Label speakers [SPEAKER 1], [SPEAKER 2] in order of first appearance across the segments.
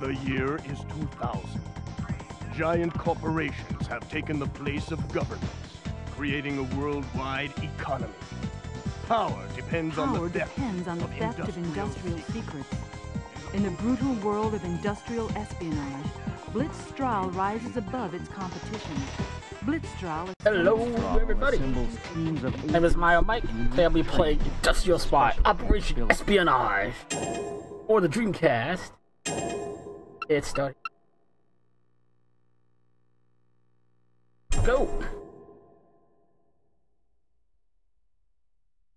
[SPEAKER 1] The year is 2000. Giant corporations have taken the place of governments, creating a worldwide economy. Power depends on the theft of industrial
[SPEAKER 2] secrets. In the brutal world of industrial espionage, Blitzstrahl rises above its competition. Blitzstrahl is...
[SPEAKER 3] Hello, everybody. My name is MyOhMyke. Today I'll be playing Industrial Spy Operation Espionage for the Dreamcast. It's started. Go.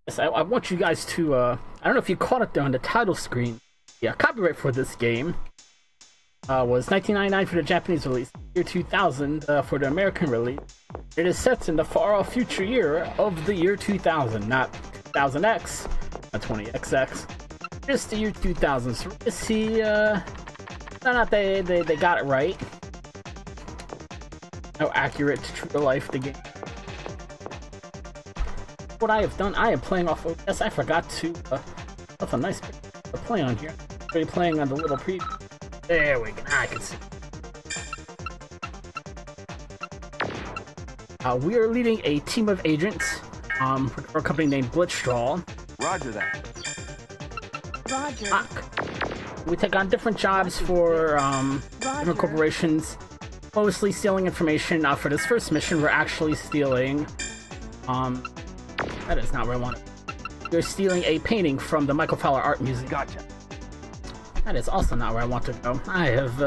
[SPEAKER 3] Yes, I want you guys to, I don't know if you caught it there on the title screen. Yeah, copyright for this game was 1999 for the Japanese release, year 2000 for the American release. It is set in the far-off future year of the year 2000, not 2000X, not 20XX, just the year 2000. So let's see, not they got it right. How accurate to true to life the game. What I have done, I am playing off of, yes, I forgot to, that's a nice picture to play on here. Already playing on the little preview. There we go, now I can see. We are leading a team of agents, for a company named Blitzstrahl.
[SPEAKER 1] Roger that.
[SPEAKER 2] Roger.
[SPEAKER 3] We take on different jobs for, different corporations. Mostly stealing information. For this first mission, we're actually stealing, that is not where I want it. We're stealing a painting from the Michael Fowler Art Museum.
[SPEAKER 1] Gotcha.
[SPEAKER 3] That is also not where I want to go. I have,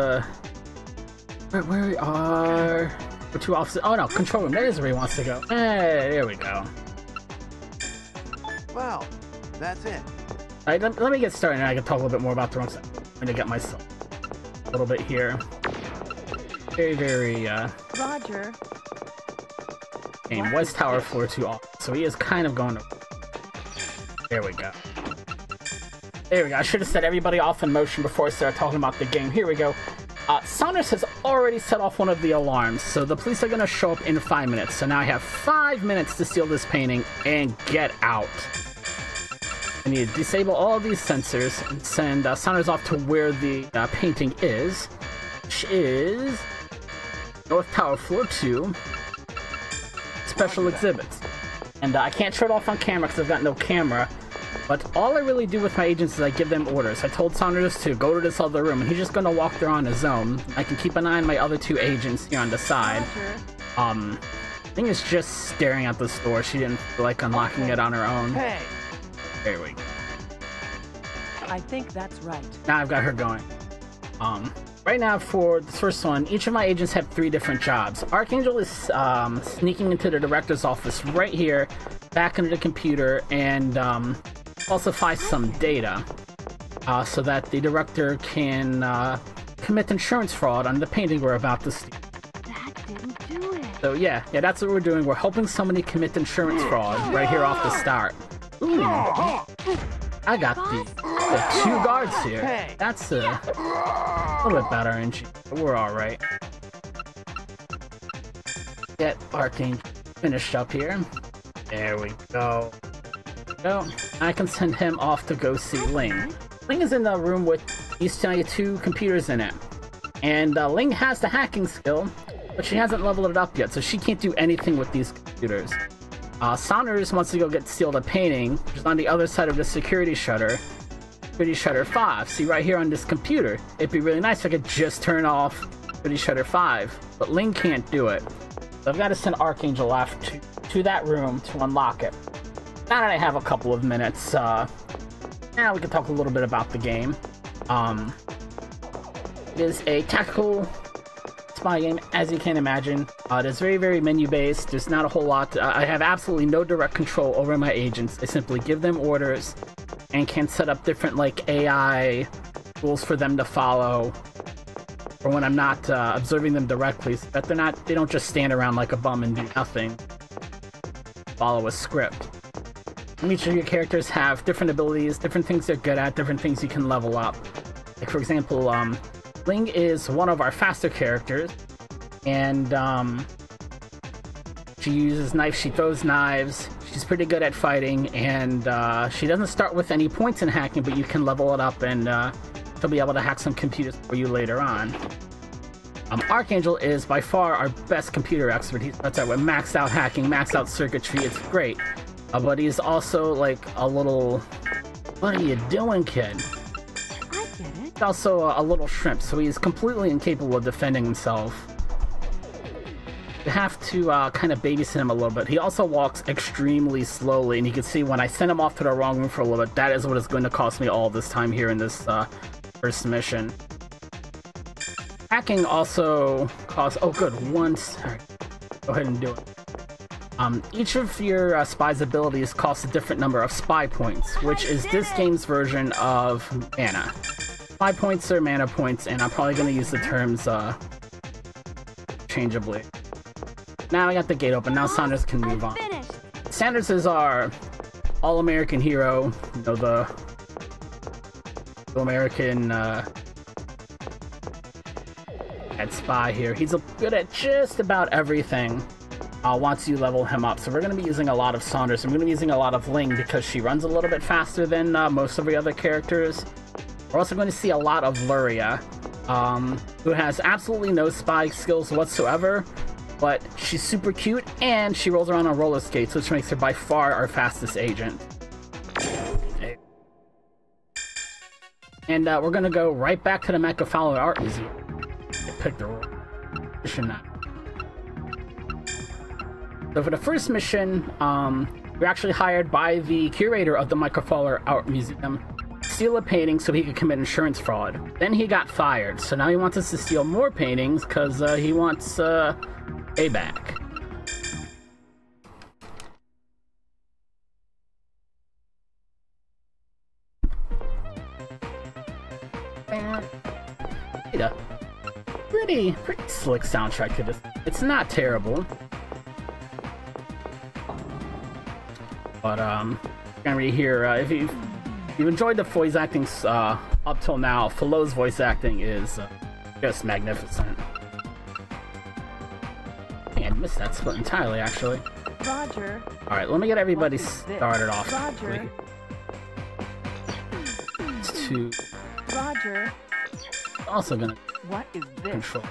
[SPEAKER 3] where we are... For two officers. Oh no, control room. That is where he wants to go. Hey, there we go.
[SPEAKER 1] Well, that's it.
[SPEAKER 3] Alright, let me get started and I can talk a little bit more about the wrong side. I'm gonna get myself a little bit here. Very,
[SPEAKER 2] Roger.
[SPEAKER 3] Game West Tower floor 2 off. So he is kind of going to... There we go. There we go. I should have set everybody off in motion before I started talking about the game. Here we go. Saunders has already set off one of the alarms, so the police are going to show up in 5 minutes. So now I have 5 minutes to steal this painting and get out. I need to disable all of these sensors and send Saunders off to where the painting is, which is North Tower floor 2, special exhibits. And I can't show it off on camera because I've got no camera. But all I really do with my agents is I give them orders. I told Saunders to go to this other room, and he's just gonna walk there on his own. I can keep an eye on my other two agents here on the side. Thing is just staring at this door. She didn't feel like unlocking it on her own.
[SPEAKER 2] Hey.
[SPEAKER 3] There we go.
[SPEAKER 2] I think that's right.
[SPEAKER 3] Now I've got her going. Right now for the first one, each of my agents have 3 different jobs. Archangel is sneaking into the director's office right here, back into the computer, and falsify some data so that the director can commit insurance fraud on the painting we're about to steal.
[SPEAKER 2] That didn't do it.
[SPEAKER 3] So yeah, that's what we're doing. We're helping somebody commit insurance fraud right here off the start. Ooh, I got the 2 guards here. That's a little bit better, and we're all right. Get Archangel finished up here. There we go. I can send him off to go see Ling. Ling is in the room with these 2 computers in it. And Ling has the hacking skill, but she hasn't leveled it up yet, so she can't do anything with these computers. Saunders wants to go steal the painting, which is on the other side of the security shutter. Security shutter 5. See, right here on this computer. It'd be really nice if I could just turn off security shutter 5, but Ling can't do it. So I've got to send Archangel off to that room to unlock it. Now that I have a couple of minutes, now we can talk a little bit about the game. It is a tactical spy game, as you can imagine. It is very, very menu-based. There's not a whole lot. I have absolutely no direct control over my agents. I simply give them orders and can set up different, like, AI rules for them to follow, or when I'm not observing them directly, so that they don't just stand around like a bum and do nothing. Follow a script. Each of your characters have different abilities, different things they're good at, different things you can level up. Like, for example, Ling is one of our faster characters, and she uses knives, she throws knives, she's pretty good at fighting, and she doesn't start with any points in hacking, but you can level it up and she'll be able to hack some computers for you later on. Archangel is by far our best computer expert. That's right, with maxed out hacking, maxed out circuitry, it's great. But he's also like a little... What are you doing, kid?
[SPEAKER 2] I get it.
[SPEAKER 3] He's also a little shrimp, so he's completely incapable of defending himself. You have to kind of babysit him a little bit. He also walks extremely slowly, and you can see when I send him off to the wrong room for a little bit, that is what it's going to cost me all this time here in this first mission. Hacking also costs... Oh, good. Alright. Go ahead and do it. Each of your spy's abilities costs a different number of spy points, which is this game's version of mana. Spy points are mana points, and I'm probably going to use the terms changeably. Now I got the gate open. Now Saunders can move on. Sanders is our all-American hero. You know, the American head spy here. He's good at just about everything once you level him up. So we're going to be using a lot of Saunders. I'm going to be using a lot of Ling because she runs a little bit faster than most of the other characters. We're also going to see a lot of Luria, who has absolutely no spy skills whatsoever. But she's super cute, and she rolls around on roller skates, which makes her by far our fastest agent. Okay. And we're gonna go right back to the MyOhMyke Art Museum. Pick the mission now. So for the first mission, we're actually hired by the curator of the MyOhMyke Art Museum to steal a painting so he could commit insurance fraud. Then he got fired, so now he wants us to steal more paintings because he wants payback. And pretty slick soundtrack to this. It's not terrible, but gonna read here. If you've enjoyed the voice acting up till now, Falo's voice acting is just magnificent. I missed that split entirely, actually.
[SPEAKER 2] Roger.
[SPEAKER 3] Alright, let me get everybody started off.
[SPEAKER 2] Roger.
[SPEAKER 3] To
[SPEAKER 2] Roger.
[SPEAKER 3] Also gonna
[SPEAKER 2] What is this?
[SPEAKER 3] control.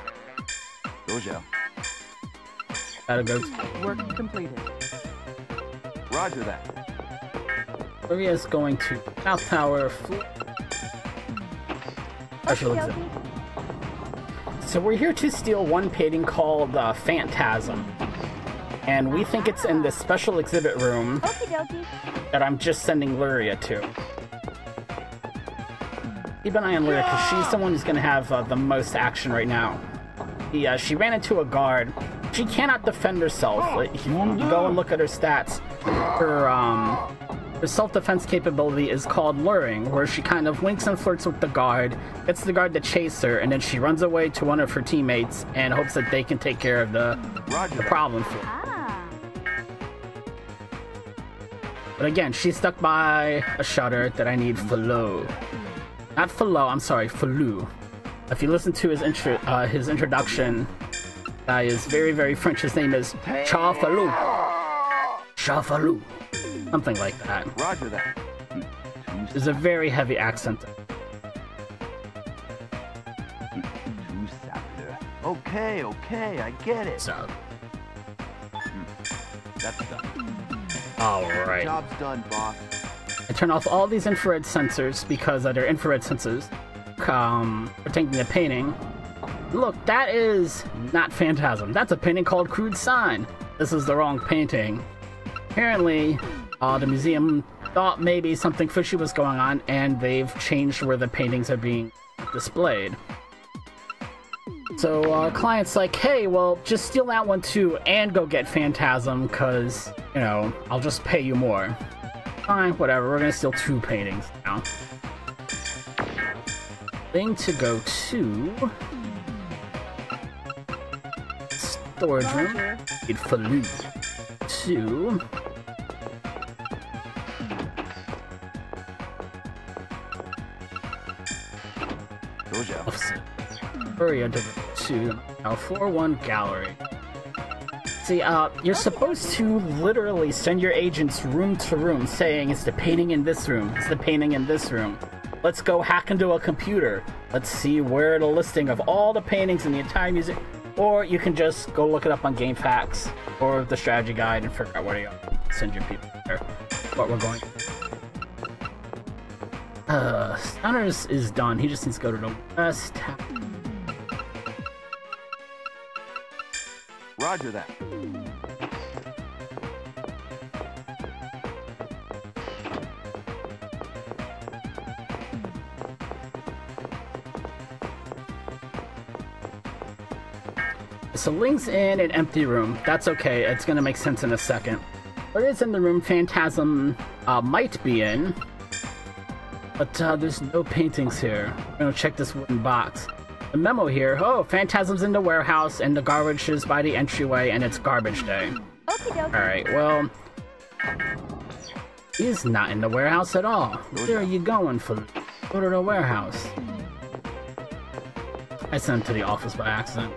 [SPEAKER 4] Dojo.
[SPEAKER 3] Gotta go.
[SPEAKER 2] Work completed.
[SPEAKER 4] Roger that.
[SPEAKER 3] Maria's going to South Tower. Special exhibit. So we're here to steal one painting called Phantasm, and we think it's in this special exhibit room that I'm just sending Luria to. Keep an eye on Luria because she's the one who's going to have the most action right now. She ran into a guard. She cannot defend herself. You go and look at her stats. Her self-defense capability is called luring, where she kind of winks and flirts with the guard, gets the guard to chase her, and then she runs away to one of her teammates and hopes that they can take care of the problem for her. But again, she's stuck by a shutter that I need Falo. Not Falo, I'm sorry, Falou. If you listen to his introduction, guy is very, very French. His name is Cha Falou. Cha Falou. Something like that.
[SPEAKER 4] Roger that.
[SPEAKER 3] There's a very heavy accent.
[SPEAKER 4] Okay, I get it.
[SPEAKER 3] So.
[SPEAKER 4] That's done.
[SPEAKER 3] Alright.
[SPEAKER 4] Job's done, boss.
[SPEAKER 3] I turn off all these infrared sensors because they're infrared sensors protecting the painting. Look, that is not Phantasm. That's a painting called Crude Sign. This is the wrong painting. Apparently, the museum thought maybe something fishy was going on, and they've changed where the paintings are being displayed. So our client's like, hey, well, just steal that one too, and go get Phantasm, because, you know, I'll just pay you more. Fine, whatever, we're gonna steal 2 paintings now. Thing to go to... storage room. Need Falou. 2... Hurry into to 4-1 gallery. See, you're supposed to literally send your agents room to room saying it's the painting in this room, it's the painting in this room. let's go hack into a computer. Let's see where the listing of all the paintings in the entire museum. Or you can just go look it up on GameFAQs or the strategy guide and figure out where to send your people there. What we're going. Stunners is done. He just needs to go to the west.
[SPEAKER 4] Roger that.
[SPEAKER 3] So Link's in an empty room. That's okay. It's gonna make sense in a second. What is in the room Phantasm might be in, but there's no paintings here. We're gonna check this wooden box. The memo here. Oh, Phantasm's in the warehouse, and the garbage is by the entryway, and it's garbage day. Alright, well, he's not in the warehouse at all. Where are you going, for? Go to the warehouse. I sent him to the office by accident.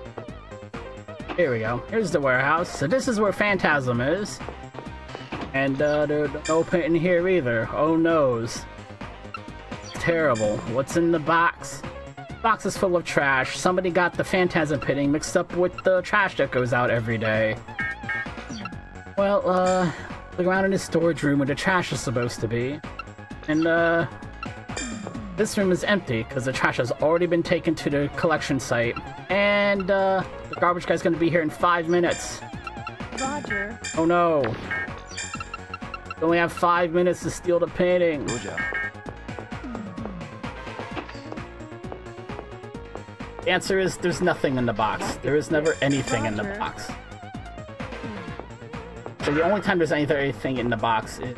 [SPEAKER 3] Here we go. Here's the warehouse. So this is where Phantasm is. And there's no painting here either. Oh noes. Terrible. What's in the box? The box is full of trash. Somebody got the Phantasm painting mixed up with the trash that goes out every day. Well, look around in the storage room where the trash is supposed to be. And this room is empty because the trash has already been taken to the collection site. And the garbage guy's gonna be here in 5 minutes.
[SPEAKER 2] Roger.
[SPEAKER 3] Oh no. We only have 5 minutes to steal the painting.
[SPEAKER 4] Good job.
[SPEAKER 3] The answer is there's nothing in the box. There is never anything in the box. So the only time there's anything in the box is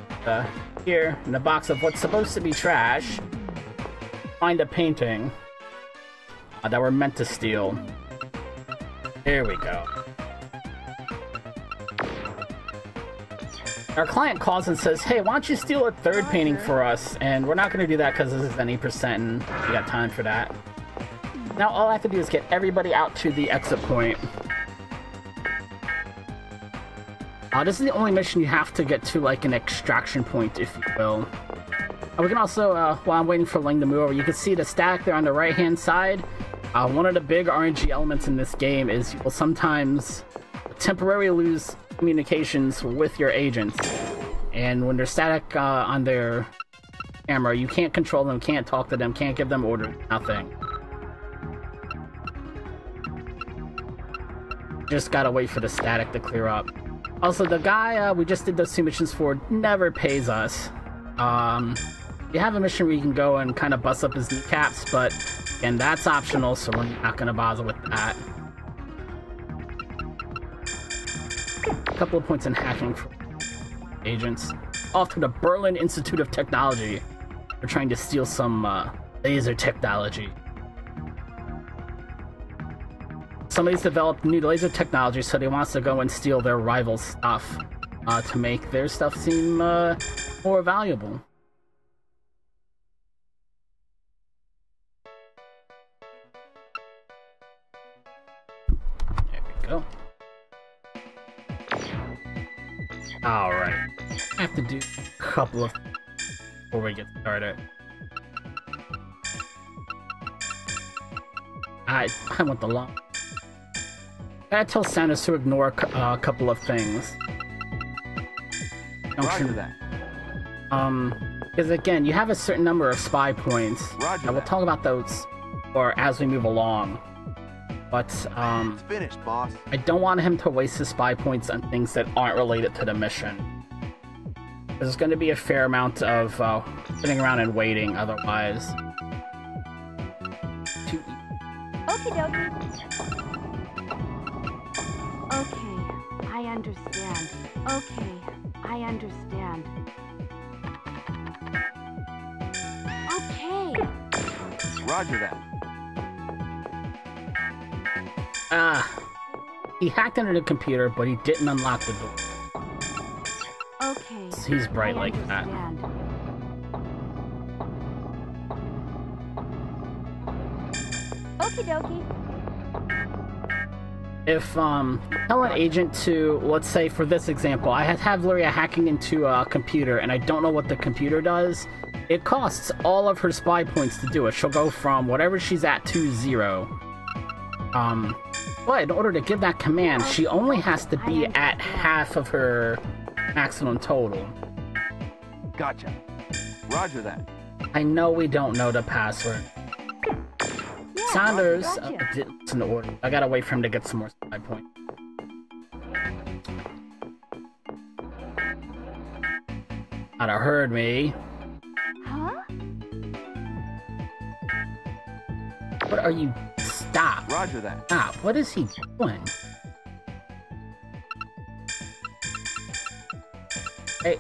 [SPEAKER 3] here, in the box of what's supposed to be trash. Find a painting that we're meant to steal. Here we go. Our client calls and says, hey, why don't you steal a third painting for us? And we're not going to do that because this is any percent and we got time for that. Now all I have to do is get everybody out to the exit point. This is the only mission you have to get to, like, an extraction point, if you will. We can also, while I'm waiting for Ling to move over, you can see the stack there on the right-hand side. One of the big RNG elements in this game is you will sometimes temporarily lose communications with your agents. And when they're static on their camera, you can't control them, can't talk to them, can't give them orders, nothing. Just gotta wait for the static to clear up. Also, the guy we just did those 2 missions for never pays us. You have a mission where you can go and kind of bust up his kneecaps, but again, that's optional, so we're not going to bother with that. A couple of points in hacking for agents. Off to the Berlin Institute of Technology. We're trying to steal some laser technology. Somebody's developed new laser technology, so they wants to go and steal their rival's stuff to make their stuff seem more valuable. There we go. Alright. I have to do a couple of before we get started. I want the long. I gotta tell Sanus to ignore a couple of things.
[SPEAKER 4] Roger that.
[SPEAKER 3] Because again, you have a certain number of spy points.
[SPEAKER 4] Roger
[SPEAKER 3] We'll
[SPEAKER 4] that.
[SPEAKER 3] talk about those or as we move along. But
[SPEAKER 4] It's finished, boss.
[SPEAKER 3] I don't want him to waste his spy points on things that aren't related to the mission. There's going to be a fair amount of sitting around and waiting otherwise.
[SPEAKER 5] Okie dokie. Okay, I understand. Okay, I understand. Okay.
[SPEAKER 4] Roger that.
[SPEAKER 3] He hacked into the computer, but he didn't unlock the door.
[SPEAKER 5] Okay.
[SPEAKER 3] He's bright
[SPEAKER 5] I
[SPEAKER 3] like that.
[SPEAKER 5] understand. Okie dokie.
[SPEAKER 3] if tell an agent to, let's say for this example, I have Luria hacking into a computer and I don't know what the computer does, it costs all of her spy points to do it. She'll go from whatever she's at to 0. But in order to give that command, she only has to be at half of her maximum total.
[SPEAKER 4] Gotcha. Roger that.
[SPEAKER 3] I know we don't know the password.
[SPEAKER 5] Yeah,
[SPEAKER 3] Saunders,
[SPEAKER 5] gotcha.
[SPEAKER 3] it's in the order. I gotta wait for him to get some more spy points. I'd have heard me.
[SPEAKER 5] Huh?
[SPEAKER 3] What are you? Stop.
[SPEAKER 4] Roger that.
[SPEAKER 3] Stop. What is he doing? Hey.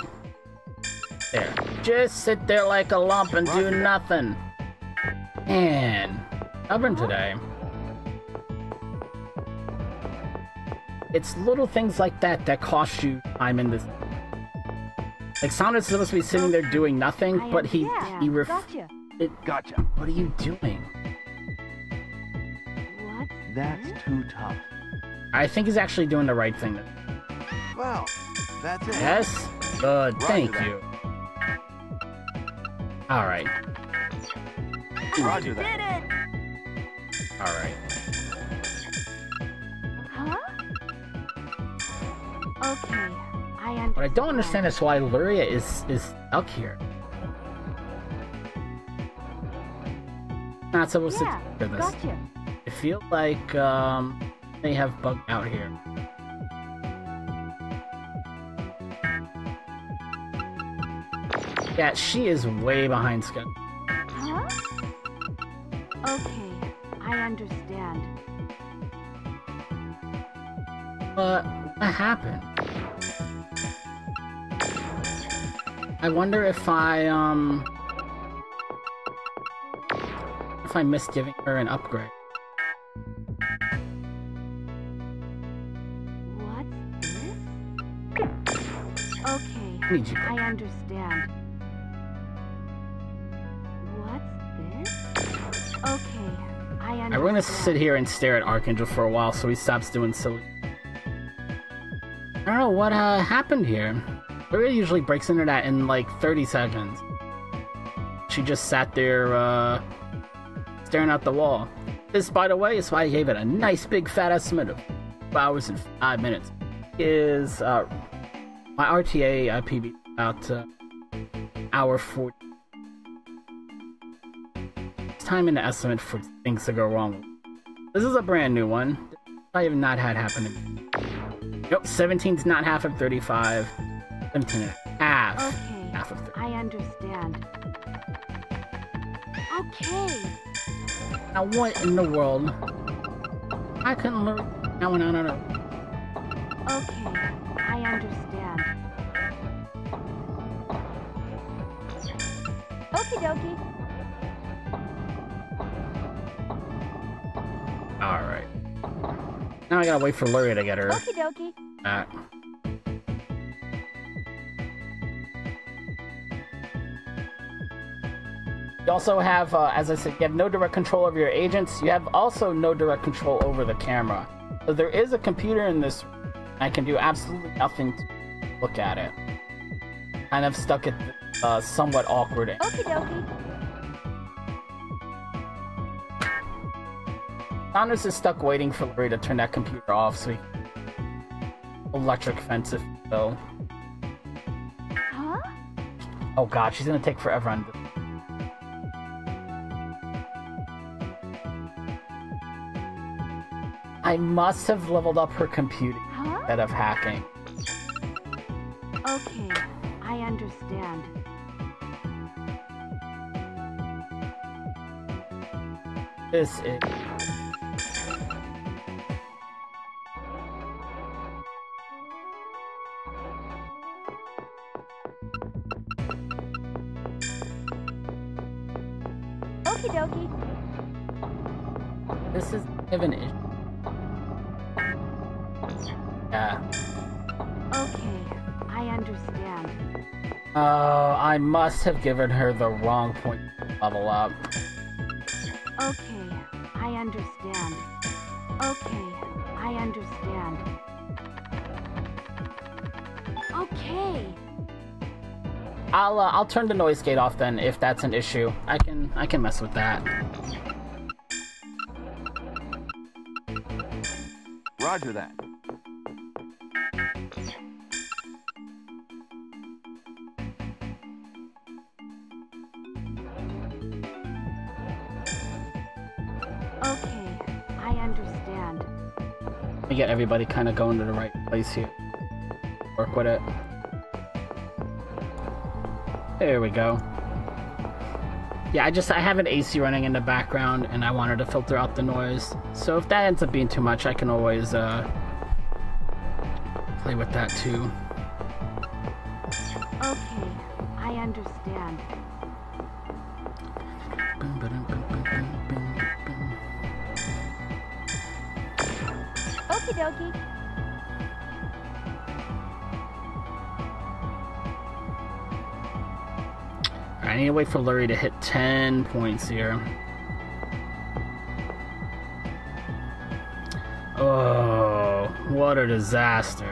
[SPEAKER 3] There. Just sit there like a lump and do nothing. Man. Stubborn today. It's little things like that that cost you time in this. Like, Saunders is supposed to be sitting there doing nothing, but he
[SPEAKER 5] Gotcha.
[SPEAKER 4] Gotcha.
[SPEAKER 3] What are you doing?
[SPEAKER 5] What?
[SPEAKER 4] That's too tough.
[SPEAKER 3] I think he's actually doing the right thing.
[SPEAKER 4] Well, that's it.
[SPEAKER 3] Yes? Good, thank you. Alright.
[SPEAKER 4] Roger that.
[SPEAKER 3] Alright.
[SPEAKER 5] Huh? Okay, I understand.
[SPEAKER 3] What I don't understand is why Luria is stuck here. Not supposed to do this.
[SPEAKER 5] Gotcha.
[SPEAKER 3] I feel like they have bugged out here. Yeah, she is way behind schedule.
[SPEAKER 5] Huh? Okay, I understand.
[SPEAKER 3] But what happened? I wonder if I missed giving her an upgrade.
[SPEAKER 5] What's this? Okay,
[SPEAKER 3] I need you.
[SPEAKER 5] I understand. What's this? Okay, I understand.
[SPEAKER 3] We're gonna sit here and stare at Archangel for a while so he stops doing silly. I don't know what happened here. Luria usually breaks into that in like 30 seconds. She just sat there staring out the wall. This, by the way, is why I gave it a nice big fat estimate of 2 hours and 5 minutes. Is my RTA PB about hour 40. It's time in the estimate for things to go wrong. This is a brand new one. I have not had happen to me. Nope, 17's not half of 35. 17 and a half.
[SPEAKER 5] Okay,
[SPEAKER 3] Half of 30.
[SPEAKER 5] I understand. Okay.
[SPEAKER 3] Now what in the world? I couldn't learn. Now I don't know.
[SPEAKER 5] Okay, I understand. Okie dokie.
[SPEAKER 3] Alright. Now I gotta wait for Luria to get her
[SPEAKER 5] Okie dokie.
[SPEAKER 3] back. You also have, as I said, you have no direct control over your agents. You have also no direct control over the camera. So there is a computer in this room. I can do absolutely nothing to look at it. Kind of stuck at somewhat awkward.
[SPEAKER 5] Okie dokie.
[SPEAKER 3] Saunders is stuck waiting for Luria to turn that computer off so he can electric fence if you will.
[SPEAKER 5] Huh?
[SPEAKER 3] Oh god, she's gonna take forever on this. I must have leveled up her computing
[SPEAKER 5] Huh?
[SPEAKER 3] instead of hacking.
[SPEAKER 5] Okay, I understand.
[SPEAKER 3] This is...
[SPEAKER 5] Okie dokie.
[SPEAKER 3] This is kind of an issue. Yeah.
[SPEAKER 5] Okay, I understand.
[SPEAKER 3] I must have given her the wrong point to level up.
[SPEAKER 5] Okay, I understand. Okay, I understand. Okay.
[SPEAKER 3] I'll turn the noise gate off then if that's an issue. I can mess with that.
[SPEAKER 4] Roger that.
[SPEAKER 5] Okay, I understand.
[SPEAKER 3] Let me get everybody kind of going to the right place here. Work with it. There we go. Yeah, I have an AC running in the background, and I wanted to filter out the noise. So if that ends up being too much, I can always play with that too.
[SPEAKER 5] Okay, I understand. Okie dokie.
[SPEAKER 3] I need to wait for Lurie to hit 10 points here. Oh, what a disaster.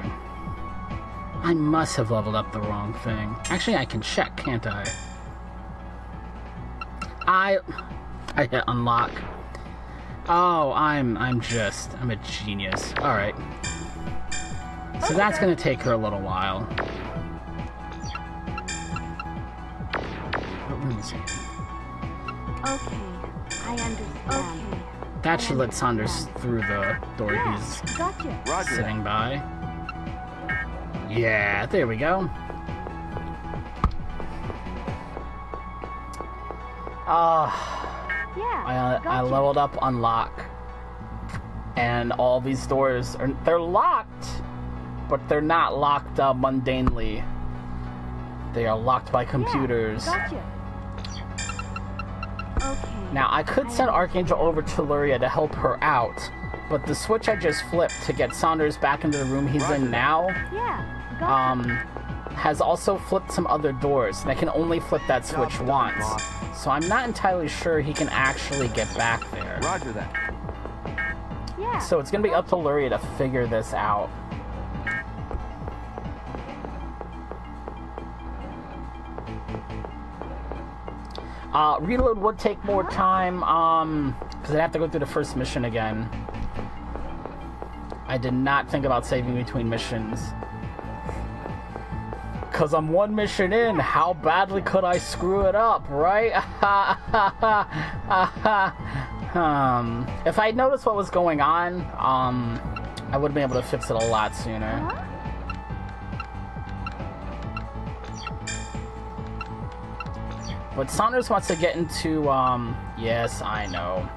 [SPEAKER 3] I must have leveled up the wrong thing. Actually, I can check, can't I? I hit unlock. Oh, I'm a genius. Alright. So that's gonna take her a little while.
[SPEAKER 5] Okay, I understand. Okay.
[SPEAKER 3] That should let Saunders through the door he's
[SPEAKER 5] Gotcha.
[SPEAKER 3] sitting by. Yeah, there we go.
[SPEAKER 5] Yeah.
[SPEAKER 3] I leveled up unlock, and all these doors they're locked, but they're not locked mundanely. They are locked by computers.
[SPEAKER 5] Yeah, gotcha. Okay.
[SPEAKER 3] Now, I could send Archangel over to Luria to help her out, but the switch I just flipped to get Saunders back into the room he's in now, has also flipped some other doors, and I can only flip that switch once. So I'm not entirely sure he can actually get back there.
[SPEAKER 4] Roger that.
[SPEAKER 5] Yeah.
[SPEAKER 3] So it's gonna be up to Luria to figure this out. Reload would take more time, because I'd have to go through the first mission again. I did not think about saving between missions. Because I'm one mission in, how badly could I screw it up, right? If I'd noticed what was going on, I would have been able to fix it a lot sooner. But Saunders wants to get into, yes, I know.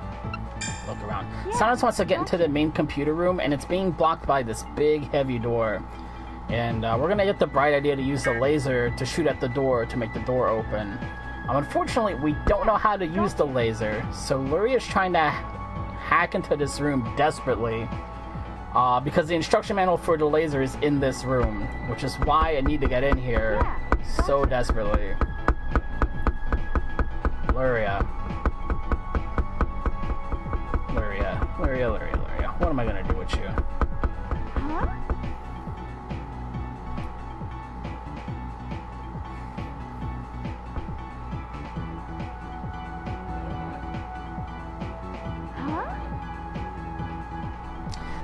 [SPEAKER 3] Look around. Saunders wants to get into the main computer room, and it's being blocked by this big, heavy door. And we're going to get the bright idea to use the laser to shoot at the door to make the door open. Unfortunately, we don't know how to use the laser, so Lurie is trying to hack into this room desperately. Because the instruction manual for the laser is in this room, which is why I need to get in here so desperately. Luria. What am I gonna do with you?
[SPEAKER 5] Huh?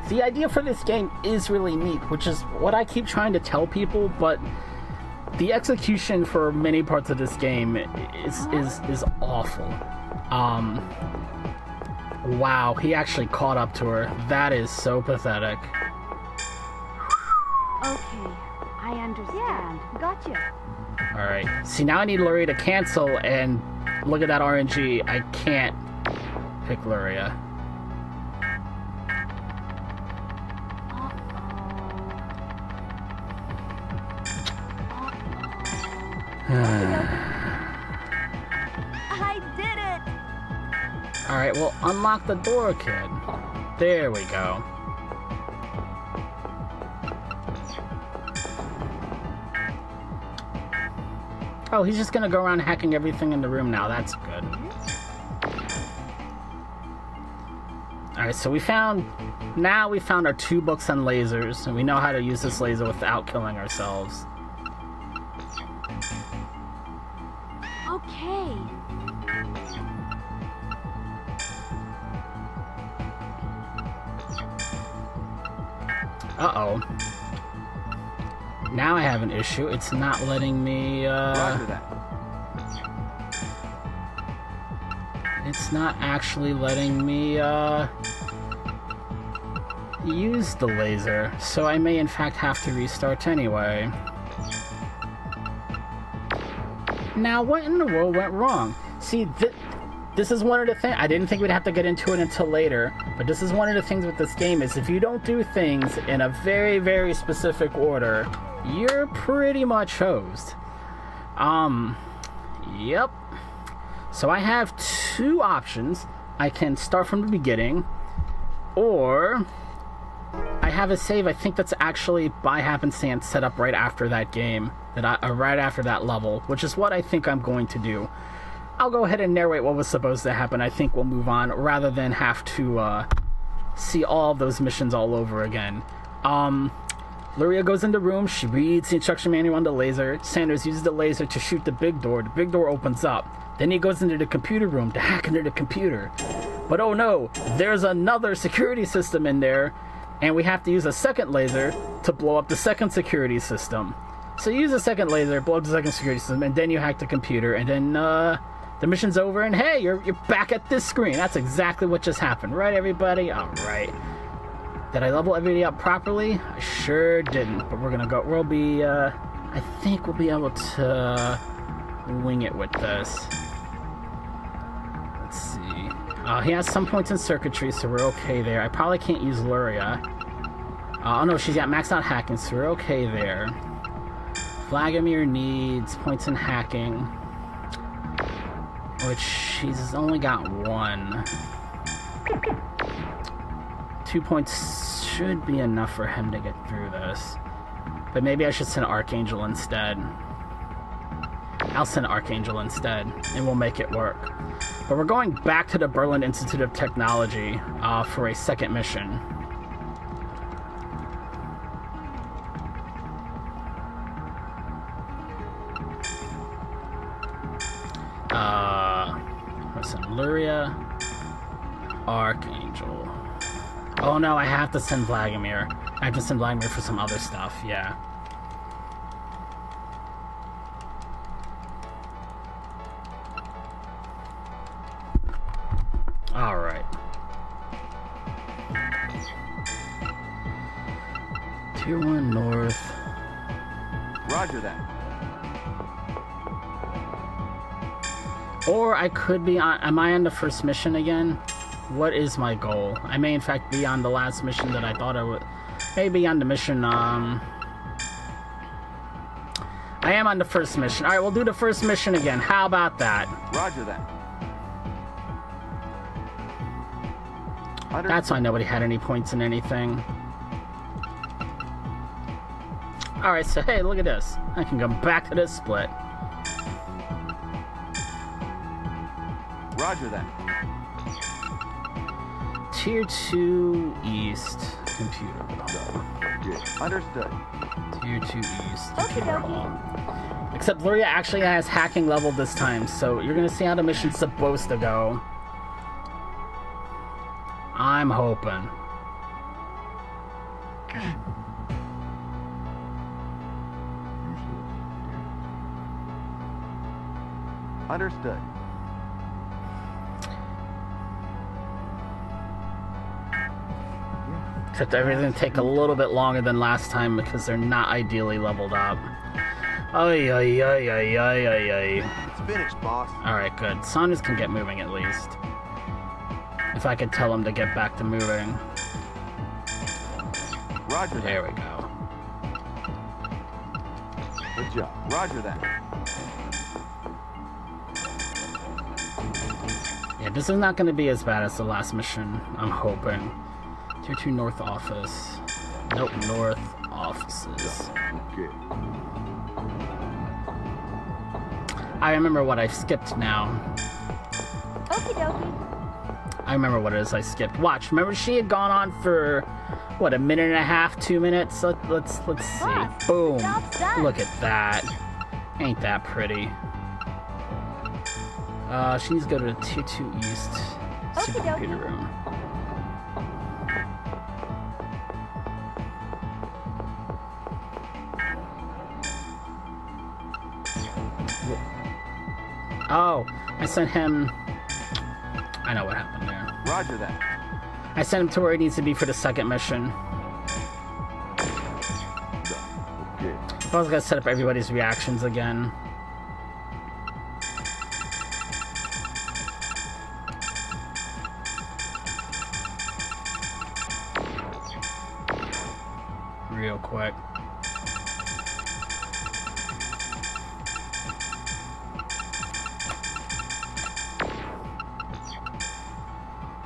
[SPEAKER 3] The idea for this game is really neat, which is what I keep trying to tell people, but the execution for many parts of this game is awful. Wow, he actually caught up to her. That is so pathetic.
[SPEAKER 5] Okay, I understand. Yeah, gotcha.
[SPEAKER 3] Alright, see now I need Luria to cancel, and look at that RNG. I can't pick Luria.
[SPEAKER 5] I did it!
[SPEAKER 3] Alright, well, unlock the door, kid. There we go. Oh, he's just gonna go around hacking everything in the room now. That's good. Alright, Alright, so now we found our 2 books on lasers, and we know how to use this laser without killing ourselves.
[SPEAKER 5] Okay.
[SPEAKER 3] Uh-oh. Now I have an issue. It's not letting me,
[SPEAKER 4] Roger that.
[SPEAKER 3] It's not actually letting me, use the laser. So I may, in fact, have to restart anyway. Now, what in the world went wrong? See, this is one of the things... I didn't think we'd have to get into it until later, but this is one of the things with this game is if you don't do things in a very, very specific order, you're pretty much hosed. Yep. So I have 2 options. I can start from the beginning, or I have a save, I think that's actually by happenstance set up right after that game, right after that level, which is what I think I'm going to do. I'll go ahead and narrate what was supposed to happen. I think we'll move on rather than have to see all of those missions all over again. Luria goes in the room. She reads the instruction manual on the laser. Sanders uses the laser to shoot the big door. The big door opens up. Then he goes into the computer room to hack into the computer. But oh no, there's another security system in there, and we have to use a second laser to blow up the second security system. So you use a second laser, blow up the second security system, and then you hack the computer, and then the mission's over, and hey, you're back at this screen. That's exactly what just happened, right, everybody? All right. Did I level everybody up properly? I sure didn't, but we're gonna go. We'll be, I think we'll be able to wing it with this. Let's see. He has some points in circuitry, so we're okay there. I probably can't use Luria. Oh no, she's got maxed out hacking, so we're okay there. Vladimir needs points in hacking, which she's only got 1. 2 points should be enough for him to get through this. But maybe I should send Archangel instead. I'll send Archangel instead, and we'll make it work. But we're going back to the Berlin Institute of Technology for a second mission. Listen, Luria, Archangel. Oh no, I have to send Vladimir. I have to send Vladimir for some other stuff, yeah. Alright. Tier 1 North.
[SPEAKER 4] Roger that.
[SPEAKER 3] Or I could be on... Am I on the first mission again? What is my goal? I may in fact be on the last mission that I thought I would... Maybe on the mission, I am on the first mission. Alright, we'll do the first mission again. How about that?
[SPEAKER 4] Roger that.
[SPEAKER 3] That's why nobody had any points in anything. Alright, so hey, look at this. I can go back to this split.
[SPEAKER 4] Roger that.
[SPEAKER 3] Tier 2 East Computer Hall.
[SPEAKER 4] Understood.
[SPEAKER 3] Tier 2 East Computer Hall. Except Luria actually has hacking level this time, so you're gonna see how the mission's supposed to go. I'm hoping.
[SPEAKER 4] Understood.
[SPEAKER 3] Except everything take a little bit longer than last time because they're not ideally leveled up. Ay, ay, ay, ay, ay, ay, ay.
[SPEAKER 4] It's finished, boss.
[SPEAKER 3] Alright, good. Saunders can get moving at least. If I could tell him to get back to moving.
[SPEAKER 4] Roger that.
[SPEAKER 3] There we go.
[SPEAKER 4] Good job. Roger that.
[SPEAKER 3] Yeah, this is not going to be as bad as the last mission, I'm hoping. Tier 2 North Office. Nope, North Offices.
[SPEAKER 4] Okay.
[SPEAKER 3] I remember what I've skipped now.
[SPEAKER 5] Okie dokie.
[SPEAKER 3] I remember what it is I skipped. Watch, remember she had gone on for, what, a minute and a half, 2 minutes? Let's see.
[SPEAKER 5] Boss,
[SPEAKER 3] Boom.
[SPEAKER 5] the job's done.
[SPEAKER 3] Look at that. Ain't that pretty. She needs to go to the 22 East supercomputer room. Oh, I sent him... I know what happened there.
[SPEAKER 4] Roger that.
[SPEAKER 3] I sent him to where he needs to be for the second mission.
[SPEAKER 4] Okay.
[SPEAKER 3] I was gonna set up everybody's reactions again. Real quick.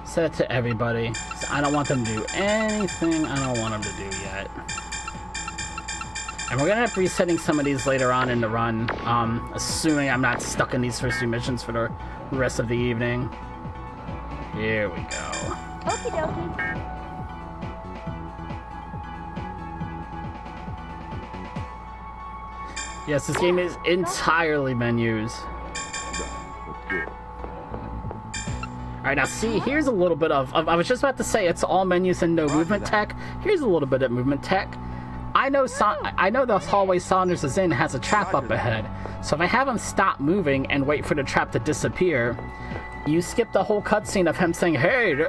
[SPEAKER 3] Set it to everybody. So I don't want them to do anything I don't want them to do yet. And we're gonna have resetting some of these later on in the run, assuming I'm not stuck in these first 2 missions for the rest of the evening. Here we go.
[SPEAKER 5] Okie dokie.
[SPEAKER 3] Yes, this game is entirely menus.
[SPEAKER 4] Okay.
[SPEAKER 3] Alright, now see, here's a little bit of... I was just about to say it's all menus and no movement tech. Here's a little bit of movement tech. I know the hallway Saunders is in has a trap up ahead. So if I have him stop moving and wait for the trap to disappear, you skip the whole cutscene of him saying, "Hey,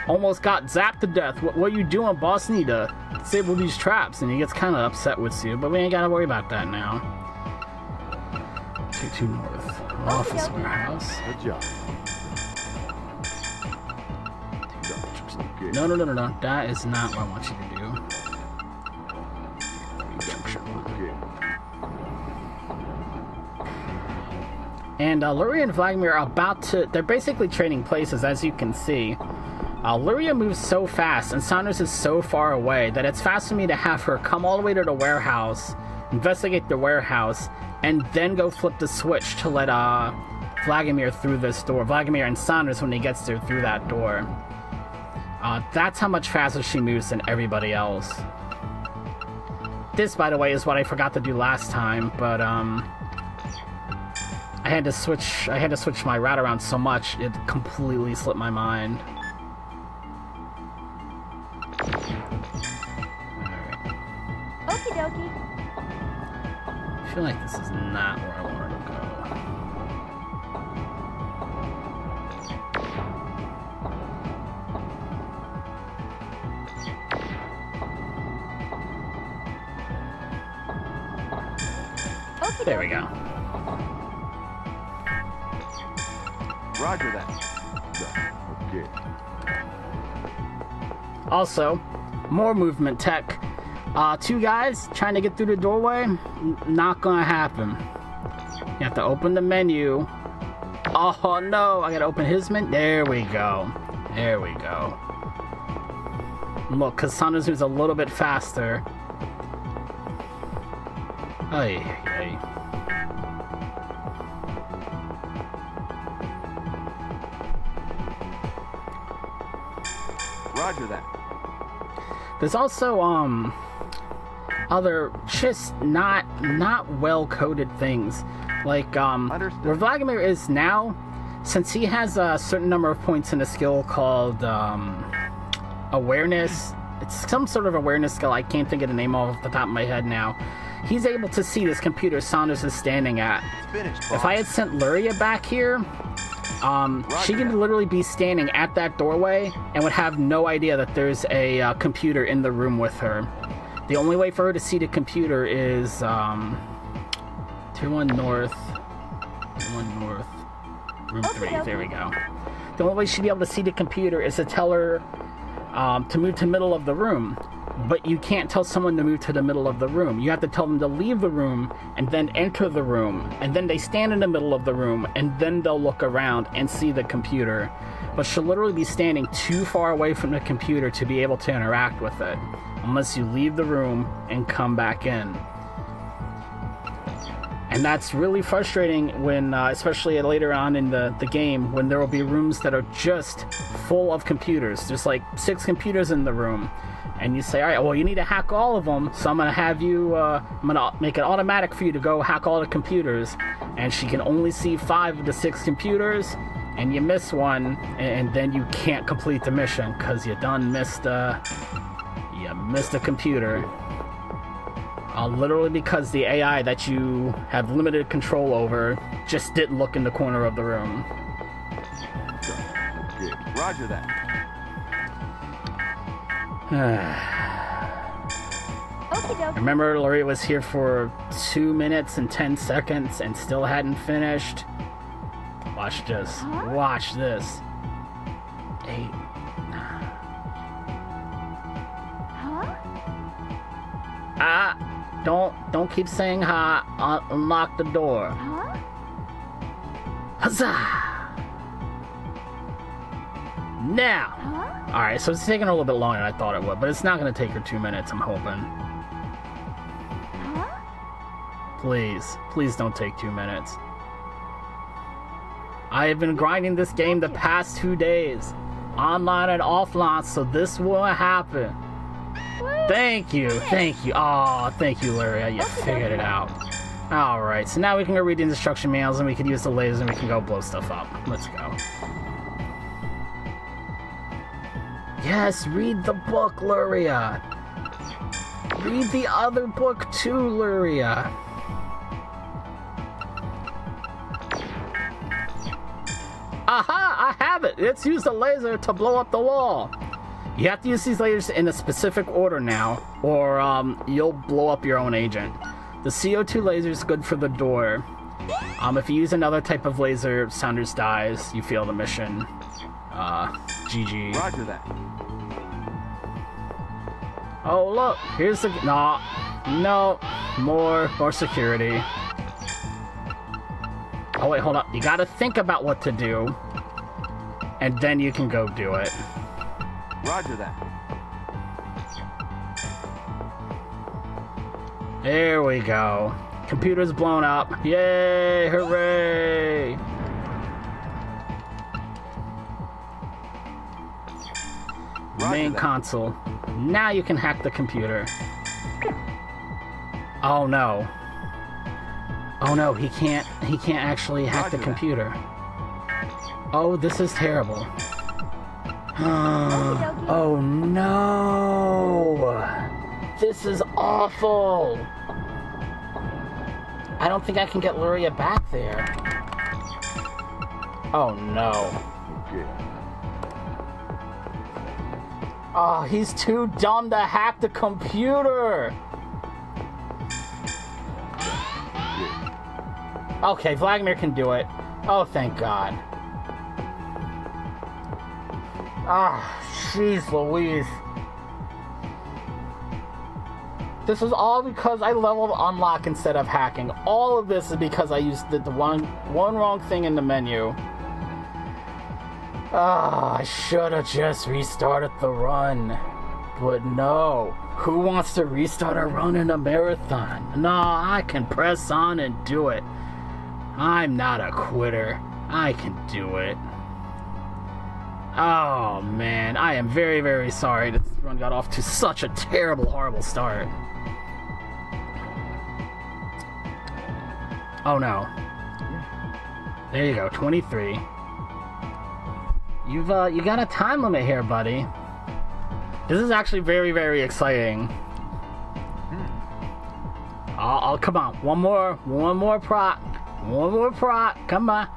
[SPEAKER 3] almost got zapped to death. What are you doing, boss? Need to disable these traps." And he gets kind of upset with you, but we ain't gotta worry about that now. 22 North. Office warehouse.
[SPEAKER 4] Good job. Okay.
[SPEAKER 3] No. That is not what I want you to do.
[SPEAKER 4] Okay.
[SPEAKER 3] And Luria and Vladimir are about to... They're basically trading places, as you can see. Luria moves so fast, and Saunders is so far away, that it's fast for me to have her come all the way to the warehouse, investigate the warehouse, and then go flip the switch to let Vladimir through this door. Vladimir and Saunders, when he gets there, through that door. That's how much faster she moves than everybody else. This, by the way, is what I forgot to do last time, but I had to switch my route around so much it completely slipped my mind.
[SPEAKER 5] Okie dokie.
[SPEAKER 3] I feel like this is not where I wanted to go.
[SPEAKER 5] Okie
[SPEAKER 3] There we go.
[SPEAKER 4] Roger that. Okay.
[SPEAKER 3] Also, more movement tech. 2 guys trying to get through the doorway, not gonna happen. You have to open the menu. Oh no, I gotta open his menu. There we go. There we go. Look, because Saunders moves a little bit faster. Ay.
[SPEAKER 4] Roger that.
[SPEAKER 3] There's also other just not well coded things, like where Vladimir is now, since he has a certain number of points in a skill called awareness. It's some sort of awareness skill. I can't think of the name off the top of my head now. He's able to see this computer Saunders is standing at.
[SPEAKER 4] Finished,
[SPEAKER 3] If I had sent Luria back here, she could literally be standing at that doorway and would have no idea that there's a computer in the room with her. The only way for her to see the computer is 21 North, room 3. There we go. The only way she'd be able to see the computer is to tell her to move to the middle of the room. But you can't tell someone to move to the middle of the room. You have to tell them to leave the room and then enter the room. And then they stand in the middle of the room and then they'll look around and see the computer. But she'll literally be standing too far away from the computer to be able to interact with it. Unless you leave the room and come back in. And that's really frustrating when, especially later on in the game, when there will be rooms that are just full of computers. There's like 6 computers in the room. And you say, all right, well, you need to hack all of them, so I'm going to have you, I'm going to make it automatic for you to go hack all the computers. And she can only see 5 of the 6 computers, and you miss one, and then you can't complete the mission, because you done missed a computer. Literally because the AI that you have limited control over just didn't look in the corner of the room.
[SPEAKER 4] Okay. Roger that.
[SPEAKER 5] Okie dokie.
[SPEAKER 3] Remember, Luria was here for 2 minutes and 10 seconds and still hadn't finished? Watch this.
[SPEAKER 5] Huh?
[SPEAKER 3] Watch this. 8.
[SPEAKER 5] Huh?
[SPEAKER 3] Don't keep saying ha. Unlock the door.
[SPEAKER 5] Huh?
[SPEAKER 3] Huzzah! Now!
[SPEAKER 5] Huh?
[SPEAKER 3] Alright, so it's taking a little bit longer than I thought it would, but it's not going to take her 2 minutes, I'm hoping.
[SPEAKER 5] Huh?
[SPEAKER 3] Please don't take 2 minutes. I have been grinding this game the past 2 days, online and offline, so this will happen. Thank you. Aw, thank you, Luria. You figured it out. Alright, so now we can go read the instruction manuals and we can use the laser and we can go blow stuff up. Let's go. Yes, read the book, Luria. Read the other book too, Luria. Aha! I have it! Let's use the laser to blow up the wall. You have to use these lasers in a specific order now, or you'll blow up your own agent. The CO2 laser is good for the door. If you use another type of laser, Saunders dies. You fail the mission. GG.
[SPEAKER 4] Roger that.
[SPEAKER 3] Oh look, here's the no, more security. Oh wait, hold up. You gotta think about what to do, and then you can go do it.
[SPEAKER 4] Roger that.
[SPEAKER 3] There we go. Computer's blown up. Yay! Hooray! Main console. Now you can hack the computer. Oh no. Oh no, he can't actually hack the computer. Oh, this is terrible. Oh no! This is awful! I don't think I can get Luria back there. Oh no.
[SPEAKER 4] Okay.
[SPEAKER 3] Oh, he's too dumb to hack the computer! Okay, Vladimir can do it. Oh, thank God. Ah, jeez Louise. This is all because I leveled unlock instead of hacking. All of this is because I used the one wrong thing in the menu. Ah, I should have just restarted the run. But no. Who wants to restart a run in a marathon? No, I can press on and do it. I'm not a quitter. I can do it. Oh man, I am very, very sorry that this run got off to such a terrible, horrible start. Oh no. There you go, 23. You got a time limit here, buddy. This is actually very, very exciting. Oh, come on, one more prot. One more prot. Come on.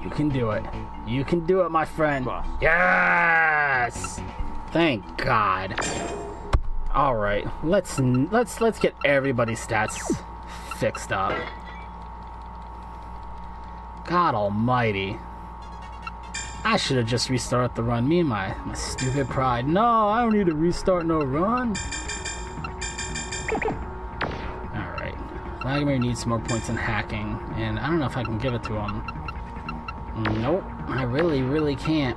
[SPEAKER 3] You can do it. You can do it, my friend. Yes! Thank God. All right, let's get everybody's stats fixed up. God Almighty. I should have just restarted the run. Me and my stupid pride. No, I don't need to restart no run. All right. Vladimir needs some more points in hacking, and I don't know if I can give it to him. Nope, I really, really can't.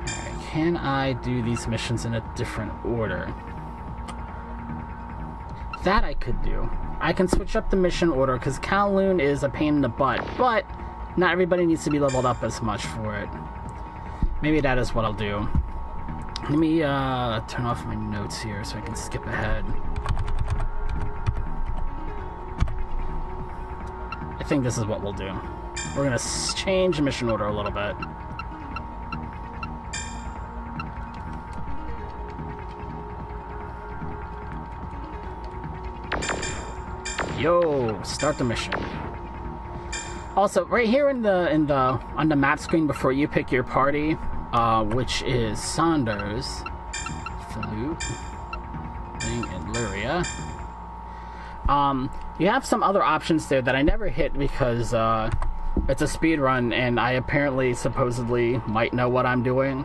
[SPEAKER 3] Alright, can I do these missions in a different order? That I could do. I can switch up the mission order, because Kowloon is a pain in the butt, but not everybody needs to be leveled up as much for it. Maybe that is what I'll do. Let me turn off my notes here so I can skip ahead. I think this is what we'll do. We're going to change the mission order a little bit. Yo, start the mission. Also, right here on the map screen before you pick your party, which is Saunders, Phaloop, Ling, and Luria. You have some other options there that I never hit because it's a speed run, and I apparently supposedly might know what I'm doing.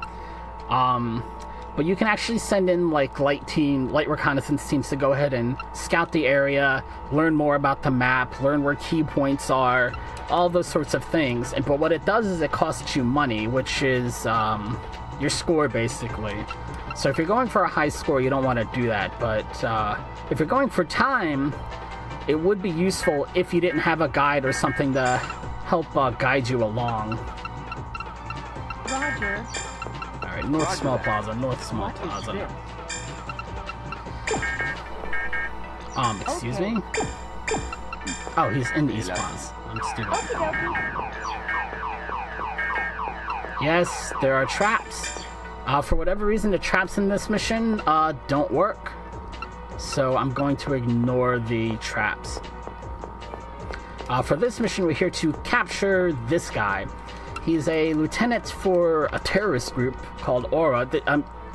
[SPEAKER 3] But you can actually send in like light reconnaissance teams to go ahead and scout the area, learn more about the map, learn where key points are, all those sorts of things. But what it does is it costs you money, which is your score basically. So if you're going for a high score, you don't want to do that. But if you're going for time, it would be useful if you didn't have a guide or something to help guide you along.
[SPEAKER 5] Roger.
[SPEAKER 3] Alright, North Small Plaza, North Small Plaza. Excuse me? Oh, he's in the East Plaza. I'm stupid. Yes, there are traps. For whatever reason, the traps in this mission don't work. So I'm going to ignore the traps. For this mission, we're here to capture this guy. He's a lieutenant for a terrorist group called Aura.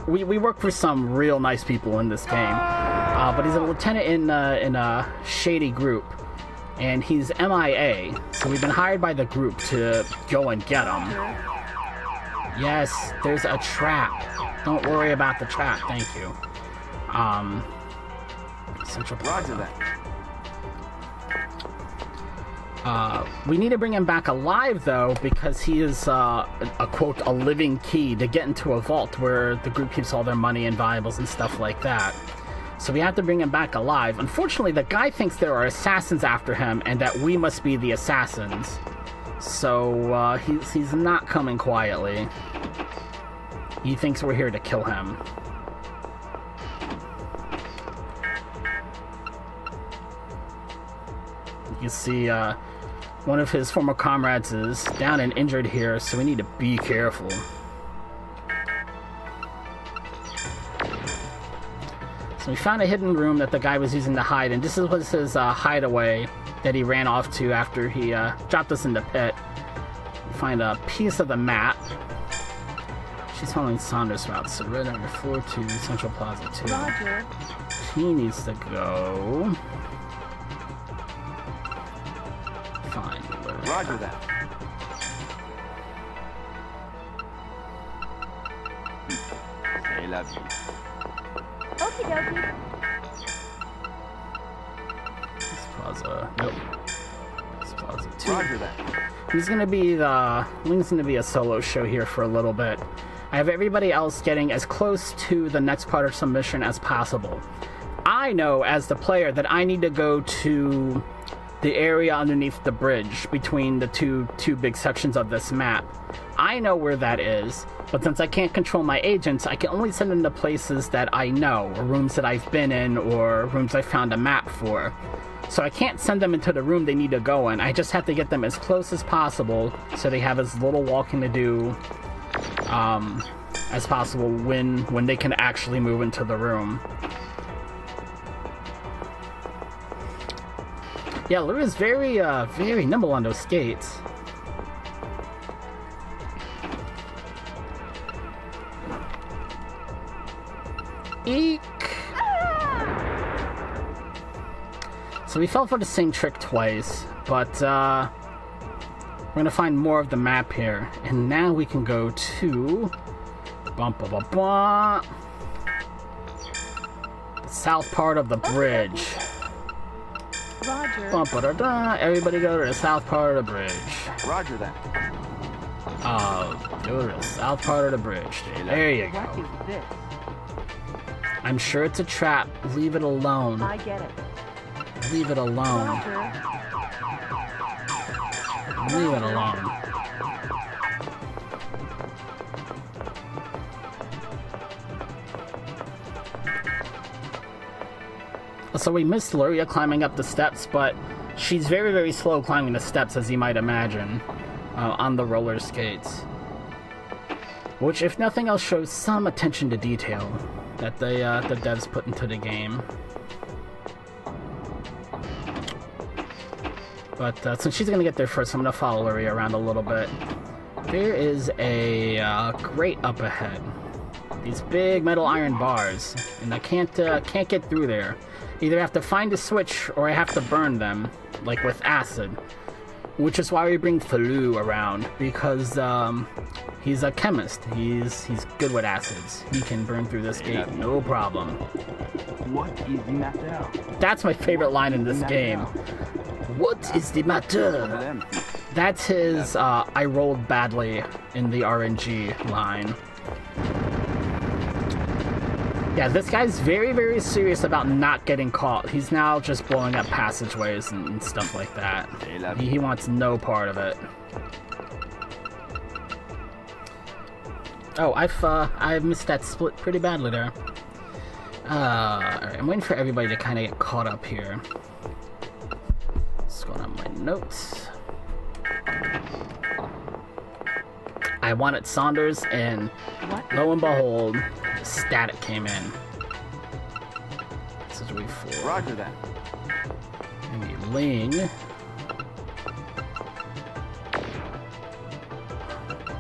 [SPEAKER 3] We work for some real nice people in this game. But he's a lieutenant in a shady group. And he's MIA. So we've been hired by the group to go and get him. Yes, there's a trap. Don't worry about the trap, thank you. Central Plaza.
[SPEAKER 4] Roger that.
[SPEAKER 3] We need to bring him back alive, though, because he is, a quote, a living key to get into a vault where the group keeps all their money and valuables and stuff like that. So we have to bring him back alive. Unfortunately, the guy thinks there are assassins after him and that we must be the assassins. So, he's not coming quietly. He thinks we're here to kill him. You can see, one of his former comrades is down and injured here, so we need to be careful. So we found a hidden room that the guy was using to hide, and this was his hideaway that he ran off to after he dropped us in the pit. We find a piece of the map. She's following Saunders' route, so right on your floor to Central Plaza 2.
[SPEAKER 5] Roger.
[SPEAKER 3] She needs to go... Fine.
[SPEAKER 4] Roger that. C'est la vie.
[SPEAKER 5] Okie dokie.
[SPEAKER 3] This Plaza. Nope. This Plaza 2.
[SPEAKER 4] Roger that.
[SPEAKER 3] He's gonna be the... Link's gonna be a solo show here for a little bit. I have everybody else getting as close to the next part of submission as possible. I know, as the player, that I need to go to the area underneath the bridge between the two big sections of this map. I know where that is, but since I can't control my agents, I can only send them to places that I know, or rooms that I've been in, or rooms I found a map for. So I can't send them into the room they need to go in. I just have to get them as close as possible so they have as little walking to do as possible when they can actually move into the room. Yeah, Lura's very nimble on those skates. Eek! So we fell for the same trick twice, but we're gonna find more of the map here. And now we can go to the south part of the bridge.
[SPEAKER 5] Roger.
[SPEAKER 3] Everybody go to the south part of the bridge.
[SPEAKER 4] Roger that.
[SPEAKER 3] Go to the south part of the bridge. There you
[SPEAKER 2] What
[SPEAKER 3] go.
[SPEAKER 2] is this?
[SPEAKER 3] I'm sure it's a trap. Leave it alone.
[SPEAKER 2] I get it.
[SPEAKER 3] Leave it alone.
[SPEAKER 2] Roger.
[SPEAKER 3] Leave it alone. So we missed Luria climbing up the steps, but she's very, very slow climbing the steps, as you might imagine, on the roller skates. Which, if nothing else, shows some attention to detail that the devs put into the game. But since she's gonna get there first, I'm gonna follow Luria around a little bit. There is a grate up ahead. These big metal iron bars, and I can't get through there. Either I have to find a switch or I have to burn them, like with acid. Which is why we bring Falou around, because he's a chemist. He's good with acids. He can burn through this gate, no problem.
[SPEAKER 4] What is the matter?
[SPEAKER 3] That's my favorite line in this game. What is the matter? That's his I rolled badly in the RNG line. Yeah, this guy's very, very serious about not getting caught. He's now just blowing up passageways and stuff like that. He wants no part of it. Oh, I've missed that split pretty badly there. Alright, I'm waiting for everybody to kind of get caught up here. What's going on my notes? I wanted Saunders, and lo and behold, static came in. This is week 4.
[SPEAKER 4] Roger that.
[SPEAKER 3] Maybe Ling.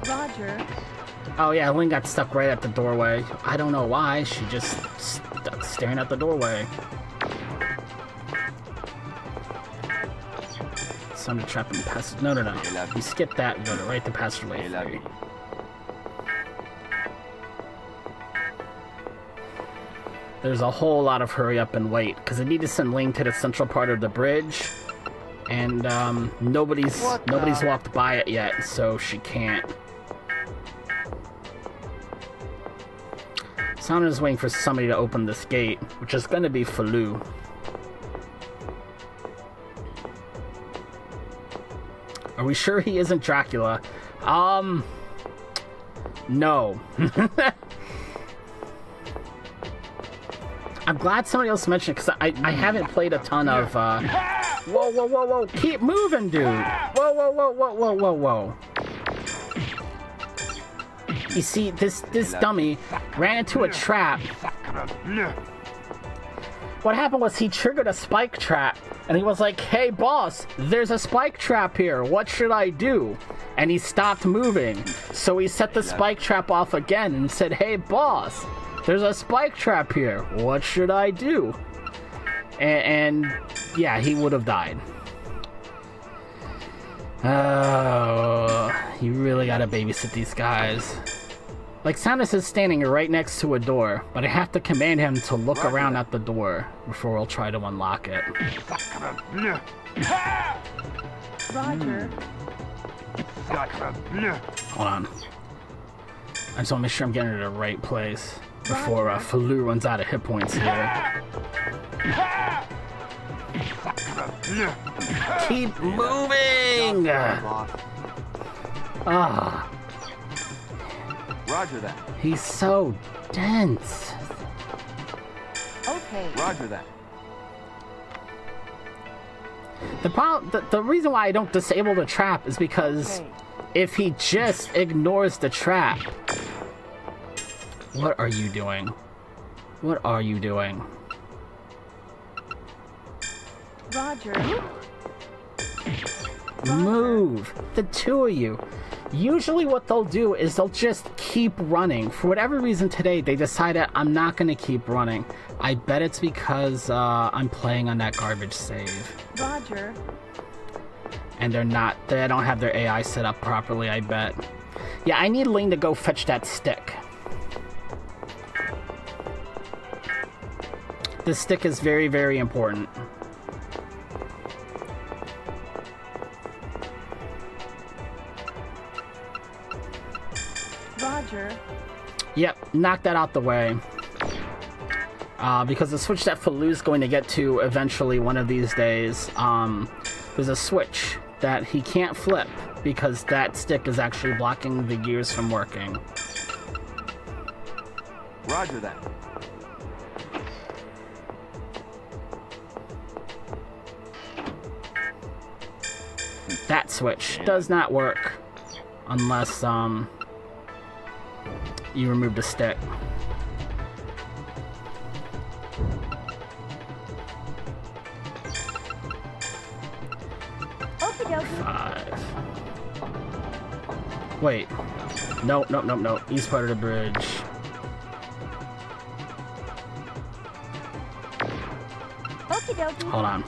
[SPEAKER 5] Roger.
[SPEAKER 3] Oh yeah, Ling got stuck right at the doorway. I don't know why, she just stuck staring at the doorway. Some to trap in the passage. No. We skip that and go to right to passageway 3. There's a whole lot of hurry up and wait, because I need to send Ling to the central part of the bridge, and nobody's walked by it yet, so she can't. Saunders is waiting for somebody to open this gate, which is going to be Falou. Are we sure he isn't Dracula? No. I'm glad somebody else mentioned it, because I haven't played a ton of, Whoa, keep moving, dude! Whoa. You see, this dummy ran into a trap. What happened was he triggered a spike trap, and he was like, hey boss, there's a spike trap here, what should I do? And he stopped moving, so he set the spike trap off again and said, hey boss, there's a spike trap here, what should I do? And yeah, he would have died. Oh, you really gotta babysit these guys. Like, Saunders is standing right next to a door, but I have to command him to look around at the door before we'll try to unlock it.
[SPEAKER 5] Roger.
[SPEAKER 3] Hold on. I just want to make sure I'm getting to the right place before Falou runs out of hit points here. Keep moving! Ah.
[SPEAKER 4] Roger that.
[SPEAKER 3] He's so dense.
[SPEAKER 5] Okay.
[SPEAKER 4] Roger that.
[SPEAKER 3] The reason why I don't disable the trap is because if he just ignores the trap. What are you doing? What are you doing?
[SPEAKER 5] Roger.
[SPEAKER 3] Move! The two of you. Usually what they'll do is they'll just keep running. For whatever reason today, they decided I'm not going to keep running. I bet it's because I'm playing on that garbage save.
[SPEAKER 5] Roger.
[SPEAKER 3] And they don't have their AI set up properly, I bet. Yeah, I need Ling to go fetch that stick. This stick is very, very important.
[SPEAKER 5] Roger.
[SPEAKER 3] Yep, knock that out the way. Because the switch that Falu's going to get to eventually one of these days, there's a switch that he can't flip because that stick is actually blocking the gears from working.
[SPEAKER 4] Roger that.
[SPEAKER 3] That switch does not work unless you remove the stick.
[SPEAKER 5] Okie dokie.
[SPEAKER 3] 5. Wait. Nope. East part of the bridge.
[SPEAKER 5] Okie dokie.
[SPEAKER 3] Hold on.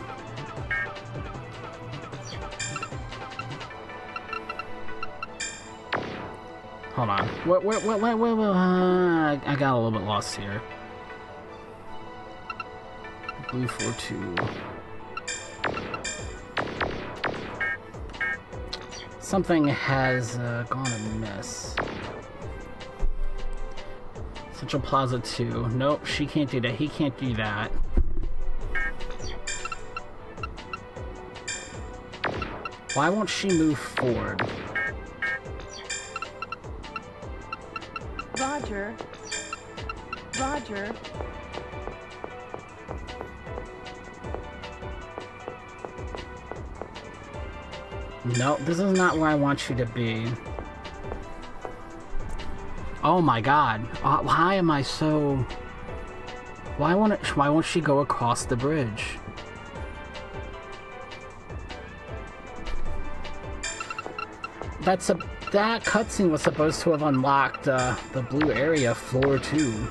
[SPEAKER 3] Hold on. I got a little bit lost here. Blue 4-2. Something has gone amiss. Central Plaza 2. Nope, she can't do that. He can't do that. Why won't she move forward?
[SPEAKER 5] Roger. Roger.
[SPEAKER 3] No, this is not where I want you to be. Oh my god. Why am I so... Why won't she go across the bridge? That cutscene was supposed to have unlocked the blue area, floor 2.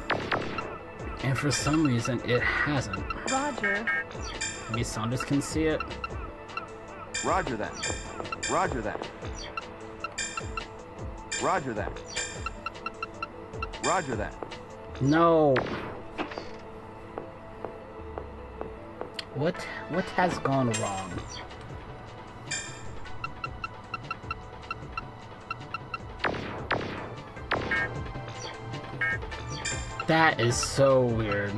[SPEAKER 3] And for some reason, it hasn't.
[SPEAKER 5] Roger.
[SPEAKER 3] Maybe Saunders can see it.
[SPEAKER 4] Roger that. Roger that. Roger that. Roger that.
[SPEAKER 3] No. What has gone wrong? That is so weird.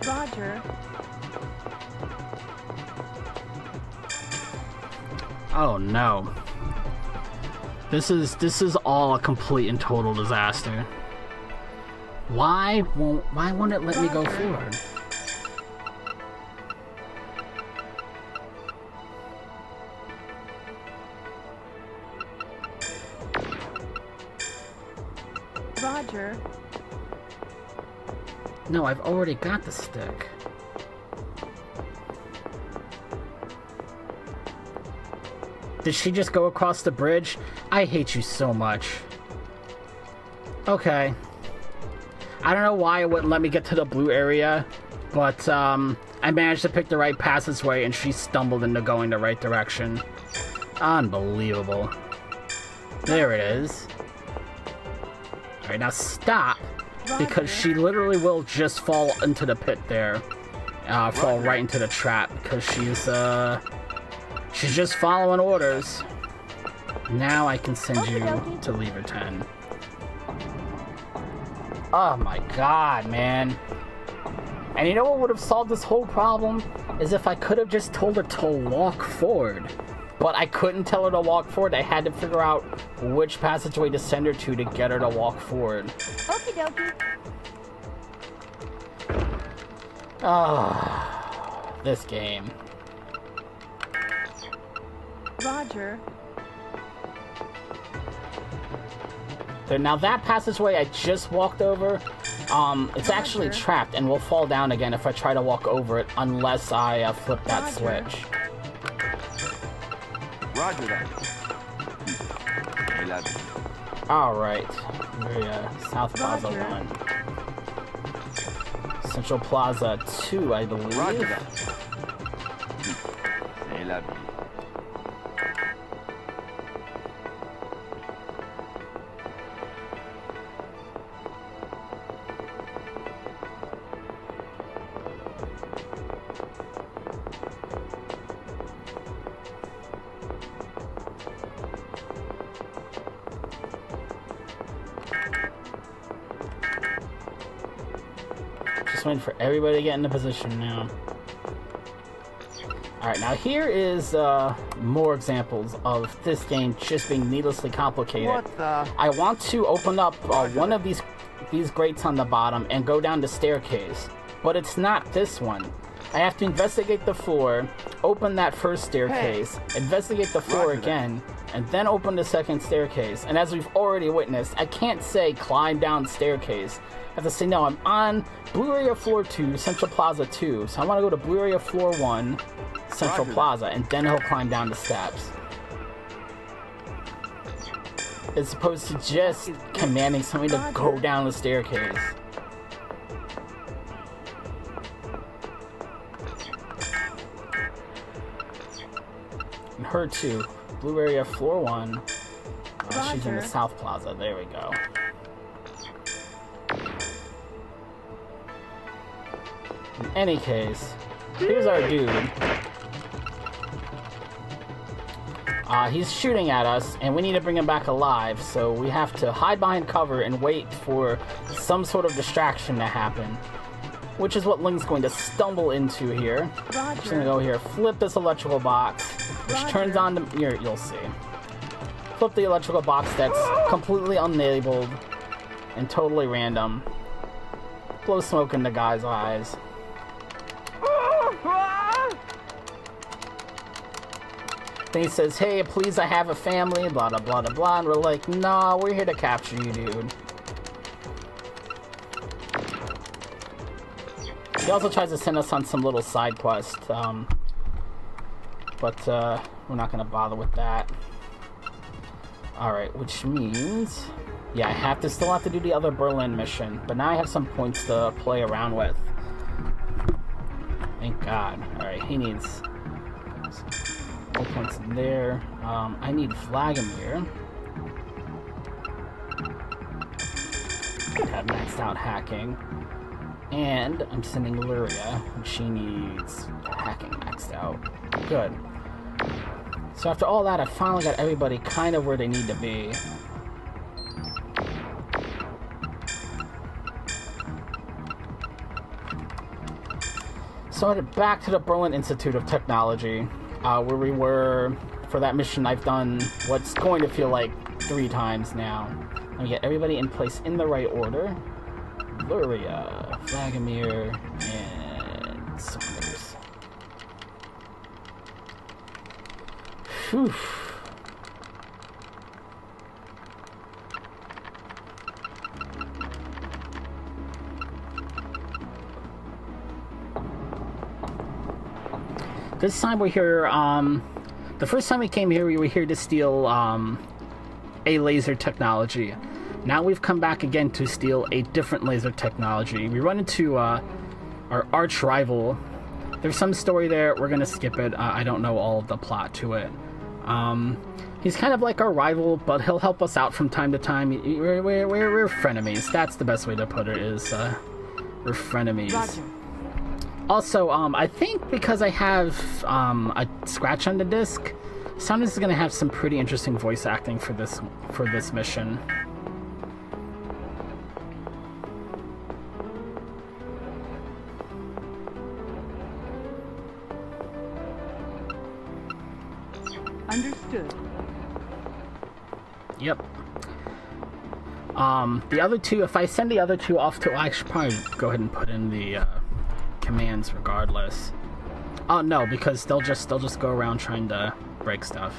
[SPEAKER 5] Roger.
[SPEAKER 3] Oh no. This is all a complete and total disaster. Why won't it let me go forward?
[SPEAKER 5] Roger.
[SPEAKER 3] No, I've already got the stick. Did she just go across the bridge? I hate you so much. Okay. I don't know why it wouldn't let me get to the blue area, but I managed to pick the right passageway and she stumbled into going the right direction. Unbelievable. There it is. Alright, now stop, because she literally will just fall into the pit there. Fall right into the trap, because she's just following orders. Now I can send you to Lever 10. Oh my god, man. And you know what would have solved this whole problem? Is if I could have just told her to walk forward. But I couldn't tell her to walk forward. I had to figure out which passageway to send her to get her to walk forward.
[SPEAKER 5] Okie dokie.
[SPEAKER 3] Ah, this game.
[SPEAKER 5] Roger.
[SPEAKER 3] So now that passageway I just walked over, it's actually trapped and will fall down again if I try to walk over it unless I flip that switch.
[SPEAKER 4] Roger that. I love you.
[SPEAKER 3] Alright. We're South Plaza 1. Central Plaza 2, I believe.
[SPEAKER 4] Roger that. I love you.
[SPEAKER 3] Just waiting for everybody to get into position now. Alright, now here is more examples of this game just being needlessly complicated.
[SPEAKER 4] What the?
[SPEAKER 3] I want to open up one of these grates on the bottom and go down the staircase, but it's not this one. I have to investigate the floor, open that first staircase, investigate the floor again, and then open the second staircase. And as we've already witnessed, I can't say climb down staircase. I have to say, no, I'm on Blue Area Floor 2, Central Plaza 2. So I want to go to Blue Area Floor 1, Central Plaza, and then he'll climb down the steps. As opposed to just commanding somebody to go down the staircase. And her too. Blue Area Floor 1. She's in the South Plaza. There we go. In any case, here's our dude. He's shooting at us, and we need to bring him back alive, so we have to hide behind cover and wait for some sort of distraction to happen. Which is what Link's going to stumble into here. I'm just gonna go here, flip this electrical box, which turns on the... You'll see. Flip the electrical box that's completely unlabeled and totally random. Blow smoke in the guy's eyes. Then he says, hey, please, I have a family, blah, blah, blah, blah, blah. And we're like, nah, we're here to capture you, dude. He also tries to send us on some little side quest, but we're not going to bother with that. Alright, which means... Yeah, I still have to do the other Berlin mission, but now I have some points to play around with. Thank God. Alright, he needs... more points in there. I need Vladimir. Have maxed out hacking. And I'm sending Luria, and she needs hacking maxed out. Good. So after all that, I finally got everybody kind of where they need to be. So I headed back to the Berlin Institute of Technology, where we were for that mission. I've done what's going to feel like 3 times now. Let me get everybody in place in the right order. Luria, Vladimir, and Saunders. Whew. This time we're here, the first time we came here, we were here to steal, a laser technology. Now we've come back again to steal a different laser technology. We run into, our arch rival. There's some story there, we're gonna skip it. I don't know all of the plot to it. He's kind of like our rival, but he'll help us out from time to time. We're frenemies. That's the best way to put it, is, we're frenemies.
[SPEAKER 2] Roger.
[SPEAKER 3] Also, I think because I have a scratch on the disc, Saunders is going to have some pretty interesting voice acting for this mission.
[SPEAKER 2] Understood.
[SPEAKER 3] Yep. The other two, if I send the other two off to, I should probably go ahead and put in the commands regardless. Oh no, because they'll just go around trying to break stuff.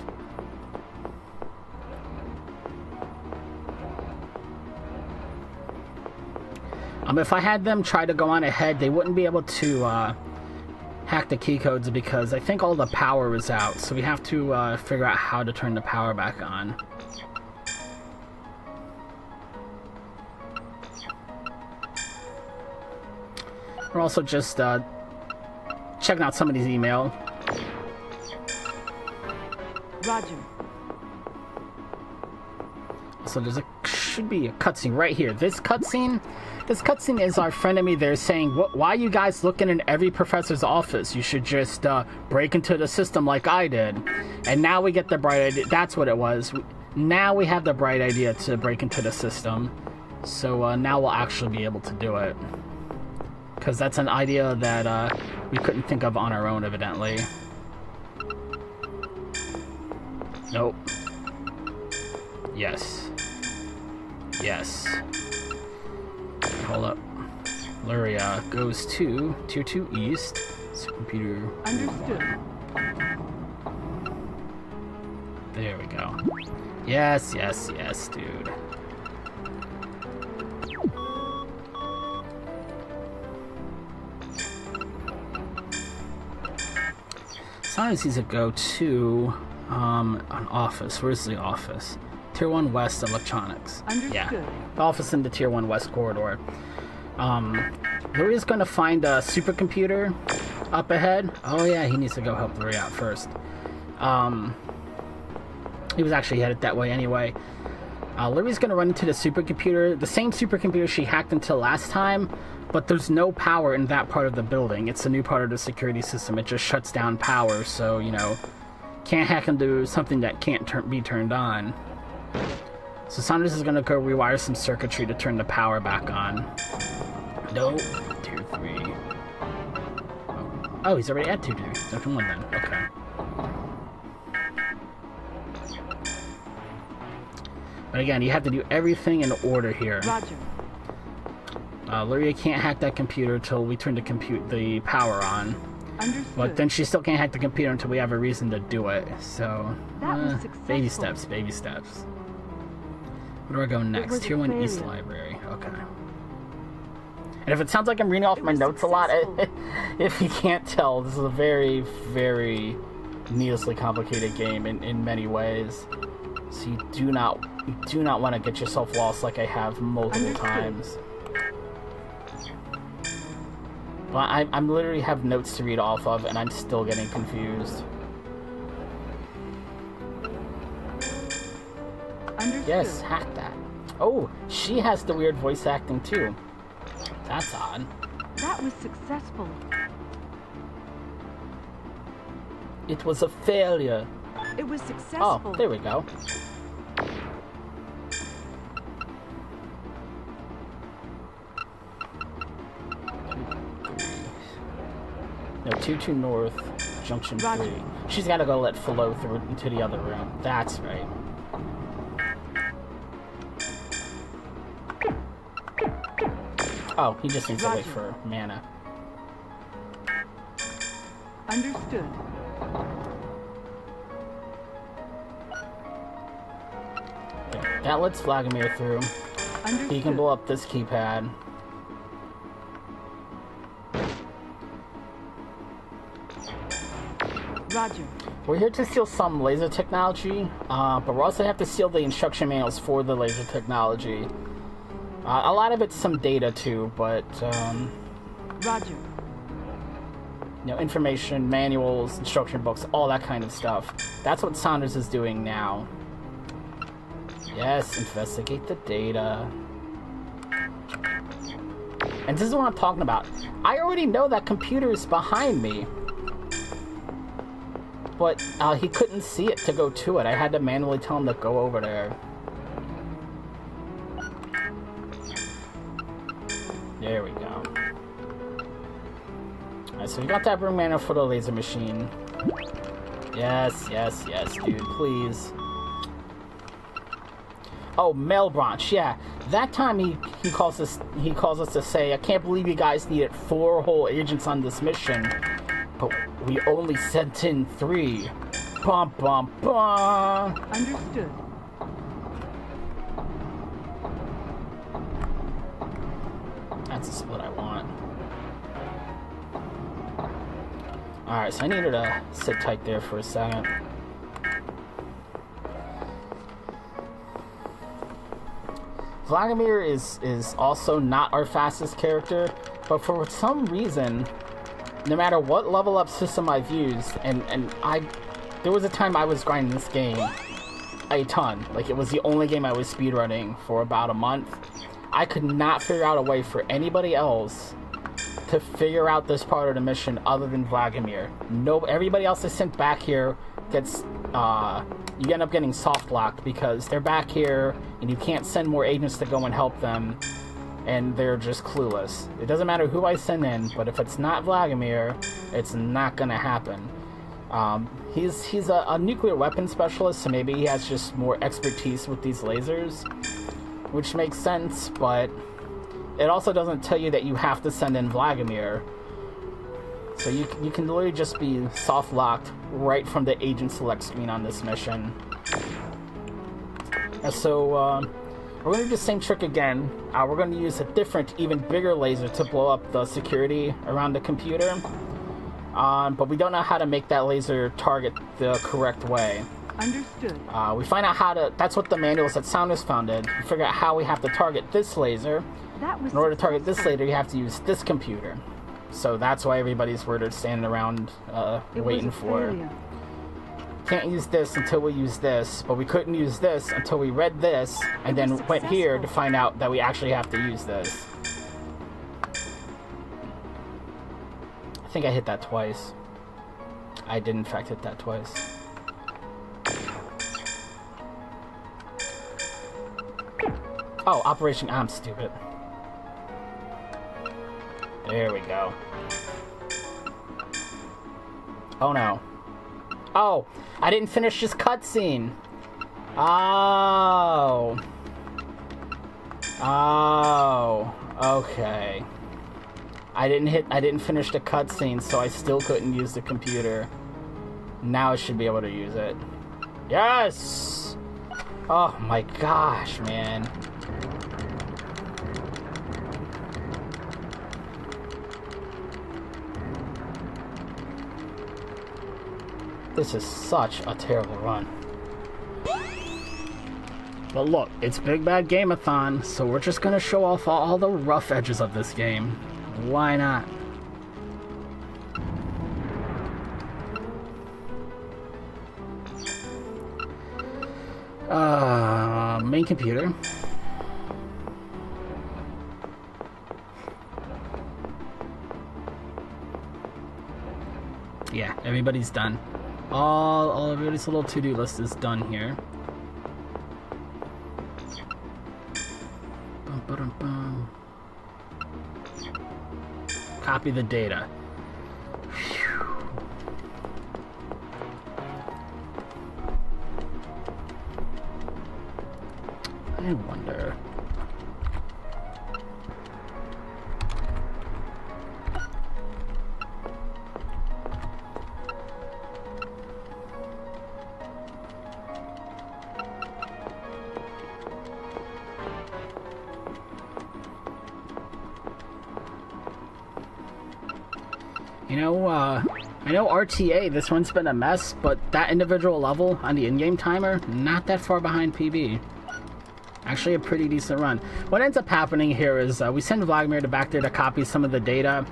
[SPEAKER 3] If I had them try to go on ahead, they wouldn't be able to hack the key codes because I think all the power was out, so we have to figure out how to turn the power back on. We're also just checking out somebody's email.
[SPEAKER 2] Roger.
[SPEAKER 3] So should be a cutscene right here. This cutscene is our frenemy there saying, why are you guys looking in every professor's office? You should just break into the system like I did. And now we get the bright idea. That's what it was. Now we have the bright idea to break into the system. So now we'll actually be able to do it. Because that's an idea that we couldn't think of on our own, evidently. Nope. Yes. Yes. Hold up. Luria goes to Tier 2 East. Supercomputer.
[SPEAKER 2] Understood.
[SPEAKER 3] There we go. Yes, yes, yes, dude. Sometimes he's a go-to an office. Where's the office? Tier 1 West Electronics.
[SPEAKER 2] Understood.
[SPEAKER 3] Yeah. The office in the Tier 1 West corridor. Luria's gonna find a supercomputer up ahead. Oh yeah, he needs to go help Luria out first. He was actually headed that way anyway. Luria's gonna run into the supercomputer, the same supercomputer she hacked into last time, but there's no power in that part of the building. It's a new part of the security system. It just shuts down power, so, you know, can't hack into something that can't be turned on. So Saunders is gonna go rewire some circuitry to turn the power back on. No, Tier 3. Oh, he's already at Tier 2. Tier 1 then. Okay. But again, you have to do everything in order here.
[SPEAKER 2] Roger.
[SPEAKER 3] Luria can't hack that computer until we turn the power on.
[SPEAKER 2] Understood.
[SPEAKER 3] But then she still can't hack the computer until we have a reason to do it. So,
[SPEAKER 2] That was successful.
[SPEAKER 3] baby steps, baby steps. Where do I go next? Tier 1 East Library. Okay. And if it sounds like I'm reading off my notes a lot, if you can't tell, this is a very, very needlessly complicated game in many ways. So you do not want to get yourself lost like I have multiple times. But I'm literally have notes to read off of, and I'm still getting confused.
[SPEAKER 2] Understood.
[SPEAKER 3] Yes, hack that. Oh, she has the weird voice acting too. That's odd.
[SPEAKER 2] That was successful.
[SPEAKER 3] It was a failure.
[SPEAKER 2] It was successful.
[SPEAKER 3] Oh, there we go. No, 2-2 North, Junction
[SPEAKER 2] Roger.
[SPEAKER 3] 3. She's got to go let flow through into the other room. That's right. Oh, he just needs to wait for mana.
[SPEAKER 2] Understood.
[SPEAKER 3] That lets Vladimir through.
[SPEAKER 2] Understood.
[SPEAKER 3] He can blow up this keypad.
[SPEAKER 2] Roger.
[SPEAKER 3] We're here to steal some laser technology, but we also have to steal the instruction manuals for the laser technology. A lot of it's some data too, but
[SPEAKER 2] Roger.
[SPEAKER 3] you know, information, manuals, instruction books, all that kind of stuff. That's what Saunders is doing now. Yes, investigate the data. And this is what I'm talking about. I already know that computer is behind me. But he couldn't see it to go to it. I had to manually tell him to go over there. There we go. Alright, so we got that room mana for the laser machine. Yes, yes, yes, dude, please. Oh, mail branch, yeah. That time he calls us to say, I can't believe you guys needed 4 whole agents on this mission. But we only sent in 3. Bum bum bum.
[SPEAKER 2] Understood.
[SPEAKER 3] That's the split I want. Alright, so I need her to sit tight there for a second. Vladimir is also not our fastest character, but for some reason, no matter what level up system I've used, and there was a time I was grinding this game a ton. Like, it was the only game I was speedrunning for about a month. I could not figure out a way for anybody else to figure out this part of the mission other than Vladimir. No, everybody else is sent back here gets, you end up getting soft locked because they're back here and you can't send more agents to go and help them. and they're just clueless. It doesn't matter who I send in, but if it's not Vladimir, it's not gonna happen. He's a nuclear weapons specialist, so maybe he has just more expertise with these lasers, which makes sense, but it also doesn't tell you that you have to send in Vladimir. So you can literally just be soft-locked right from the agent select screen on this mission. And so we're going to do the same trick again. We're going to use a different, even bigger laser to blow up the security around the computer. But we don't know how to make that laser target the correct way.
[SPEAKER 2] Understood.
[SPEAKER 3] We find out how to... That's what the manuals that Sounders founded. We figure out how we have to target this laser. In order to target this laser, you have to use this computer. So that's why everybody's standing around waiting for. Can't use this until we use this, but we couldn't use this until we read this, and then went here to find out that we actually have to use this. I think I hit that twice. I did in fact hit that twice. Oh, Operation... I'm stupid. There we go. Oh no. Oh! I didn't finish this cutscene! Oh! Oh! Okay. I didn't finish the cutscene, so I still couldn't use the computer. Now I should be able to use it. Yes! Oh my gosh, man. This is such a terrible run. But look, it's Big Bad Game-a-thon, so we're just gonna show off all the rough edges of this game. Why not? Main computer. Yeah, everybody's done. All everybody's little to-do list is done here. Copy the data. Whew. I wonder. I know RTA, this one's been a mess, but that individual level on the in-game timer, not that far behind PB. Actually a pretty decent run. What ends up happening here is we send Vladimir back there to copy some of the data,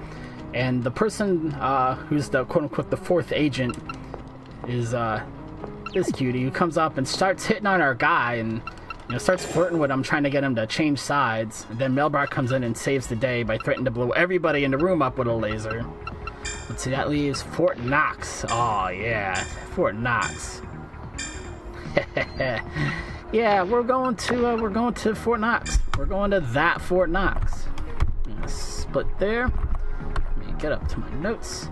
[SPEAKER 3] and the person who's the quote-unquote the fourth agent is this cutie who comes up and starts hitting on our guy and starts flirting with him, trying to get him to change sides. And then Melbar comes in and saves the day by threatening to blow everybody in the room up with a laser. Let's see, that leaves Fort Knox. Oh yeah, Fort Knox. Yeah, we're going to Fort Knox. We're going to that Fort Knox. Split there. Let me get up to my notes.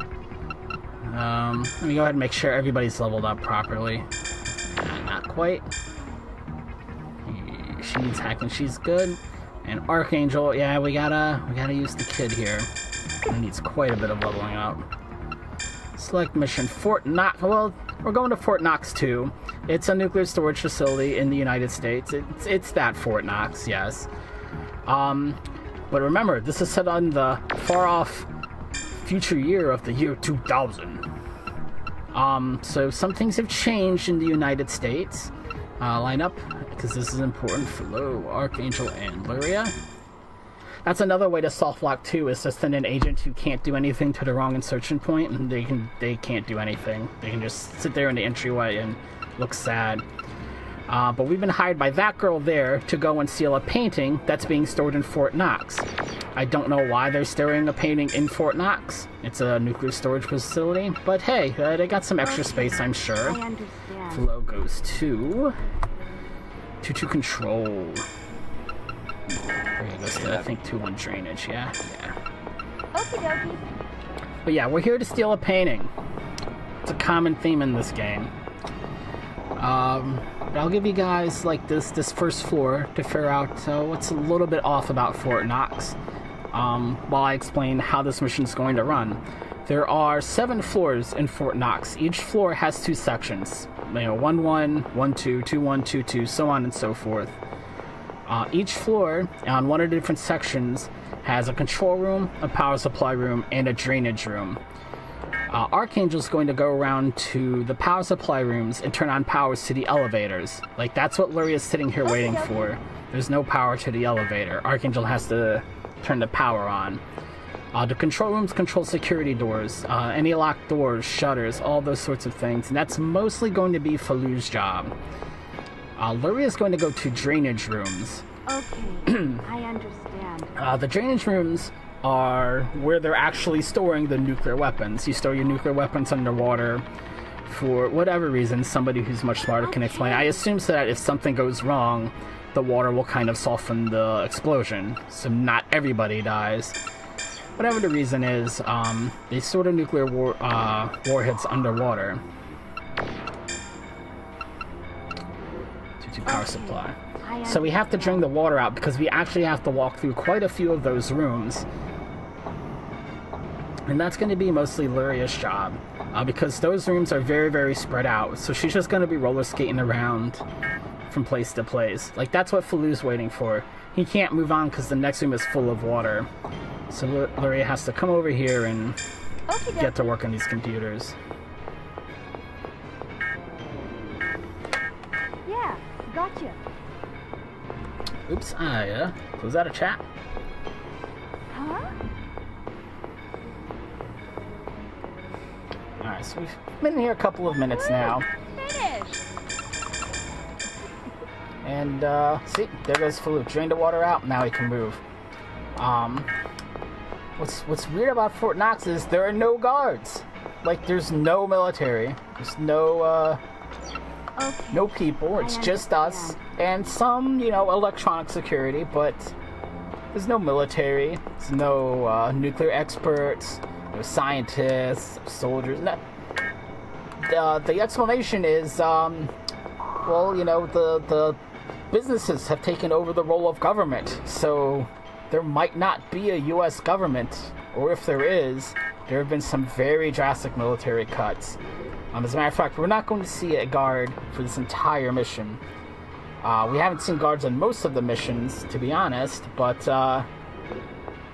[SPEAKER 3] Let me go ahead and make sure everybody's leveled up properly. Not quite. She's hacking. She's good. And Archangel, yeah, we gotta use the kid here. He needs quite a bit of leveling up. Select mission Fort Knox. Well, we're going to Fort Knox 2. It's a nuclear storage facility in the United States. It's that Fort Knox, yes. But remember, this is set on the far-off future year of the year 2000. So some things have changed in the United States. Line up, because this is important. Flow, Archangel, and Luria. That's another way to soft lock too, is to send an agent who can't do anything to the wrong insertion point, and they can't do anything. They can just sit there in the entryway and look sad. But we've been hired by that girl there to go and steal a painting that's being stored in Fort Knox. I don't know why they're storing a painting in Fort Knox. It's a nuclear storage facility, but hey, they got some extra space, I'm sure. Flow goes to control. We're gonna go to, I think, 2-1 drainage, yeah? Yeah.
[SPEAKER 5] Okie dokie.
[SPEAKER 3] But yeah, we're here to steal a painting. It's a common theme in this game. But I'll give you guys, like, this first floor to figure out what's a little bit off about Fort Knox, while I explain how this mission is going to run. There are 7 floors in Fort Knox. Each floor has 2 sections. 1-1, 1-2, 2-1, 2-2, so on and so forth. Each floor, on one of the different sections, has a control room, a power supply room, and a drainage room. Archangel's going to go around to the power supply rooms and turn on powers to the elevators. Like, that's what Luria's sitting here waiting for. There's no power to the elevator. Archangel has to turn the power on. The control rooms control security doors, any locked doors, shutters, all those sorts of things. And that's mostly going to be Falu's job. Luria's going to go to drainage rooms.
[SPEAKER 5] Okay, I understand.
[SPEAKER 3] The drainage rooms are where they're actually storing the nuclear weapons. You store your nuclear weapons underwater for whatever reason. Somebody who's much smarter can explain. I assume so that if something goes wrong, the water will kind of soften the explosion, so not everybody dies. Whatever the reason is, they store the nuclear warheads underwater. 2-2 power supply. So we have to drain the water out because we actually have to walk through quite a few of those rooms. And that's going to be mostly Luria's job, because those rooms are very, very spread out. So she's just going to be roller skating around from place to place. Like, that's what Falu's waiting for. He can't move on because the next room is full of water. So Luria has to come over here and get to work on these computers.
[SPEAKER 5] Yeah, gotcha.
[SPEAKER 3] Oops, I close out a chat.
[SPEAKER 5] Huh?
[SPEAKER 3] Alright, so we've been here a couple of minutes now.
[SPEAKER 5] Finished.
[SPEAKER 3] And, see, there goes Falu. Drained the water out, now he can move. What's weird about Fort Knox is there are no guards. Like, there's no military. There's no, no people. It's just us. And some, electronic security, but there's no military. There's no, nuclear experts. No scientists, soldiers. No. The explanation is, well, the businesses have taken over the role of government, so there might not be a U.S. government, or if there is, there have been some very drastic military cuts. As a matter of fact, we're not going to see a guard for this entire mission. We haven't seen guards on most of the missions, to be honest, but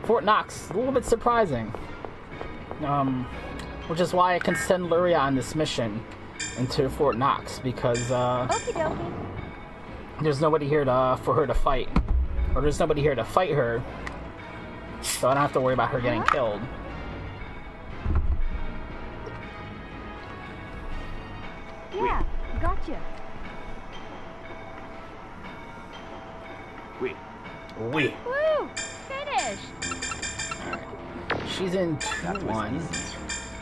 [SPEAKER 3] Fort Knox, a little bit surprising. Which is why I can send Luria on this mission into Fort Knox, because there's nobody here for her to fight, or there's nobody here to fight her, so I don't have to worry about her getting killed.
[SPEAKER 5] Yeah, gotcha.
[SPEAKER 3] Oui.
[SPEAKER 5] Woo! Finished.
[SPEAKER 3] She's in 2-1.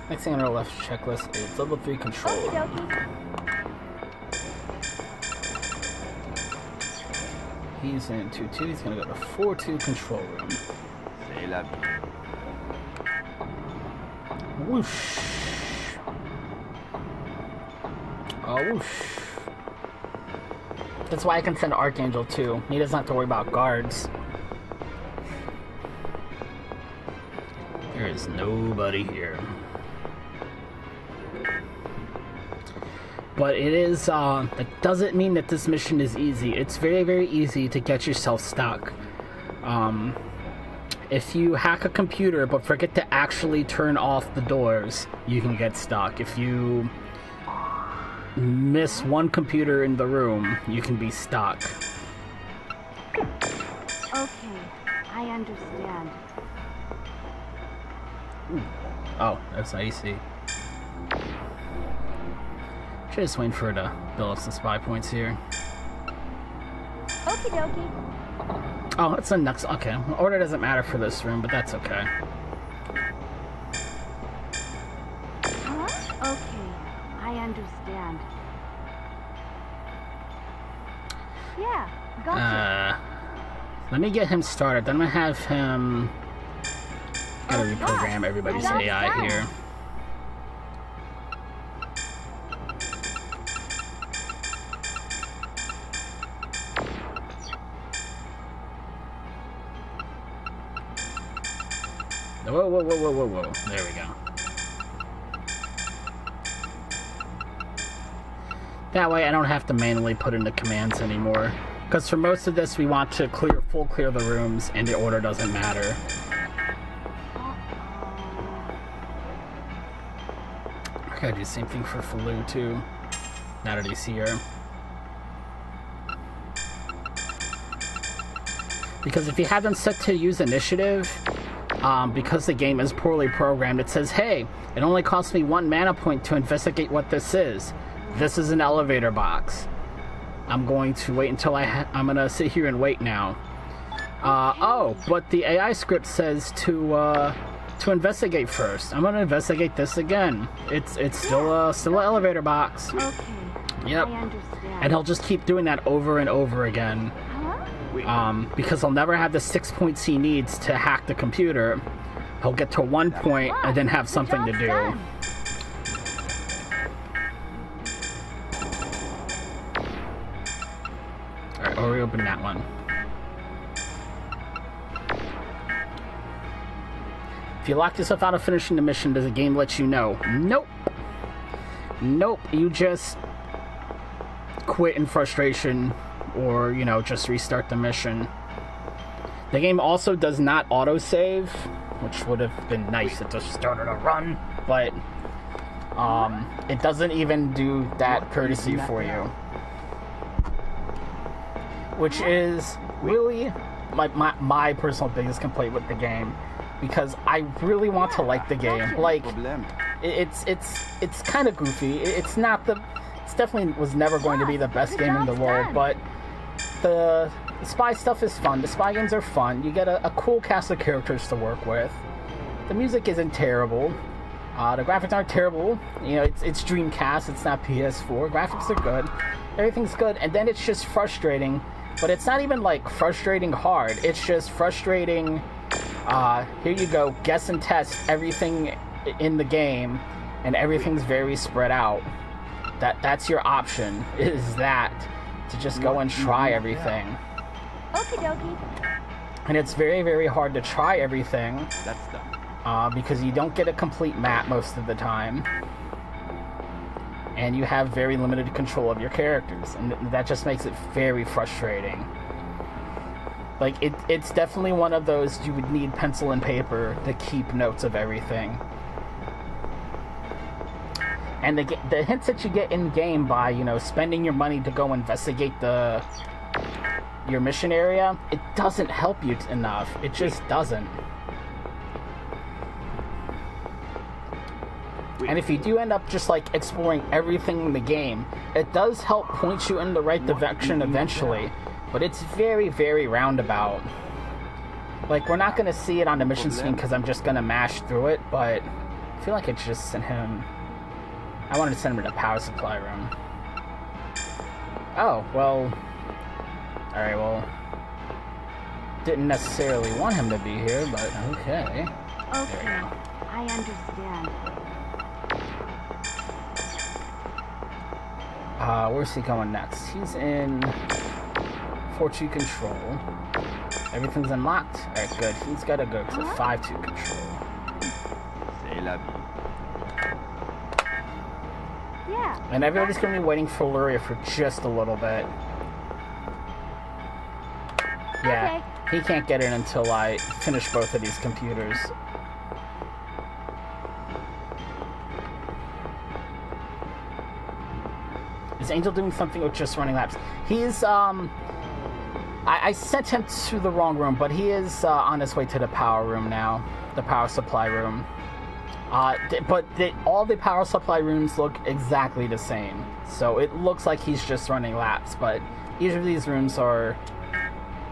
[SPEAKER 3] Next thing on our left checklist is level 3 control. He's in 2-2. He's gonna go to 4-2 control room. Whoosh. Oh, whoosh. That's why I can send Archangel too. He doesn't have to worry about guards. There is nobody here. But it is, that doesn't mean that this mission is easy. It's very, very easy to get yourself stuck. If you hack a computer but forget to actually turn off the doors, you can get stuck. If you miss one computer in the room, you can be stuck.
[SPEAKER 5] Okay, I understand.
[SPEAKER 3] Oh, that's icy. Just waiting for her to build up some spy points here.
[SPEAKER 5] Okie dokie.
[SPEAKER 3] Oh, it's a next. Okay, order doesn't matter for this room, but that's okay.
[SPEAKER 5] Huh? Okay, I understand. Yeah, gotcha.
[SPEAKER 3] Let me get him started. Then I'm gonna have him. Gotta reprogram everybody's AI here. Whoa, whoa, whoa, whoa, whoa, whoa. There we go. That way I don't have to manually put in the commands anymore. Because for most of this we want to full clear the rooms and the order doesn't matter. I gotta do the same thing for Falou too. Now that he's here. Because if you have them set to use initiative, because the game is poorly programmed, it says, hey, it only costs me 1 mana point to investigate what this is. This is an elevator box. I'm going to wait until I'm gonna sit here and wait now. Oh, but the AI script says to investigate first. I'm gonna investigate this again. It's still an elevator box.
[SPEAKER 5] Okay.
[SPEAKER 3] Yep.
[SPEAKER 5] I understand.
[SPEAKER 3] And he'll just keep doing that over and over again. Because he'll never have the 6 points he needs to hack the computer. He'll get to 1 point and then have something to do.
[SPEAKER 5] Done.
[SPEAKER 3] Alright, I'll reopen that one. If you lock yourself out of finishing the mission, does the game let you know? Nope. Nope. You just quit in frustration. Or, you know, just restart the mission. The game also does not autosave, which would have been nice if it just started a run, but it doesn't even do that courtesy for you. Which is really my personal biggest complaint with the game, because I really want to like the game. Like, it's kind of goofy. It's definitely was never going to be the best game in the world, but the spy stuff is fun. The spy games are fun. You get a cool cast of characters to work with. The music isn't terrible. The graphics aren't terrible. You know, it's Dreamcast. It's not PS4. Graphics are good. Everything's good. And then it's just frustrating. But it's not even like frustrating hard. It's just frustrating. Here you go. Guess and test everything in the game, and everything's very spread out. That's your option. Is that to just go and try everything.
[SPEAKER 5] Okie dokie.
[SPEAKER 3] And it's very, very hard to try everything.
[SPEAKER 4] That's done.
[SPEAKER 3] Because you don't get a complete map most of the time. And you have very limited control of your characters. And that just makes it very frustrating. Like, it's definitely one of those you would need pencil and paper to keep notes of everything. And the hints that you get in-game by, you know, spending your money to go investigate your mission area, it doesn't help you enough. It just doesn't. And if you do end up just, like, exploring everything in the game, it does help point you in the right direction eventually. But it's very, very roundabout. Like, we're not going to see it on the mission screen because I'm just going to mash through it, but I feel like I just sent him... I wanted to send him to the power supply room. Oh, well... Alright, well... Didn't necessarily want him to be here, but okay.
[SPEAKER 5] Okay, I understand.
[SPEAKER 3] Where's he going next? He's in... Fortune control. Everything's unlocked? Alright, good. He's gotta go to 5-2 control.
[SPEAKER 4] C'est la vie.
[SPEAKER 5] Yeah.
[SPEAKER 3] And everybody's gonna be waiting for Luria for just a little bit. Yeah,
[SPEAKER 5] Okay.
[SPEAKER 3] he can't get in until I finish both of these computers. Is Angel doing something or just running laps? He's, I sent him to the wrong room, but he is on his way to the power room now. The power supply room. But all the power supply rooms look exactly the same. So it looks like he's just running laps, but each of these rooms are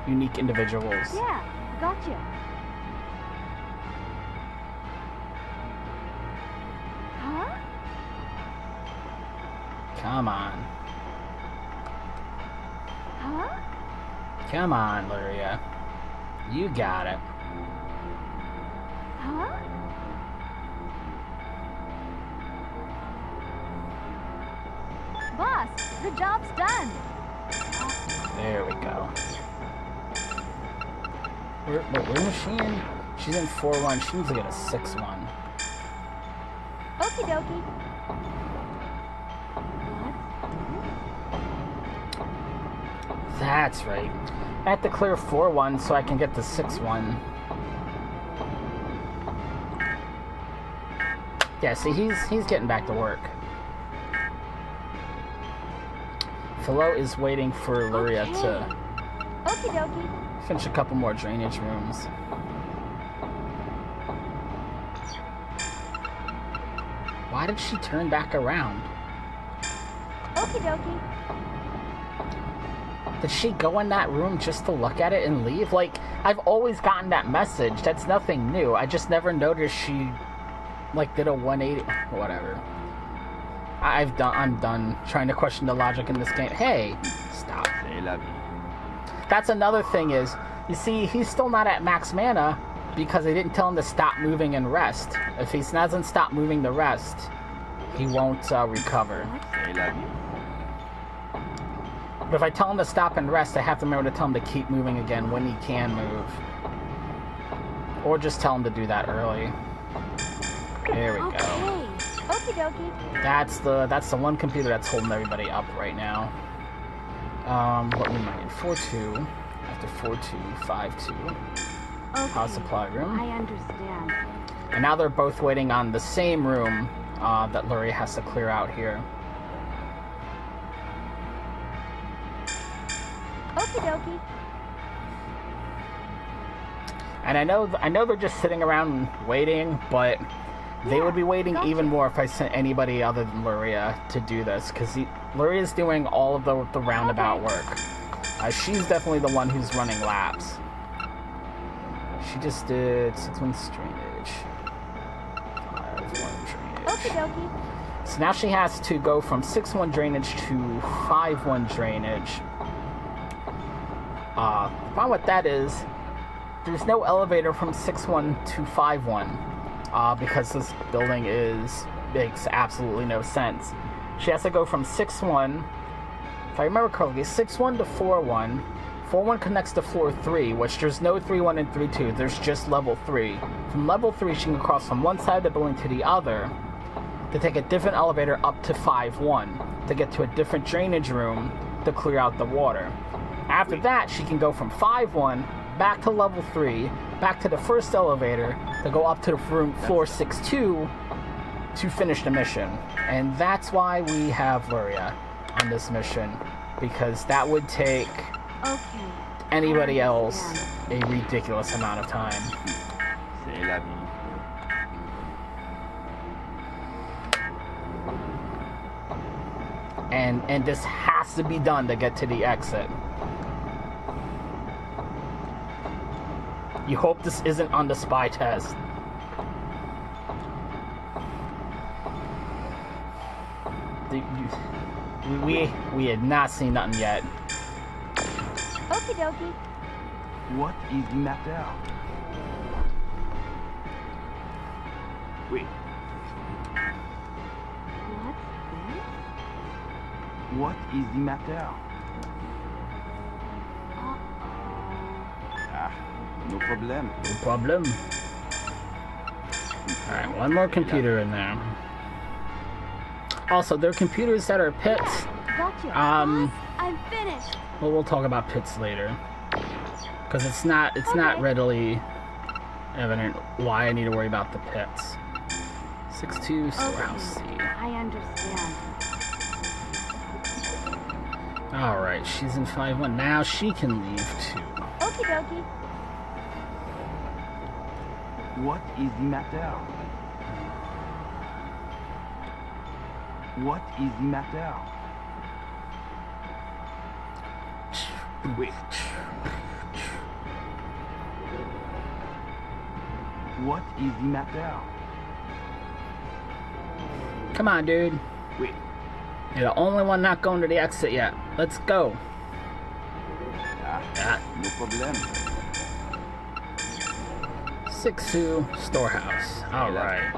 [SPEAKER 3] unique individuals.
[SPEAKER 5] Yeah, gotcha. Huh?
[SPEAKER 3] Come on.
[SPEAKER 5] Huh?
[SPEAKER 3] Come on, Luria. You got it.
[SPEAKER 5] Huh? Boss, the job's done.
[SPEAKER 3] There we go. Where was she in? She's in 4-1. She needs to get a 6-1.
[SPEAKER 5] Okie dokie.
[SPEAKER 3] That's right. I have to clear 4-1 so I can get the 6-1. Yeah, see, he's getting back to work. Philo is waiting for Luria to
[SPEAKER 5] Okie dokie.
[SPEAKER 3] finish a couple more drainage rooms. Why did she turn back around?
[SPEAKER 5] Okie dokie.
[SPEAKER 3] Did she go in that room just to look at it and leave? Like, I've always gotten that message. That's nothing new. I just never noticed she, like, did a 180. Whatever. I'm done trying to question the logic in this game. Hey, stop. That's another thing is, you see, he's still not at max mana because they didn't tell him to stop moving and rest. If he doesn't stop moving to rest, he won't recover. But if I tell him to stop and rest, I have to remember to tell him to keep moving again when he can move. Or just tell him to do that early. There we go.
[SPEAKER 5] Okie dokie.
[SPEAKER 3] That's the one computer that's holding everybody up right now. What room am I in? 4-2. After 4-2, 5-2.
[SPEAKER 5] Okay.
[SPEAKER 3] Power supply room.
[SPEAKER 5] I understand.
[SPEAKER 3] And now they're both waiting on the same room that Luria has to clear out here.
[SPEAKER 5] Okie dokie.
[SPEAKER 3] And I know they're just sitting around waiting, but they would be waiting even more if I sent anybody other than Luria to do this, because Luria's doing all of the roundabout work. She's definitely the one who's running laps. She just did 6-1 drainage. 5-1 drainage.
[SPEAKER 5] Okie dokie.
[SPEAKER 3] So now she has to go from 6-1 drainage to 5-1 drainage. The problem with that is there's no elevator from 6-1 to 5-1 because this building makes absolutely no sense. She has to go from 6-1, if I remember correctly, 6-1 to 4-1. 4-1 connects to floor 3, which there's no 3-1 and 3-2. There's just level 3. From level 3, she can cross from one side of the building to the other to take a different elevator up to 5-1 to get to a different drainage room to clear out the water. After that, she can go from 5-1 back to level 3, back to the first elevator to go up to the room floor 6-2 to finish the mission. And that's why we have Luria on this mission, because that would take anybody else a ridiculous amount of time. And this has to be done to get to the exit. You hope this isn't on the spy test. We had not seen nothing yet.
[SPEAKER 5] Okie dokie.
[SPEAKER 4] What is the matter? Wait.
[SPEAKER 5] What's this?
[SPEAKER 4] What is the matter? No problem.
[SPEAKER 3] No problem. Alright, one more computer in there. Also, there are computers that are pits.
[SPEAKER 5] Gotcha. I'm finished.
[SPEAKER 3] Well, we'll talk about pits later. Because it's not readily evident why I need to worry about the pits. 6-2 storehouse C.
[SPEAKER 5] I understand.
[SPEAKER 3] Alright, she's in 5-1. Now she can leave too.
[SPEAKER 5] Okie dokie.
[SPEAKER 4] What is the matter? What is the matter? Wait. What is the matter?
[SPEAKER 3] Come on, dude.
[SPEAKER 4] Wait.
[SPEAKER 3] You're the only one not going to the exit yet. Let's go.
[SPEAKER 4] No problem.
[SPEAKER 3] Sixu Storehouse. Alright.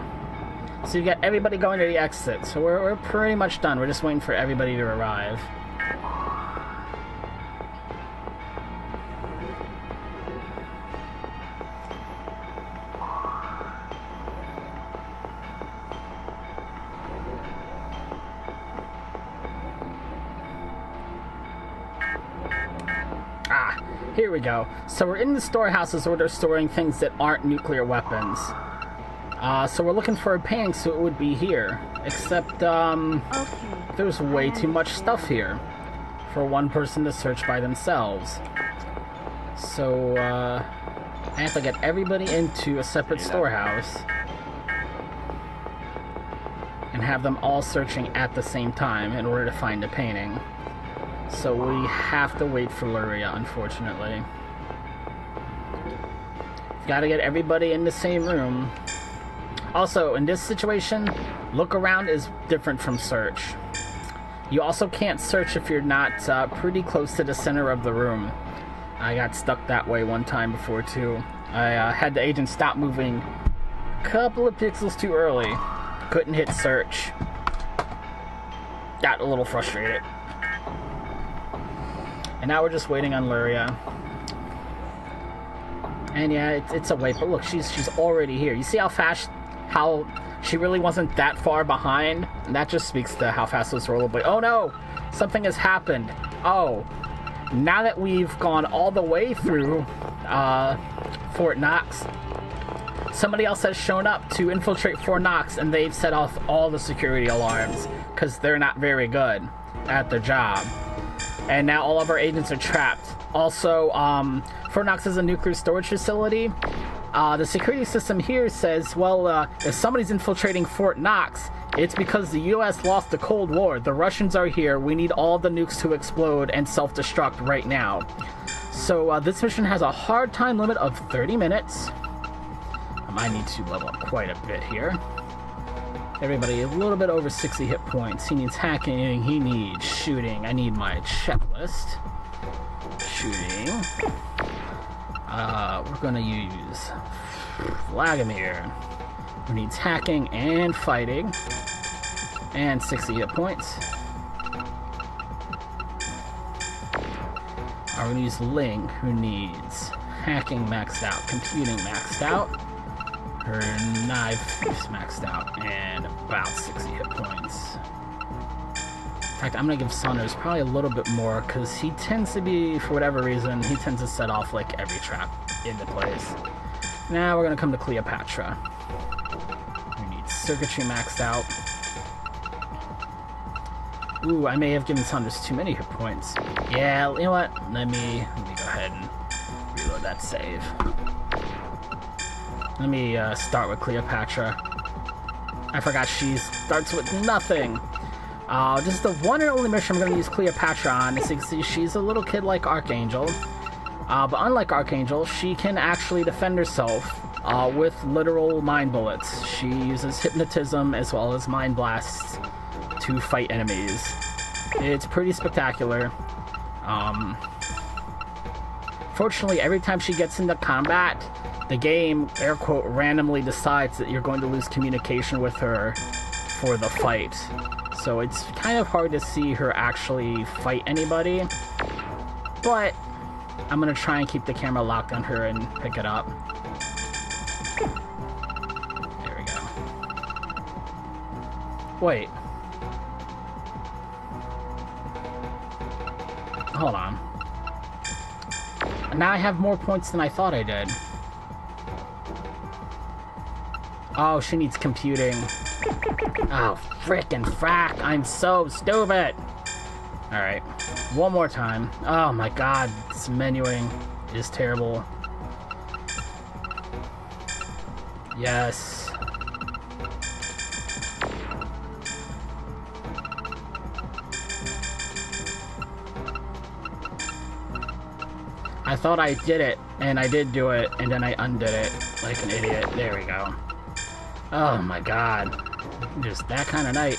[SPEAKER 3] So you got everybody going to the exit. So we're pretty much done. We're just waiting for everybody to arrive. Here we go. So we're in the storehouses where they're storing things that aren't nuclear weapons. So we're looking for a painting, so it would be here. Except, there's way too much stuff here for one person to search by themselves. So, I have to get everybody into a separate storehouse and have them all searching at the same time in order to find a painting. So we have to wait for Luria, unfortunately. Gotta get everybody in the same room. Also, in this situation, look around is different from search. You also can't search if you're not pretty close to the center of the room. I got stuck that way one time before, too. I had the agent stop moving a couple of pixels too early. Couldn't hit search. Got a little frustrated. And now we're just waiting on Luria. And yeah, it's a wait, but look, she's already here. You see how she really wasn't that far behind? And that just speaks to how fast this rollerblade. Oh no! Something has happened. Oh. Now that we've gone all the way through Fort Knox, somebody else has shown up to infiltrate Fort Knox, and they've set off all the security alarms because they're not very good at their job. And now all of our agents are trapped. Also, Fort Knox is a nuclear storage facility. The security system here says, well, if somebody's infiltrating Fort Knox, it's because the US lost the Cold War. The Russians are here. We need all the nukes to explode and self-destruct right now. So this mission has a hard time limit of 30 minutes. I need to level up quite a bit here. Everybody a little bit over 60 hit points. He needs hacking, he needs shooting. I need my checklist. Shooting. We're gonna use Vladimir, who needs hacking and fighting. And 60 hit points. We're gonna use Ling, who needs hacking maxed out, computing maxed out. Her knife is maxed out and about 60 hit points. In fact, I'm gonna give Saunders probably a little bit more because he tends to be, for whatever reason, he tends to set off like every trap into place. Now we're gonna come to Cleopatra. We need circuitry maxed out. Ooh, I may have given Saunders too many hit points. Yeah, you know what? Let me go ahead and reload that save. Let me start with Cleopatra. I forgot she starts with nothing. This is the one and only mission I'm going to use Cleopatra on. As you can see, she's a little kid like Archangel. But unlike Archangel, she can actually defend herself with literal mind bullets. She uses hypnotism as well as mind blasts to fight enemies. It's pretty spectacular. Fortunately, every time she gets into combat, the game, air quote, randomly decides that you're going to lose communication with her for the fight. So it's kind of hard to see her actually fight anybody. But I'm going to try and keep the camera locked on her and pick it up. There we go. Wait. Hold on. Now I have more points than I thought I did. Oh, she needs computing. Oh, frickin' frack. I'm so stupid. Alright. One more time. Oh my god. This menuing is terrible. Yes. I thought I did it, and I did do it, and then I undid it like an idiot. There we go. Oh my god. Just that kind of night.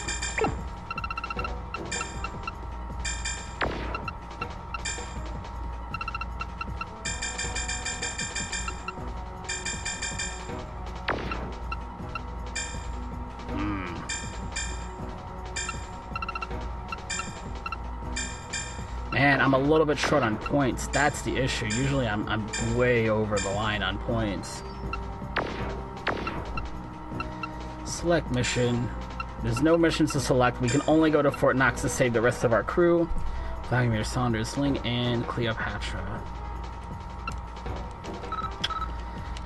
[SPEAKER 3] I'm a little bit short on points. That's the issue. Usually I'm way over the line on points. Select mission. There's no missions to select. We can only go to Fort Knox to save the rest of our crew. Vladimir, Saunders, Ling, and Cleopatra.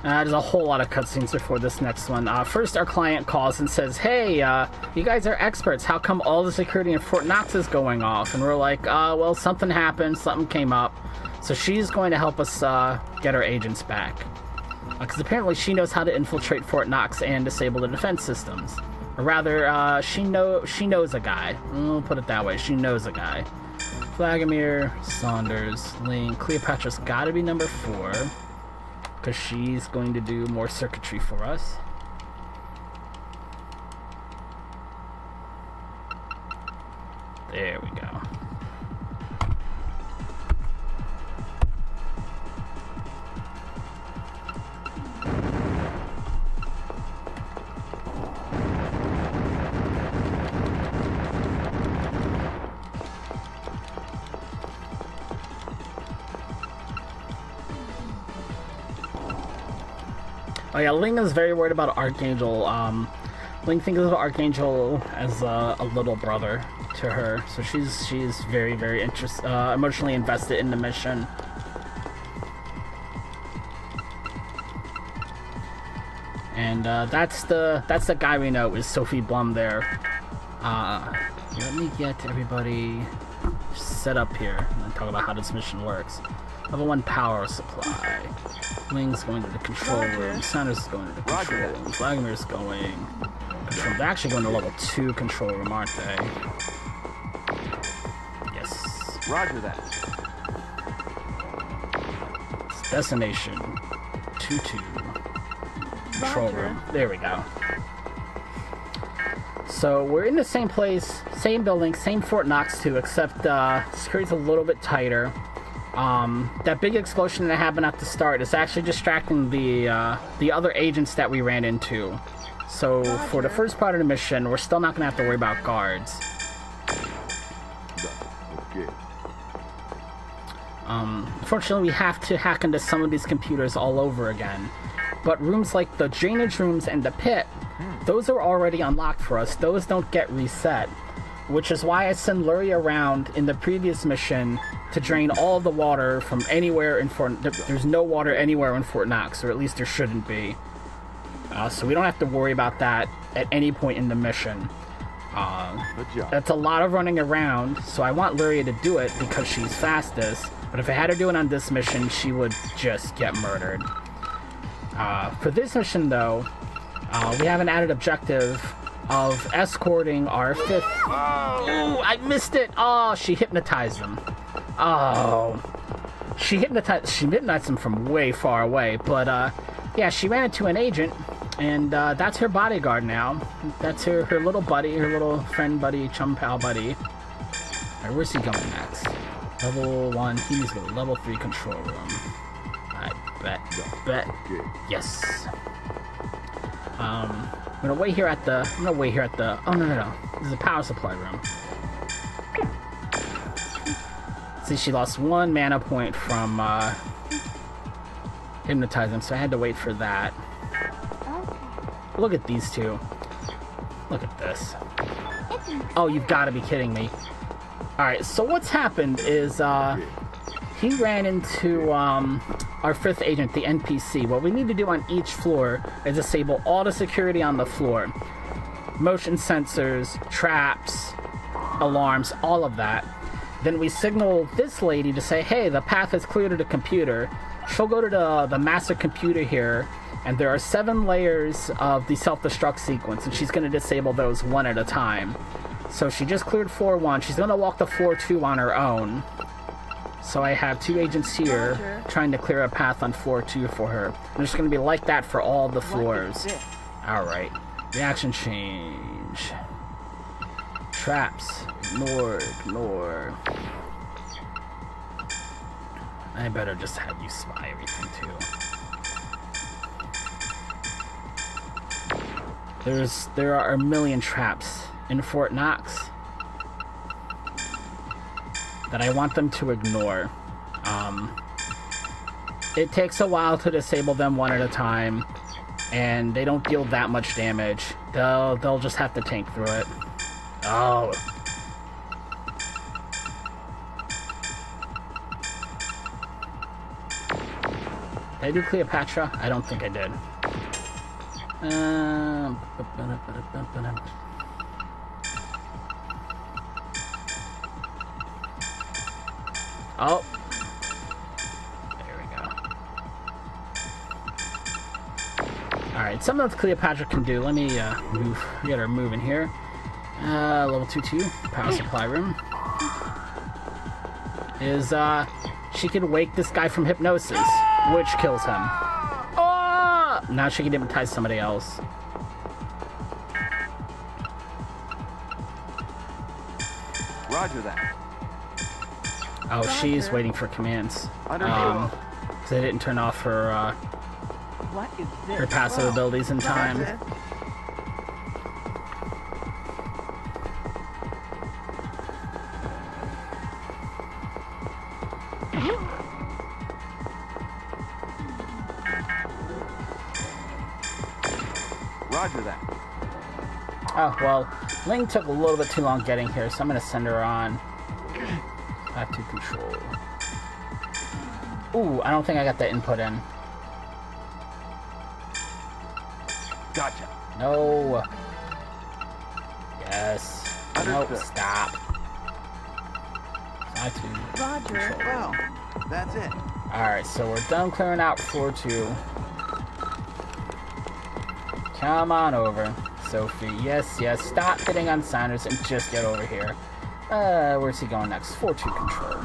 [SPEAKER 3] There's a whole lot of cutscenes before this next one. First, our client calls and says, hey, you guys are experts. How come all the security in Fort Knox is going off? And we're like, well, something happened. Something came up. So she's going to help us get our agents back. Because apparently she knows how to infiltrate Fort Knox and disable the defense systems. Or rather, she knows a guy. We'll put it that way. She knows a guy. Vladimir, Saunders, Ling. Cleopatra's got to be number 4. Because she's going to do more circuitry for us. There we go. Oh yeah, Ling is very worried about Archangel. Ling thinks of Archangel as a little brother to her, so she's very emotionally invested in the mission. And that's the guy we know is Sophie Blum there. Let me get everybody set up here and then talk about how this mission works. Level 1 power supply. Ling's going to the control room. Sanders is going to the control room. Vladimir's going control. They're actually going to level 2 control room, aren't they? Yes.
[SPEAKER 4] Roger that.
[SPEAKER 3] It's destination 2-2 control room. There we go. So we're in the same place, same building, same Fort Knox too, except security's a little bit tighter. That big explosion that happened at the start is actually distracting the other agents that we ran into. So for the first part of the mission, we're still not going to have to worry about guards. Unfortunately, we have to hack into some of these computers all over again. But rooms like the drainage rooms and the pit, those are already unlocked for us. Those don't get reset. Which is why I send Lurie around in the previous mission to drain all the water from anywhere in Fort... There's no water anywhere in Fort Knox, or at least there shouldn't be. So we don't have to worry about that at any point in the mission. That's a lot of running around, so I want Lurie to do it because she's fastest. But if I had her do it on this mission, she would just get murdered. For this mission, though, we have an added objective of escorting our 5th... Ooh, I missed it! Oh, she hypnotized him. Oh. She hypnotized him from way far away, but, yeah, she ran into an agent, and, that's her bodyguard now. That's her little buddy, her little friend buddy, chum pal buddy. Alright, where's he going next? Level 1, he needs to go to level 3 control room. I bet. Yes. I'm gonna wait here at the... Oh, no. This is a power supply room. See, she lost 1 mana point from, hypnotizing, so I had to wait for that. Look at these two. Look at this. Oh, you've got to be kidding me. Alright, so what's happened is, he ran into, our 5th agent, the NPC. What we need to do on each floor is disable all the security on the floor. Motion sensors, traps, alarms, all of that. Then we signal this lady to say, hey, the path is clear to the computer. She'll go to the master computer here, and there are 7 layers of the self-destruct sequence, and she's going to disable those one at a time. So she just cleared floor 1. She's going to walk to floor 2 on her own. So I have 2 agents here trying to clear a path on floor 2 for her. And it's going to be like that for all the floors. Alright. Reaction change. Traps. Ignore. I better just have you spy everything too. There are a million traps in Fort Knox. that I want them to ignore. It takes a while to disable them one at a time, and they don't deal that much damage. They'll just have to tank through it. Oh. Did I do Cleopatra? I don't think I did. Oh. There we go. Alright, something that Cleopatra can do. Let me get her moving here. Level 2-2, power supply room. Is, she can wake this guy from hypnosis, which kills him. Oh! Now she can hypnotize somebody else.
[SPEAKER 4] Roger that.
[SPEAKER 3] Oh, she's waiting for commands. Because they didn't turn off her,
[SPEAKER 2] What is this?
[SPEAKER 3] her passive abilities in time.
[SPEAKER 4] Roger that.
[SPEAKER 3] Oh, well, Ling took a little bit too long getting here, so I'm going to send her on. Back to control. Ooh, I don't think I got the input in.
[SPEAKER 4] Gotcha.
[SPEAKER 3] No. Yes. Nope,
[SPEAKER 4] Understood.
[SPEAKER 3] stop. Back to
[SPEAKER 2] Roger.
[SPEAKER 3] control.
[SPEAKER 4] Well, that's it.
[SPEAKER 3] Alright, so we're done clearing out 4-2. Come on over, Sophie. Yes, yes. Stop hitting on Sanders and just get over here. Where's he going next? 4-2 control.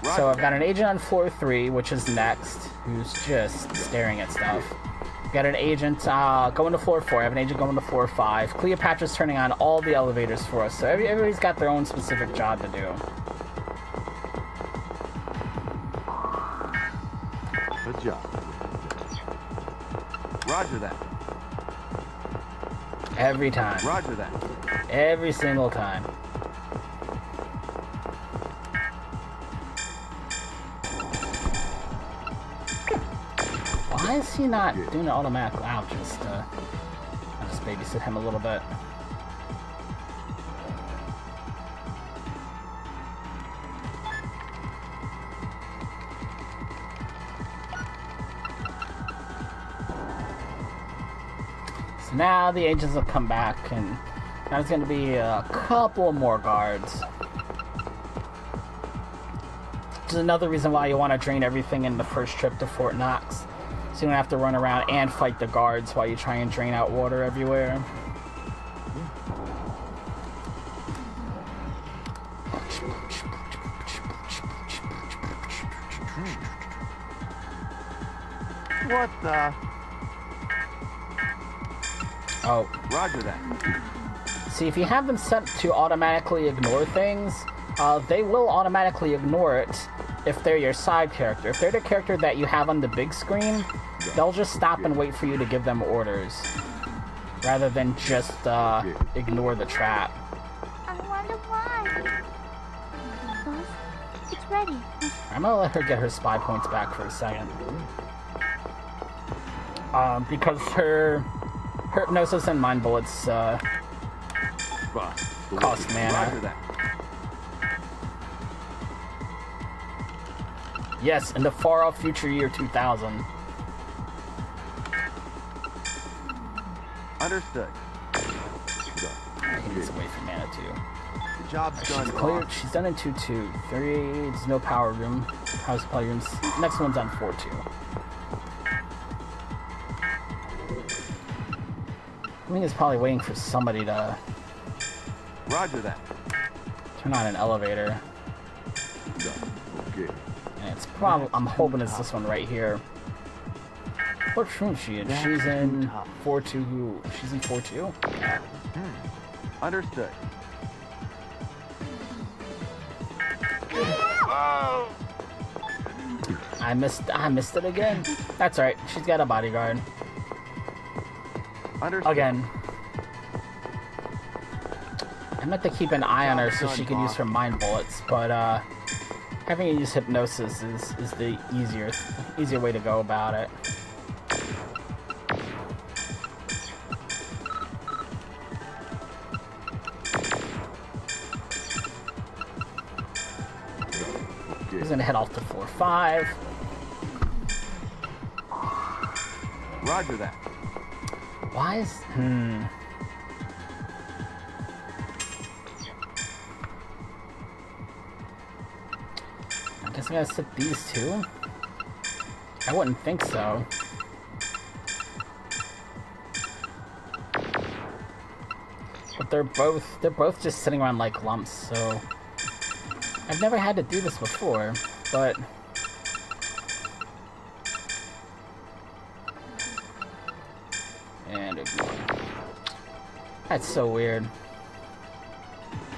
[SPEAKER 4] Roger.
[SPEAKER 3] So I've got an agent on floor 3, which is next, who's just staring at stuff. I've got an agent going to floor 4. I have an agent going to floor 5. Cleopatra's turning on all the elevators for us, so everybody's got their own specific job to do.
[SPEAKER 4] Good job. Roger that.
[SPEAKER 3] Every time.
[SPEAKER 4] Roger that.
[SPEAKER 3] Every single time. Why is he not doing it automatically? I'll just babysit him a little bit. So now the agents will come back, and now there's going to be a couple more guards. Which is another reason why you want to drain everything in the first trip to Fort Knox. So you don't have to run around and fight the guards while you try and drain out water everywhere.
[SPEAKER 4] What the?
[SPEAKER 3] Oh.
[SPEAKER 4] Roger that.
[SPEAKER 3] See, if you have them set to automatically ignore things, they will automatically ignore it if they're your side character. If they're the character that you have on the big screen, they'll just stop and wait for you to give them orders, rather than just ignore the trap.
[SPEAKER 5] I wonder why. Boss, it's ready.
[SPEAKER 3] I'm gonna let her get her spy points back for a second. Because her hypnosis and mind bullets cost mana.
[SPEAKER 4] Roger that.
[SPEAKER 3] Yes, in the far-off future year 2000.
[SPEAKER 4] Understood.
[SPEAKER 3] I think it's away from mana too.
[SPEAKER 4] The job's done.
[SPEAKER 3] She's cleared. She's done in 2-2. 3, there's no power room. Power supply rooms. Next one's on 4-2. I think it's probably waiting for somebody to
[SPEAKER 4] Roger that.
[SPEAKER 3] turn on an elevator.
[SPEAKER 4] Okay.
[SPEAKER 3] And it's probably, I'm hoping it's this one right here. What room is she in? She's in 4-2. She's in 4-2? Yeah.
[SPEAKER 4] Understood.
[SPEAKER 3] I missed it again. That's right. She's got a bodyguard.
[SPEAKER 4] Understood.
[SPEAKER 3] Again. meant to keep an eye on her so she could use her mind bullets, but having her use hypnosis is the easier way to go about it. He's gonna head off to floor 5.
[SPEAKER 4] Roger that.
[SPEAKER 3] Why is... I guess I gotta sit these two? I wouldn't think so. But they're both just sitting around like lumps, so... I've never had to do this before, but... And ignore. That's so weird.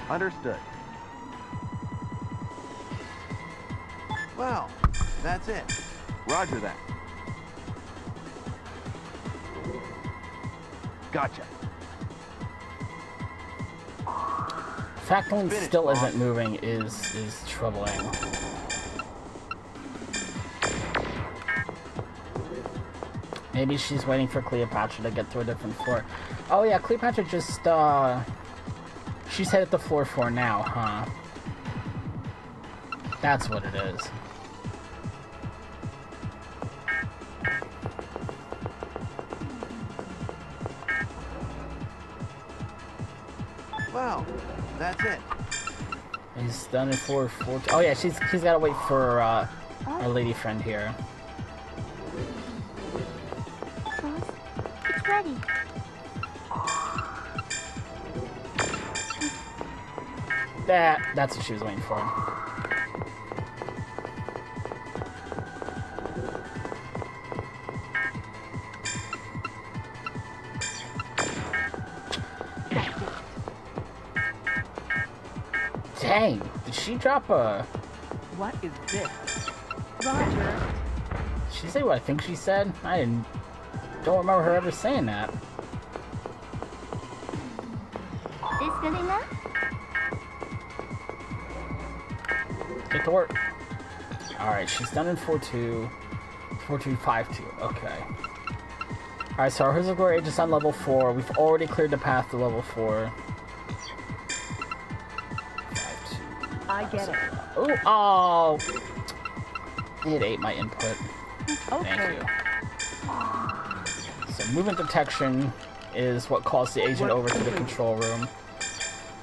[SPEAKER 4] Understood. Well, that's it. Roger that. Gotcha.
[SPEAKER 3] The fact that he still isn't moving is troubling. Maybe she's waiting for Cleopatra to get to a different floor. Oh yeah, Cleopatra just, she's headed to floor 4 now, huh? That's what it is.
[SPEAKER 4] Well, that's it.
[SPEAKER 3] He's done in floor 4. Oh yeah, he's gotta wait for, our lady friend here.
[SPEAKER 5] It's ready.
[SPEAKER 3] That's what she was waiting for. Dang, did she drop a...
[SPEAKER 2] What is this? Roger.
[SPEAKER 3] Did she say what I think she said? Don't remember her ever saying that.
[SPEAKER 5] This good enough?
[SPEAKER 3] Get to work. Alright, she's done in 4-2. 4-2-5-2. Okay. Alright, so our Wizard Age is on level 4. We've already cleared the path to level 4. 5-2.
[SPEAKER 2] I get it.
[SPEAKER 3] Ooh, oh! It ate my input.
[SPEAKER 2] Okay.
[SPEAKER 3] Thank you. So movement detection is what calls the agent over to the control room.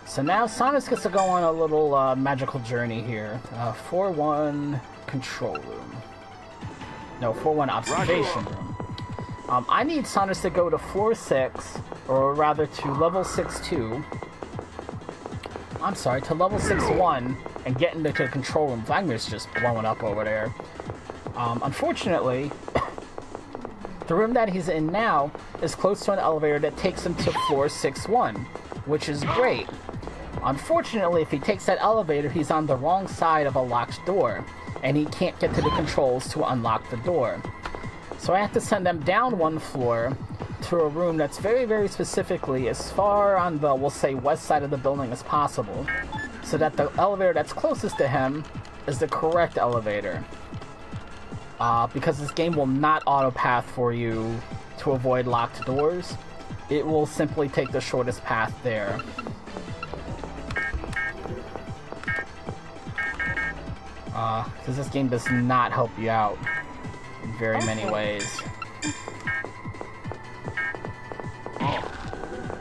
[SPEAKER 3] So now Samus gets to go on a little magical journey here. 4-1 control room. No, 4-1 observation room. I need Samus to go to floor 6, or rather to level 6-2. I'm sorry, to level 6-1 and get into the control room. Vladimir's just blowing up over there. Unfortunately, the room that he's in now is close to an elevator that takes him to floor 6-1, which is great. Unfortunately, if he takes that elevator, he's on the wrong side of a locked door, and he can't get to the controls to unlock the door. So I have to send them down one floor to a room that's very, very specifically as far on the, we'll say, west side of the building as possible, so that the elevator that's closest to him is the correct elevator. Because this game will not auto-path for you to avoid locked doors. It will simply take the shortest path there. Because this game does not help you out in very many ways.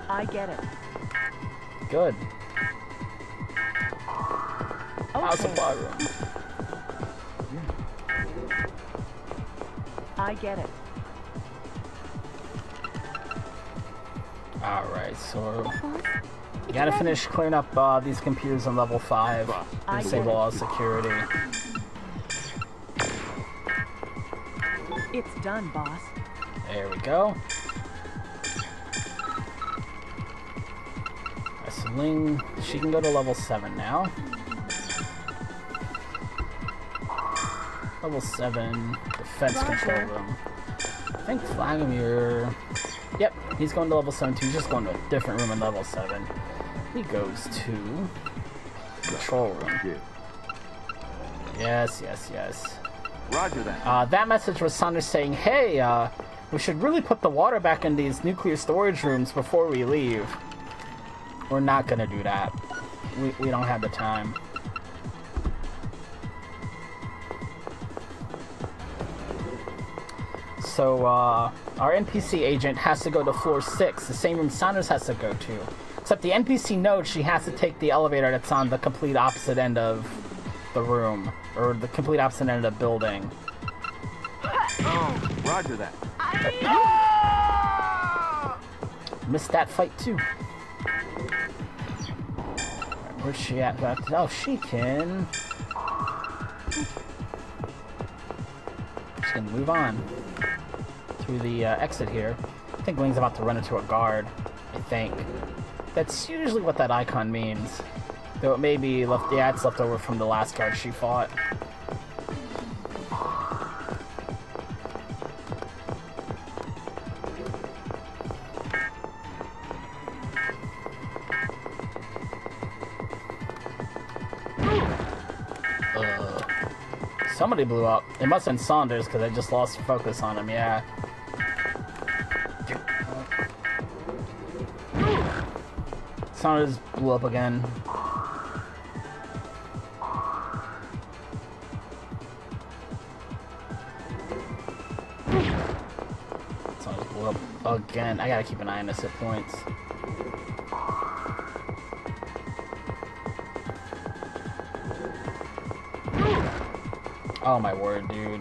[SPEAKER 2] I get it.
[SPEAKER 3] Good.
[SPEAKER 2] Okay.
[SPEAKER 3] Supply room.
[SPEAKER 2] I get it.
[SPEAKER 3] Alright, so you gotta finish clearing up these computers on level 5. Disable all security.
[SPEAKER 2] It's done, boss.
[SPEAKER 3] There we go. So Ling, she can go to level 7 now. Level 7, defense control room. I think Vladimir... Yep, he's going to level 7 too. He's just going to a different room in level 7. he goes to control room. Yes, yes, yes.
[SPEAKER 4] Roger that.
[SPEAKER 3] That message was Saunders saying, hey, we should really put the water back in these nuclear storage rooms before we leave. We're not gonna do that. We don't have the time. So, our NPC agent has to go to floor 6, the same room Saunders has to go to. Except the NPC knows she has to take the elevator that's on the complete opposite end of the room, or the complete opposite end of the building.
[SPEAKER 4] Roger that.
[SPEAKER 3] Missed that fight too. Where's she at? Oh, she can. She's gonna move on through the exit here. I think Wing's about to run into a guard. I think. That's usually what that icon means. Though it may be left. Yeah, it's left over from the last guard she fought. Somebody blew up. It must have been Saunders because I just lost focus on him, yeah. Saunders blew up again. Saunders blew up again. I gotta keep an eye on his hit points. Oh my word, dude.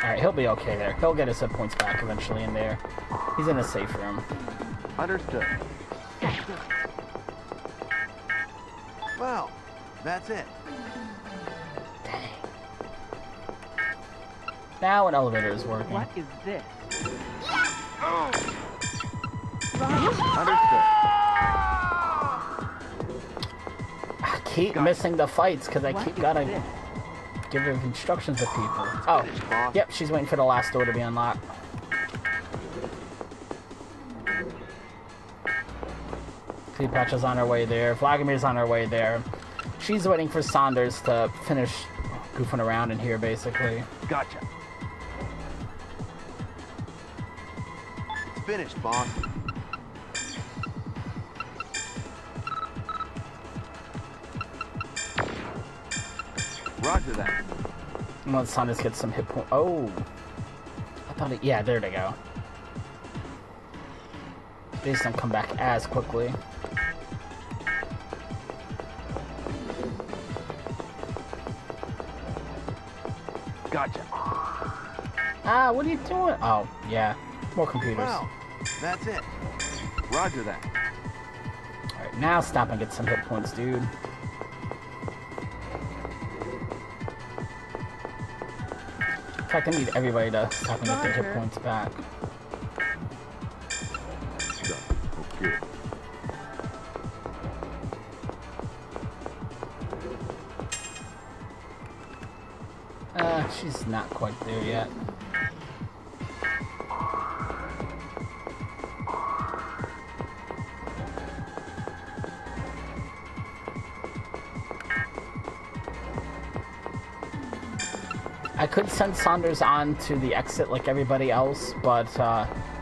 [SPEAKER 3] Alright, he'll be okay there. He'll get his hit points back eventually in there. He's in a safe room.
[SPEAKER 4] Understood. Well, that's it.
[SPEAKER 3] Dang. Now an elevator is working.
[SPEAKER 2] What is this?
[SPEAKER 4] Understood.
[SPEAKER 3] I keep missing the fights because I keep gotta give her instructions to people. Oh, yep, she's waiting for the last door to be unlocked. Cleopatra's on her way there. Vladimir's on her way there. She's waiting for Saunders to finish goofing around in here, basically.
[SPEAKER 4] Gotcha. It's finished, boss. Roger that.
[SPEAKER 3] Once Saunders gets some hit points. Oh, I thought it. Yeah, there they go. They just don't come back as quickly.
[SPEAKER 4] Gotcha.
[SPEAKER 3] Ah, what are you doing? Oh, yeah, more computers.
[SPEAKER 4] Well, that's it. Roger that.
[SPEAKER 3] All right, now stop and get some hit points, dude. In fact, I need everybody to stop and get their hit points back.
[SPEAKER 4] Okay.
[SPEAKER 3] She's not quite there yet. I could send Saunders on to the exit like everybody else, but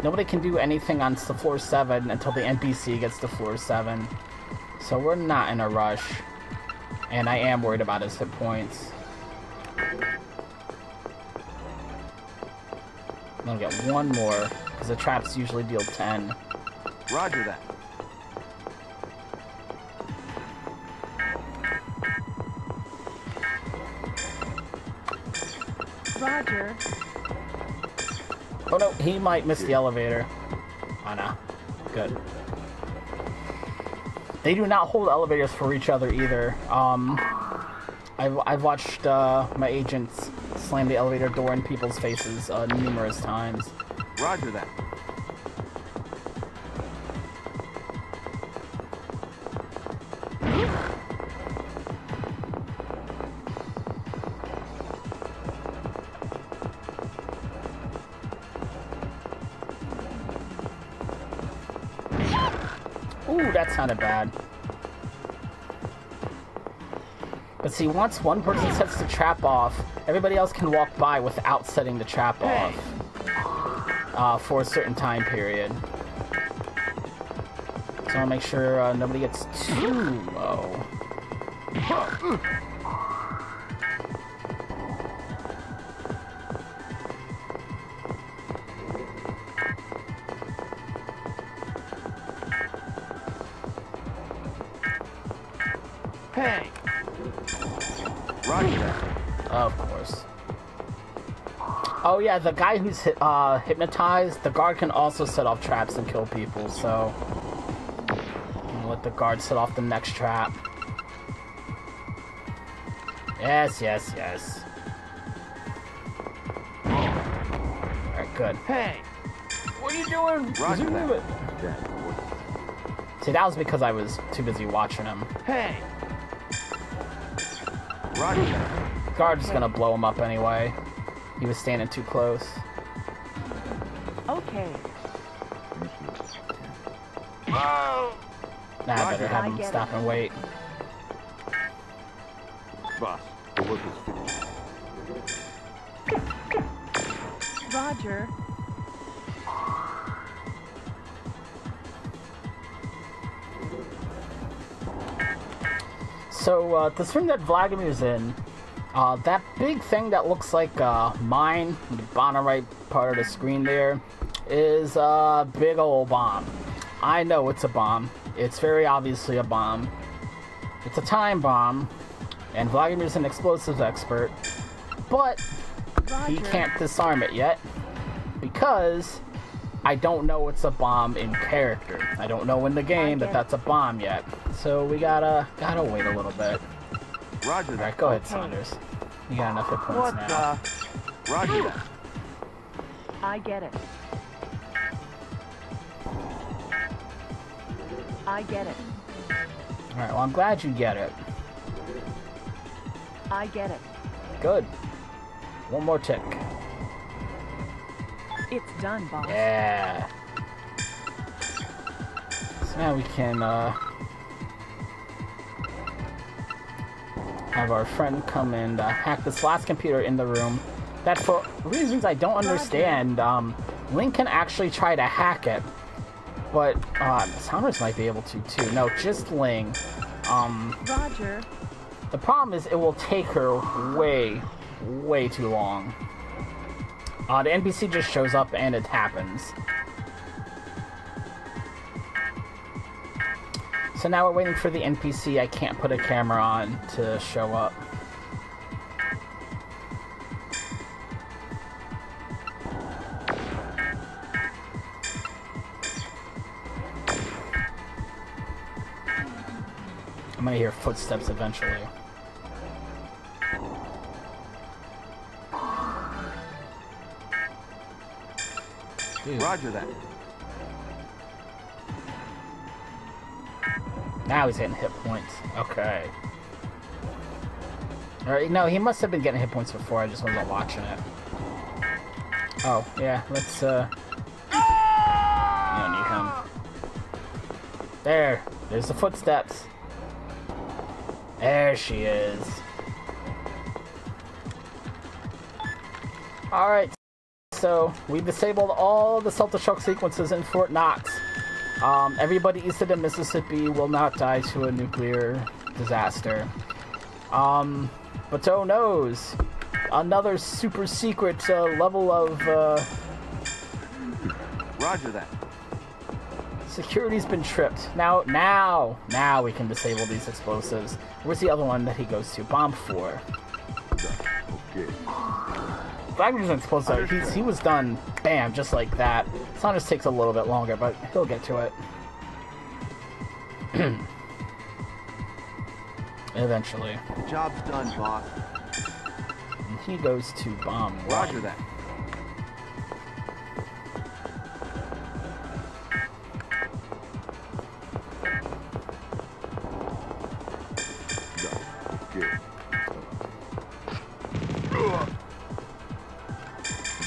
[SPEAKER 3] nobody can do anything on the floor 7 until the NPC gets to floor 7. So we're not in a rush. And I am worried about his hit points. I'm gonna get one more, because the traps usually deal 10.
[SPEAKER 4] Roger that.
[SPEAKER 2] Roger.
[SPEAKER 3] Oh no, he might miss the elevator. Oh no. Good. They do not hold elevators for each other either. I've watched my agents slam the elevator door in people's faces numerous times.
[SPEAKER 4] Roger that.
[SPEAKER 3] Ooh, that sounded bad. But see, once one person sets the trap off, everybody else can walk by without setting the trap off for a certain time period. So I want to make sure nobody gets too low.
[SPEAKER 4] Hey! Roger.
[SPEAKER 3] Of course. Oh yeah, the guy who's hypnotized, the guard can also set off traps and kill people, so... let the guard set off the next trap. Yes, yes, yes. Alright, good.
[SPEAKER 4] Hey!
[SPEAKER 3] What are you doing?
[SPEAKER 4] Roger that.
[SPEAKER 3] See, that was because I was too busy watching him.
[SPEAKER 4] Hey! Roger that.
[SPEAKER 3] Guard's gonna blow him up anyway. He was standing too close.
[SPEAKER 2] Okay.
[SPEAKER 4] Oh!
[SPEAKER 3] Nah, I better have him stop and wait.
[SPEAKER 4] Boss, the work is finished.
[SPEAKER 2] Roger.
[SPEAKER 3] So, this room that Vladimir's in, that big thing that looks like a mine, the bottom right part of the screen there, is a big old bomb. I know it's a bomb. It's very obviously a bomb. It's a time bomb, and Vladimir's an explosives expert, but he can't disarm it yet, because I don't know it's a bomb in character. I don't know in the game that that's a bomb yet. So we gotta wait a little bit.
[SPEAKER 4] Roger that.
[SPEAKER 3] Alright, go ahead, Saunders. You got enough hit points now.
[SPEAKER 4] Roger that.
[SPEAKER 2] I get it. I get it.
[SPEAKER 3] Alright, well I'm glad you get it.
[SPEAKER 2] I get it.
[SPEAKER 3] Good. One more tick.
[SPEAKER 2] It's done, boss.
[SPEAKER 3] Yeah. So now we can have our friend come and hack this last computer in the room. That, for reasons I don't understand, Link can actually try to hack it, but Saunders might be able to too. No, just Ling.
[SPEAKER 2] Roger.
[SPEAKER 3] The problem is it will take her way, way too long. The NPC just shows up and it happens. So now we're waiting for the NPC I can't put a camera on to show up. I'm gonna hear footsteps eventually. Dude.
[SPEAKER 4] Roger that.
[SPEAKER 3] Now he's getting hit points. Okay. Alright, no, he must have been getting hit points before, I just wasn't watching it. Oh, yeah, let's, You don't need him. There's the footsteps. There she is. Alright, so we've disabled all the self-destruct sequences in Fort Knox. Everybody east of the Mississippi will not die to a nuclear disaster. But oh knows, another super secret level of
[SPEAKER 4] Roger that.
[SPEAKER 3] Security's been tripped. Now we can disable these explosives. Where's the other one that he goes to? Bomb 4.
[SPEAKER 4] Okay.
[SPEAKER 3] Wagner's explosive. He was done, bam, just like that. Saunders takes a little bit longer, but he'll get to it. Eventually.
[SPEAKER 4] The job's done, boss.
[SPEAKER 3] And he goes to bomb 1.
[SPEAKER 4] Roger that.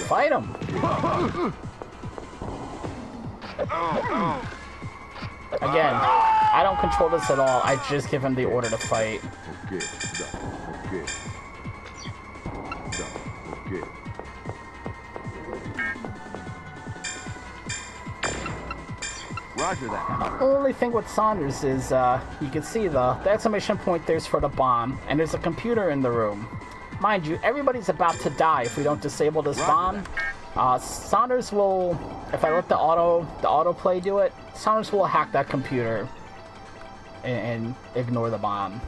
[SPEAKER 3] Fight him! Again, I don't control this at all. I just give him the order to fight.
[SPEAKER 4] Okay. Roger that.
[SPEAKER 3] The only thing with Saunders is you can see the exclamation point there's for the bomb, and there's a computer in the room. Mind you, everybody's about to die if we don't disable this bomb. Saunders will, if I let the autoplay do it, Saunders will hack that computer and ignore the bomb.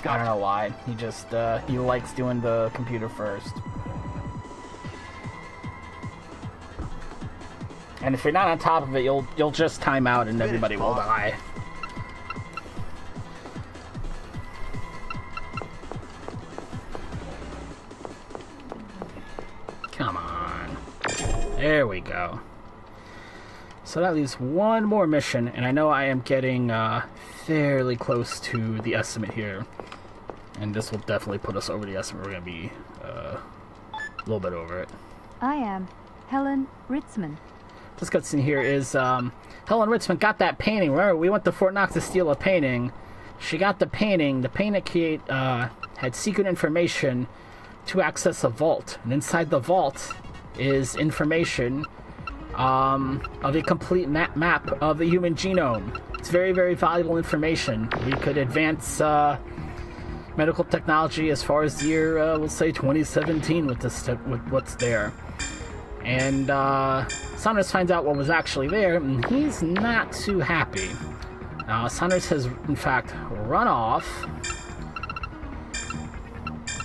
[SPEAKER 3] I don't know why. He just he likes doing the computer first. And if you're not on top of it, you'll just time out and everybody will die. Come on. There we go. So that leaves one more mission, and I know I am getting fairly close to the estimate here. And this will definitely put us over the estimate. We're going to be a little bit over it.
[SPEAKER 2] I am Helen Ritzman.
[SPEAKER 3] This cutscene here is Helen Ritzman got that painting. Remember, we went to Fort Knox to steal a painting. She got the painting. The painting had secret information to access a vault. And inside the vault is information of a complete map of the human genome. It's very, very valuable information. We could advance medical technology as far as the year, we'll say 2017 with what's there. And Saunders finds out what was actually there, and he's not too happy. Saunders has, in fact, run off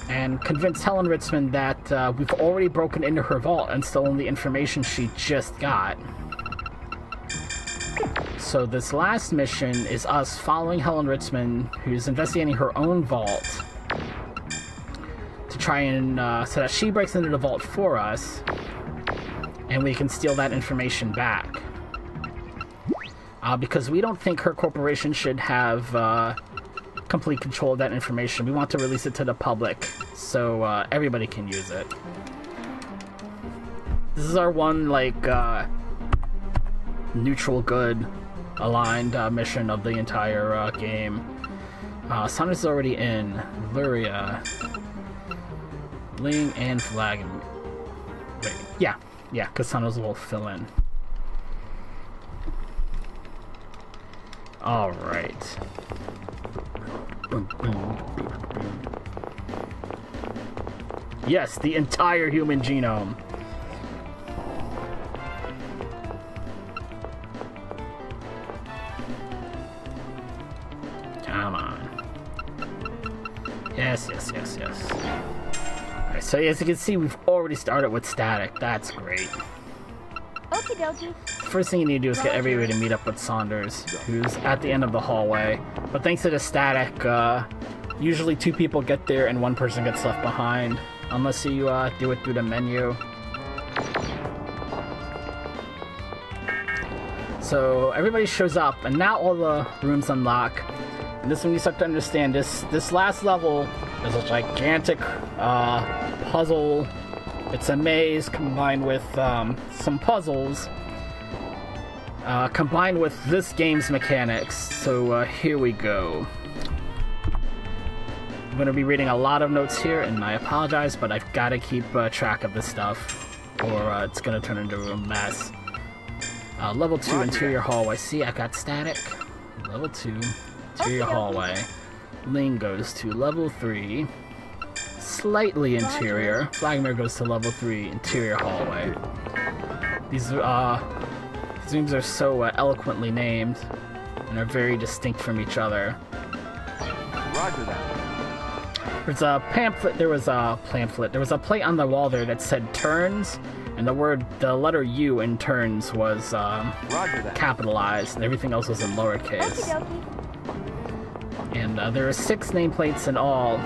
[SPEAKER 3] and convinced Helen Ritzman that we've already broken into her vault and stolen the information she just got. So this last mission is us following Helen Ritzman, who's investigating her own vault, to try and so that she breaks into the vault for us, and we can steal that information back. Because we don't think her corporation should have complete control of that information. We want to release it to the public so everybody can use it. This is our one, like, neutral good aligned mission of the entire game. Saunders is already in. Luria, Ling, and Flag. Wait, yeah, because Saunders will fill in. Alright. Yes, the entire human genome. Come on. Yes. Alright, so as you can see, we've already started with static. That's great.
[SPEAKER 5] Okie dokie.
[SPEAKER 3] First thing you need to do is get everybody to meet up with Saunders, who's at the end of the hallway. But thanks to the static, usually 2 people get there and 1 person gets left behind, unless you do it through the menu. So everybody shows up, and now all the rooms unlock. And this is when you start to understand this last level is a gigantic puzzle. It's a maze combined with some puzzles, combined with this game's mechanics. So here we go. I'm going to be reading a lot of notes here, and I apologize, but I've got to keep track of this stuff, or it's going to turn into a mess. Level 2, interior hallway. See, I got static. Level 2, interior hallway. Ling goes to level 3. Slightly interior. Flagmere goes to level 3, interior hallway. These rooms are so eloquently named, and are very distinct from each other.
[SPEAKER 4] Roger that.
[SPEAKER 3] There was a pamphlet. There was a plate on the wall there that said turns, and the letter U in turns was capitalized, and everything else was in lowercase. And there are 6 nameplates in all.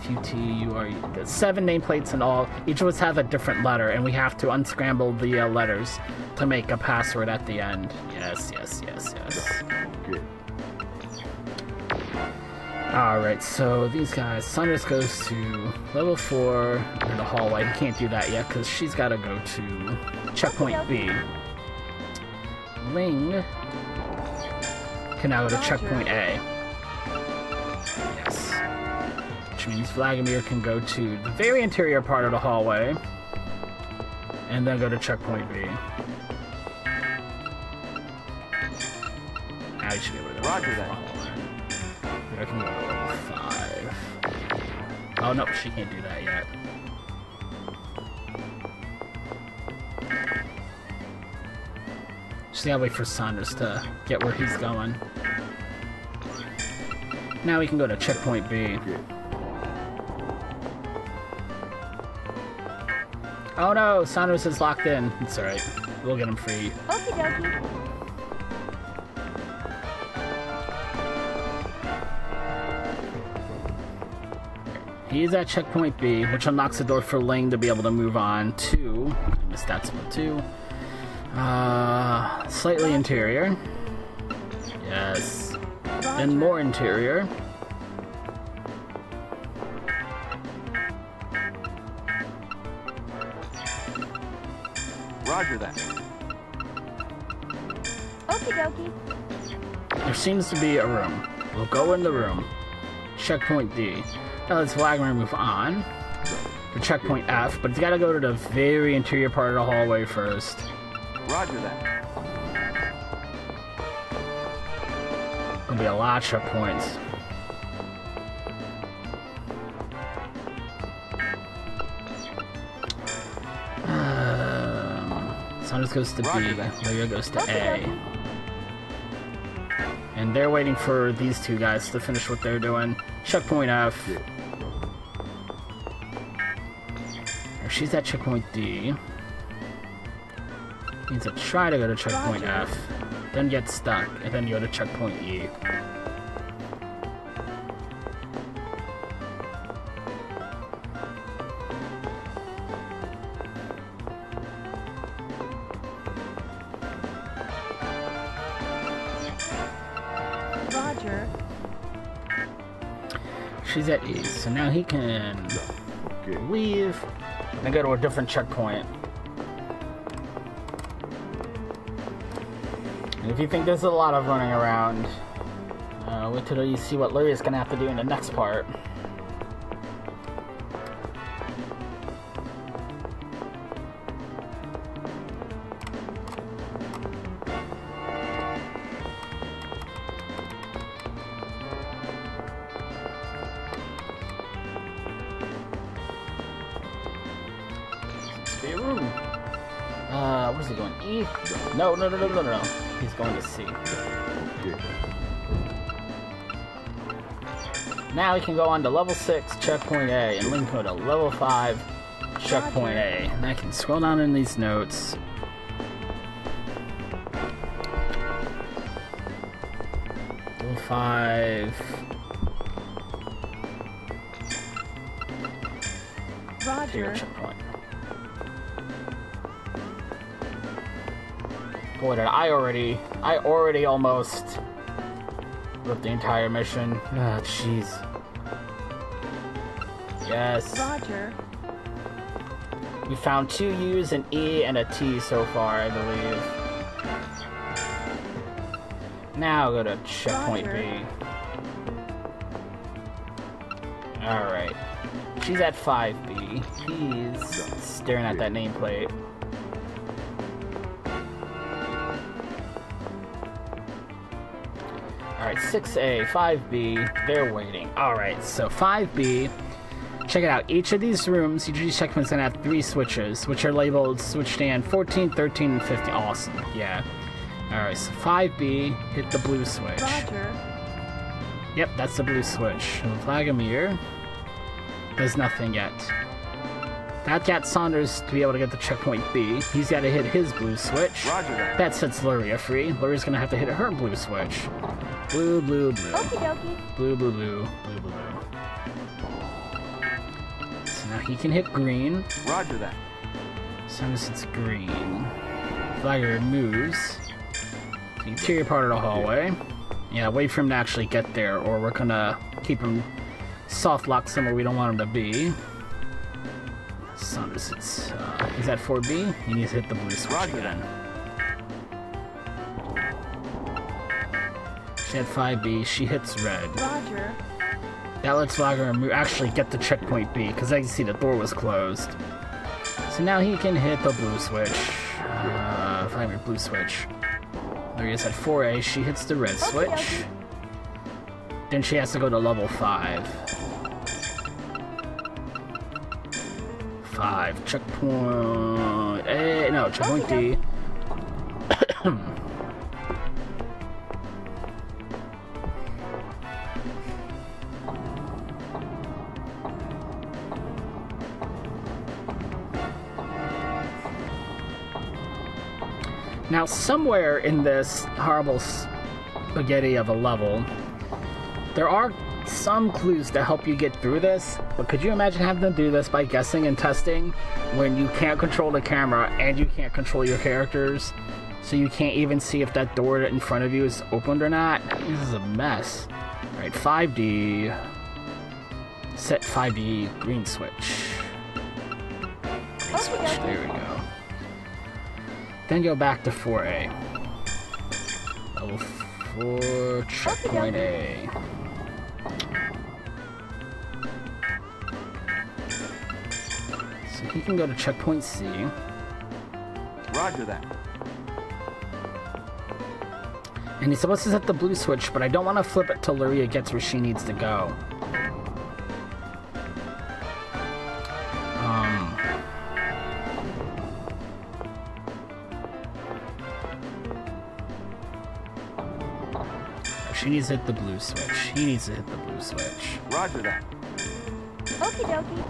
[SPEAKER 3] QT, 7 nameplates in all. Each of us have a different letter, and we have to unscramble the letters to make a password at the end. Yes.
[SPEAKER 4] Good.
[SPEAKER 3] Alright, so these guys, Saunders goes to level 4 in the hallway. He can't do that yet because she's got to go to checkpoint B. Ling can now go to checkpoint A. Yes. Which means Vladimir can go to the very interior part of the hallway and then go to checkpoint B. Now you should be able to go
[SPEAKER 4] Roger
[SPEAKER 3] to
[SPEAKER 4] that.
[SPEAKER 3] I can go to level 5. Oh no, she can't do that yet. Just gotta wait for Saunders to get where he's going. Now we can go to checkpoint B. Oh no, Saunders is locked in. It's alright. We'll get him free.
[SPEAKER 5] Okie dokie.
[SPEAKER 3] He's at checkpoint B, which unlocks the door for Ling to be able to move on to... I missed that split too. Slightly interior. Yes. Then more interior.
[SPEAKER 4] Roger that.
[SPEAKER 5] Okie dokie.
[SPEAKER 3] There seems to be a room. We'll go in the room. Checkpoint D. Now let's Vladimir move on to checkpoint F, but he's got to go to the very interior part of the hallway first.
[SPEAKER 4] Roger that.
[SPEAKER 3] There'll be a lot of checkpoints. Saunders goes to B, Leo goes to A. And they're waiting for these two guys to finish what they're doing. Checkpoint F. Or she's at checkpoint D. Means to try to go to checkpoint F, then get stuck, and then go to checkpoint E.
[SPEAKER 5] Roger.
[SPEAKER 3] She's at E, so now he can leave and go to a different checkpoint. And if you think there's a lot of running around, wait till you see what Luria's gonna have to do in the next part. Be a room. Where's he going? E? No. He's going to C. Now he can go on to level 6, checkpoint A, and Link go to level 5, checkpoint A. And I can scroll down in these notes. Level 5.
[SPEAKER 5] Roger.
[SPEAKER 3] Checkpoint. Boy, did I already almost ripped the entire mission. Ah, jeez. Yes.
[SPEAKER 5] Roger.
[SPEAKER 3] We found 2 U's, an E, and a T so far, I believe. Now go to checkpoint B. Alright. She's at 5B. He's staring at that nameplate. Alright, 6A, 5B, they're waiting. Alright, so 5B, check it out. Each of these rooms, each of these checkpoints gonna have 3 switches, which are labeled switch stand 14, 13, and 15. Awesome, yeah. Alright, so 5B, hit the blue switch.
[SPEAKER 5] Roger.
[SPEAKER 3] Yep, that's the blue switch. And Vladimir does nothing yet. That got Saunders to be able to get to checkpoint B. He's got to hit his blue switch.
[SPEAKER 4] Roger that.
[SPEAKER 3] That sets Luria free. Luria's gonna have to hit her blue switch. Blue, blue, blue.
[SPEAKER 5] Okie dokie.
[SPEAKER 3] Blue, blue, blue, blue, blue, blue. So now he can hit green.
[SPEAKER 4] Roger that.
[SPEAKER 3] Saunders hits green. Vladimir moves to the interior part of the hallway. Yeah, wait for him to actually get there, or we're gonna keep him soft locked somewhere we don't want him to be. Saunders hits, he's at 4B. He needs to hit the blue switch
[SPEAKER 4] Roger
[SPEAKER 3] again. She had 5B. She hits red.
[SPEAKER 5] Roger.
[SPEAKER 3] That lets Vladimir actually get to checkpoint B, because as you see, the door was closed. So now he can hit the blue switch. Vladimir, blue switch. There he is at 4A. She hits the red switch. Then she has to go to level 5. 5. Checkpoint A. No, checkpoint D. Now, somewhere in this horrible spaghetti of a level, there are some clues to help you get through this, but could you imagine having to do this by guessing and testing when you can't control the camera and you can't control your characters, so you can't even see if that door in front of you is opened or not? This is a mess. Alright, 5D. Set 5D green switch. Green switch, there we go. Then go back to 4A. Level 4, checkpoint A. So he can go to checkpoint C.
[SPEAKER 4] Roger that.
[SPEAKER 3] And he's supposed to set the blue switch, but I don't want to flip it till Luria gets where she needs to go. She needs to hit the blue switch. He needs to hit the blue switch.
[SPEAKER 4] Roger that.
[SPEAKER 5] Okie dokie.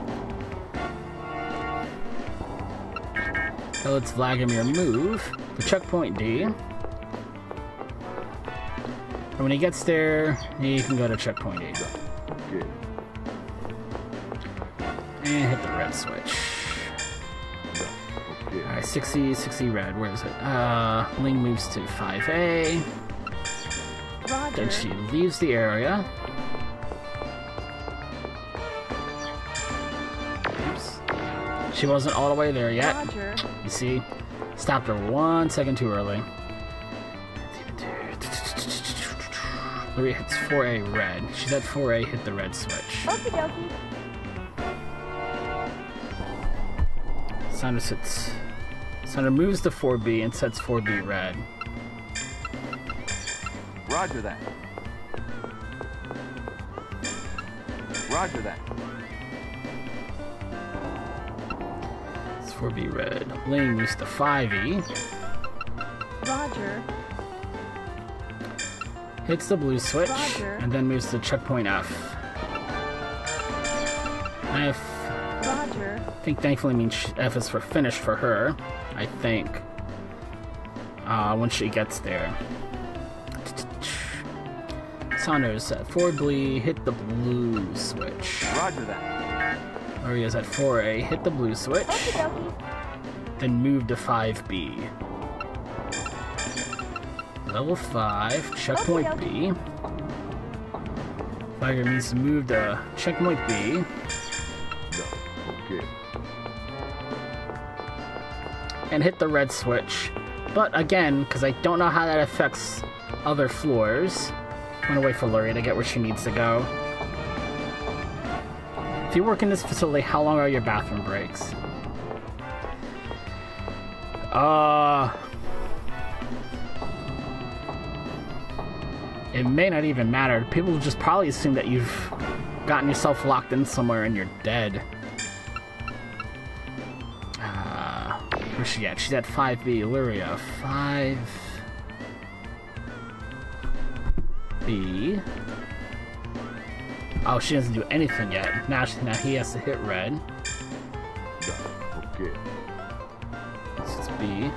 [SPEAKER 3] So let's Vladimir move to checkpoint D. And when he gets there, he can go to checkpoint E.
[SPEAKER 4] Okay.
[SPEAKER 3] And hit the red switch.
[SPEAKER 4] Okay.
[SPEAKER 3] Alright, 60 red. Where is it? Ling moves to 5A.
[SPEAKER 5] Roger.
[SPEAKER 3] Then she leaves the area. Oops. She wasn't all the way there yet.
[SPEAKER 5] Roger.
[SPEAKER 3] You see? Stopped her 1 second too early. Luria hits 4A red. She's at 4A, hit the red switch.
[SPEAKER 5] Okie dokie.
[SPEAKER 3] Sandra moves to 4B and sets 4B red.
[SPEAKER 4] Roger that. Roger that.
[SPEAKER 3] It's 4B red. Ling moves to 5E.
[SPEAKER 5] Roger.
[SPEAKER 3] Hits the blue switch.
[SPEAKER 5] Roger.
[SPEAKER 3] And then moves to checkpoint F. F.
[SPEAKER 5] Roger.
[SPEAKER 3] I think thankfully means F is for finished for her. I think. Once she gets there. Saunders at 4B, hit the blue switch.
[SPEAKER 4] Roger that.
[SPEAKER 3] Maria's at 4A, hit the blue switch.
[SPEAKER 5] Okie dokie.
[SPEAKER 3] Then move to 5B. Level 5, checkpoint B. Tiger needs to move to checkpoint B.
[SPEAKER 4] Okay.
[SPEAKER 3] And hit the red switch. But again, because I don't know how that affects other floors, I'm gonna wait for Luria to get where she needs to go. If you work in this facility, how long are your bathroom breaks? It may not even matter. People will just probably assume that you've gotten yourself locked in somewhere and you're dead. Where's she at? She's at 5B. Luria, 5B. Oh, she doesn't do anything yet. Now he has to hit red.
[SPEAKER 4] Okay.
[SPEAKER 3] 6B.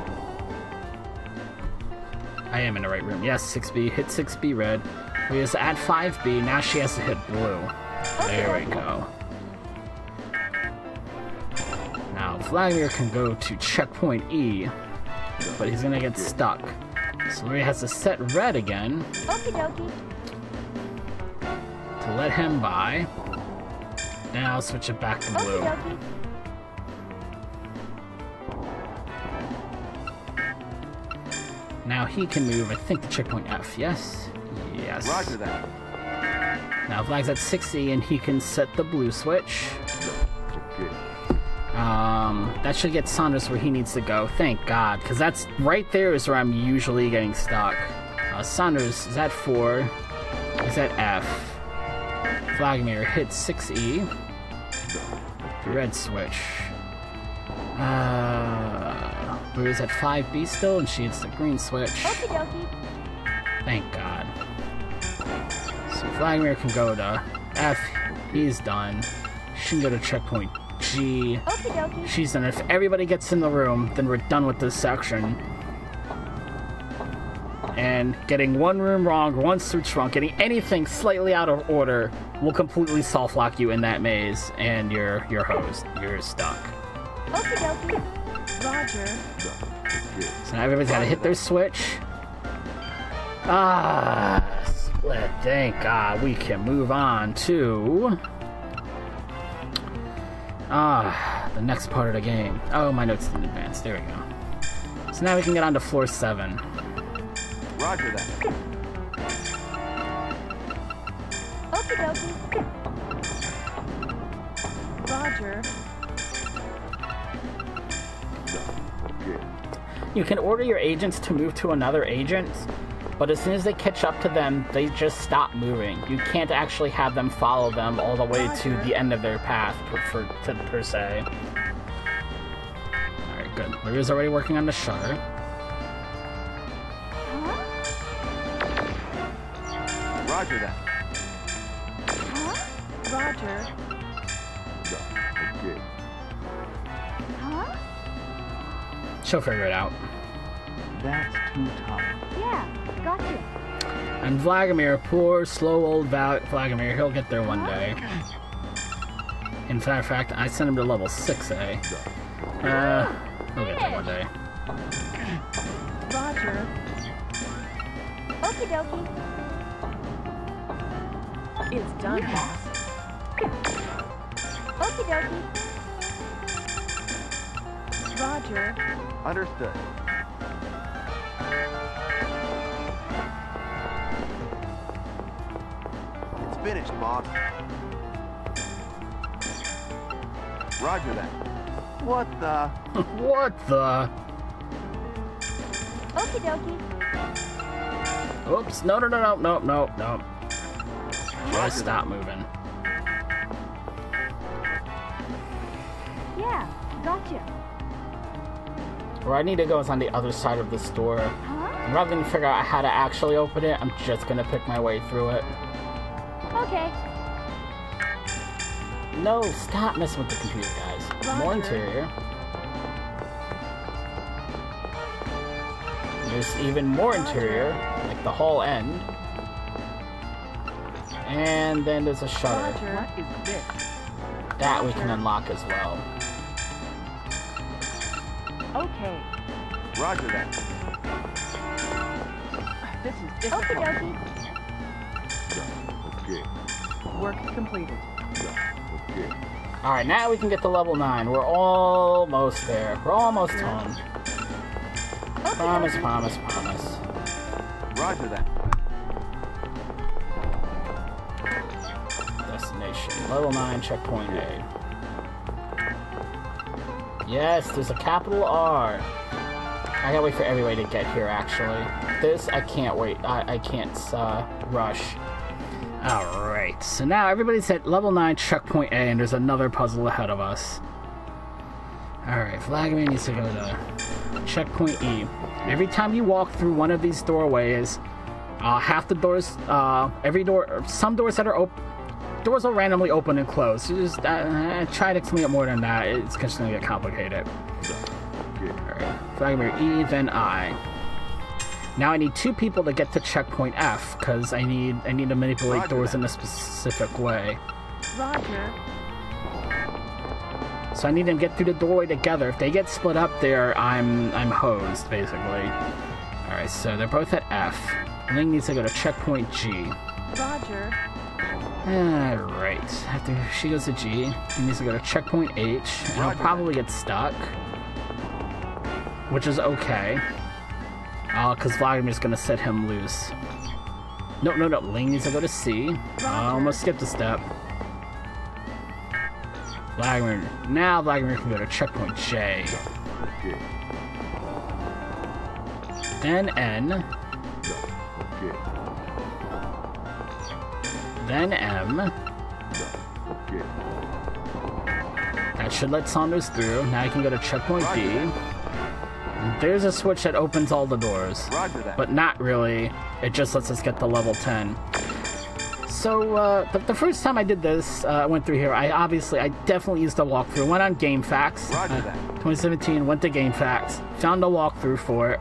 [SPEAKER 3] I am in the right room. Yes, 6B. Hit 6B red. We is at 5B. Now she has to hit blue. There we go. Now Vladimir can go to checkpoint E, but he's gonna get stuck. So he has to set red again
[SPEAKER 5] Okie dokie.
[SPEAKER 3] to let him by. Then I'll switch it back to blue.
[SPEAKER 5] Okie dokie.
[SPEAKER 3] Now he can move, I think, to checkpoint F. Yes? Yes.
[SPEAKER 4] Roger that.
[SPEAKER 3] Now Flag's at 6E and he can set the blue switch.
[SPEAKER 4] Okay.
[SPEAKER 3] That should get Saunders where he needs to go. Thank God, because that's right there is where I'm usually getting stuck. Saunders is at 4. He's at F. Vladimir hits 6E. The red switch. Blue is at 5B still, and she hits the green switch.
[SPEAKER 5] Okie dokie.
[SPEAKER 3] Thank God. So Vladimir can go to F. He's done. She can go to checkpoint G.
[SPEAKER 5] Okie dokie.
[SPEAKER 3] She's done. If everybody gets in the room, then we're done with this section. And getting one room wrong, one switch wrong, getting anything slightly out of order will completely soft lock you in that maze, and you're hosed. You're stuck.
[SPEAKER 5] Okie dokie. Roger.
[SPEAKER 3] So now everybody's got to hit their switch. Split. Thank God we can move on to the next part of the game. Oh, my notes didn't advance. There we go. So now we can get on to floor 7.
[SPEAKER 4] Roger that.
[SPEAKER 5] Okie dokie. Roger.
[SPEAKER 4] Okay.
[SPEAKER 3] You can order your agents to move to another agent, but as soon as they catch up to them, they just stop moving. You can't actually have them follow them all the way to the end of their path, per se. Alright, good. Maria's already working on the shutter.
[SPEAKER 4] Roger that.
[SPEAKER 5] Huh? Roger.
[SPEAKER 4] Okay.
[SPEAKER 5] Huh?
[SPEAKER 3] She'll figure it out.
[SPEAKER 4] That's too tough.
[SPEAKER 5] Yeah, gotcha.
[SPEAKER 3] And Vladimir, poor, slow old Vladimir, he'll get there one day. In fact, I sent him to level 6A. He'll get there one day.
[SPEAKER 5] Roger. Okie dokie. It's done, boss. Okie dokie. Roger.
[SPEAKER 4] Understood. It's finished, boss. Roger that. What the?
[SPEAKER 3] What the?
[SPEAKER 5] Okie dokie.
[SPEAKER 3] Oops, no. Just stop moving.
[SPEAKER 5] Yeah, gotcha.
[SPEAKER 3] Where I need to go is on the other side of this door.
[SPEAKER 5] Huh?
[SPEAKER 3] Rather than figure out how to actually open it, I'm just gonna pick my way through it.
[SPEAKER 5] Okay.
[SPEAKER 3] No, stop messing with the computer, guys.
[SPEAKER 5] Roger.
[SPEAKER 3] More interior. There's even more interior, like the whole end. And then there's a shutter.
[SPEAKER 5] Roger. What is this?
[SPEAKER 3] That we can unlock as well.
[SPEAKER 5] Okay.
[SPEAKER 4] Roger that.
[SPEAKER 5] This is difficult. Okie
[SPEAKER 4] Okay.
[SPEAKER 5] dokie. Work completed.
[SPEAKER 4] Okay.
[SPEAKER 3] Alright, now we can get to level 9. We're almost there. We're almost home. Promise.
[SPEAKER 4] Roger that.
[SPEAKER 3] Destination. Level 9, checkpoint A. Yes, there's a capital R. I gotta wait for everybody to get here, actually. This, I can't wait. I can't rush. Alright, so now everybody's at level 9, checkpoint A, and there's another puzzle ahead of us. Alright, Vladimir needs to go to checkpoint E. Every time you walk through one of these doorways, half the doors, some doors that are open, doors will randomly open and close. So just try to explain it more than that. It's just gonna get complicated. Alright, Vladimir E, then I. Now I need 2 people to get to checkpoint F, because I need to manipulate doors in a specific way.
[SPEAKER 5] Roger.
[SPEAKER 3] So I need them to get through the doorway together. If they get split up there, I'm hosed, basically. Alright, so they're both at F. Ling needs to go to checkpoint G.
[SPEAKER 5] Roger.
[SPEAKER 3] Alright, after she goes to G, he needs to go to checkpoint H, and he'll probably get stuck. Which is okay. Because Vladimir's gonna set him loose. No. Ling needs to go to C. I almost skipped a step. Vladimir. Now Vladimir can go to checkpoint J.
[SPEAKER 4] Okay.
[SPEAKER 3] Then N.
[SPEAKER 4] Okay.
[SPEAKER 3] Then M.
[SPEAKER 4] Okay.
[SPEAKER 3] That should let Saunders through. Now he can go to checkpoint D. And there's a switch that opens all the doors.
[SPEAKER 4] Roger that.
[SPEAKER 3] But not really. It just lets us get to level 10. So, the first time I did this, I went through here, I definitely used the walkthrough. Went on GameFAQs.
[SPEAKER 4] Roger that.
[SPEAKER 3] 2017, went to GameFAQs, found a walkthrough for it,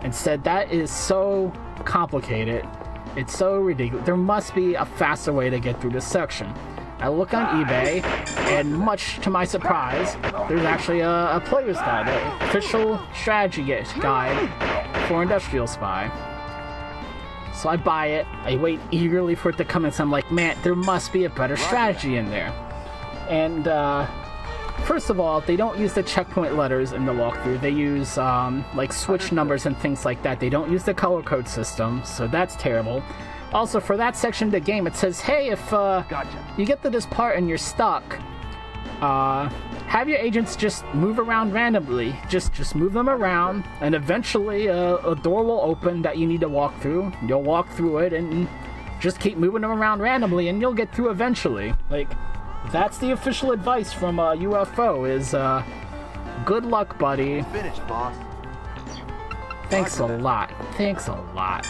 [SPEAKER 3] and said that is so complicated. It's so ridiculous. There must be a faster way to get through this section. I look on eBay, and much to my surprise, there's actually a player's guide, an official strategy guide for Industrial Spy. So I buy it, I wait eagerly for it to come in, so I'm like, man, there must be a better strategy in there. And, first of all, they don't use the checkpoint letters in the walkthrough. They use, like, switch numbers and things like that. They don't use the color code system, so that's terrible. Also, for that section of the game, it says, hey, if, you get to this part and you're stuck, have your agents just move around randomly. Just move them around, and eventually a door will open that you need to walk through. You'll walk through it and just keep moving them around randomly, and you'll get through eventually. Like, that's the official advice from UFO is, good luck, buddy.
[SPEAKER 4] Finished, boss.
[SPEAKER 3] Thanks a lot. Thanks a lot.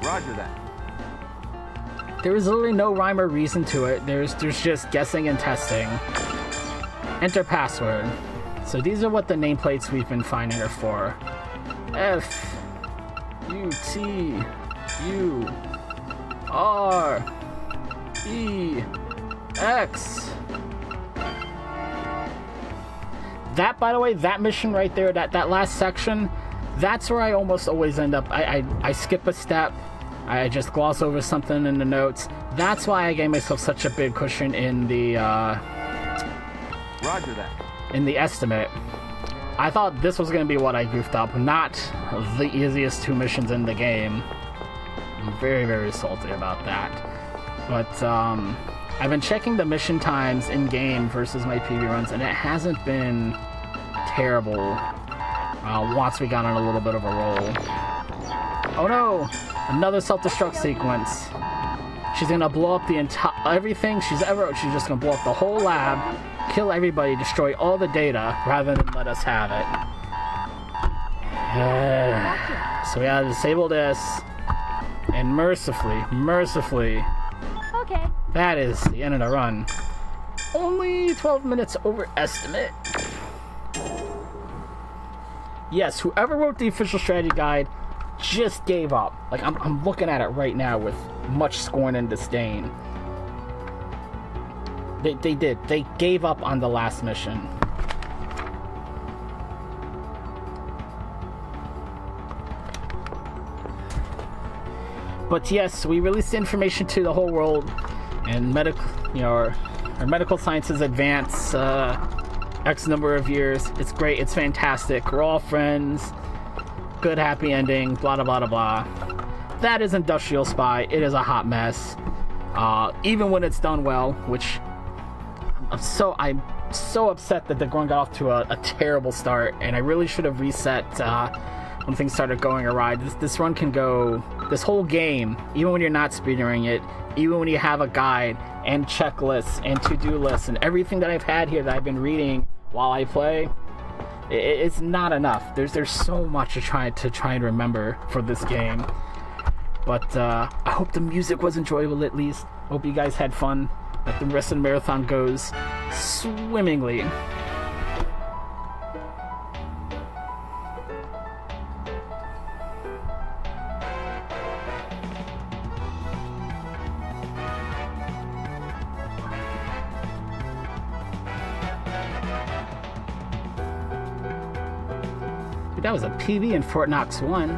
[SPEAKER 4] Roger that.
[SPEAKER 3] There is literally no rhyme or reason to it. There's just guessing and testing. Enter password. So these are what the nameplates we've been finding are for. F U T U R E X. That, by the way, that mission right there, that last section, that's where I almost always end up. I skip a step. I just gloss over something in the notes. That's why I gave myself such a big cushion in the,
[SPEAKER 4] Roger that.
[SPEAKER 3] in the estimate. I thought this was going to be what I goofed up, not the easiest 2 missions in the game. I'm very, very salty about that. But, I've been checking the mission times in-game versus my PB runs, and it hasn't been terrible once we got on a little bit of a roll. Oh no! Another self-destruct sequence. She's gonna blow up the entire everything she's just gonna blow up the whole lab, kill everybody, destroy all the data, rather than let us have it. So we gotta disable this, and mercifully,
[SPEAKER 5] Okay.
[SPEAKER 3] that is the end of the run. Only 12 minutes over estimate. Yes, whoever wrote the official strategy guide just gave up. Like, I'm looking at it right now with much scorn and disdain. They did. They gave up on the last mission. But yes, we released the information to the whole world, and our medical sciences advance X number of years. It's great. It's fantastic. We're all friends. Good happy ending. Blah blah blah blah. That is Industrial Spy. It is a hot mess. Even when it's done well, which I'm so upset that the run got off to a terrible start, and I really should have reset when things started going awry. This run can go, this whole game, even when you're not speedrunning it, even when you have a guide and checklists and to-do lists and everything that I've had here that I've been reading while I play, it's not enough. There's so much to try and remember for this game. But I hope the music was enjoyable at least. Hope you guys had fun. That the rest of the marathon goes swimmingly. That was a PB in Fort Knox 1.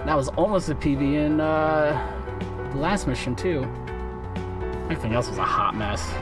[SPEAKER 3] That was almost a PB in the last mission too. Everything else was a hot mess.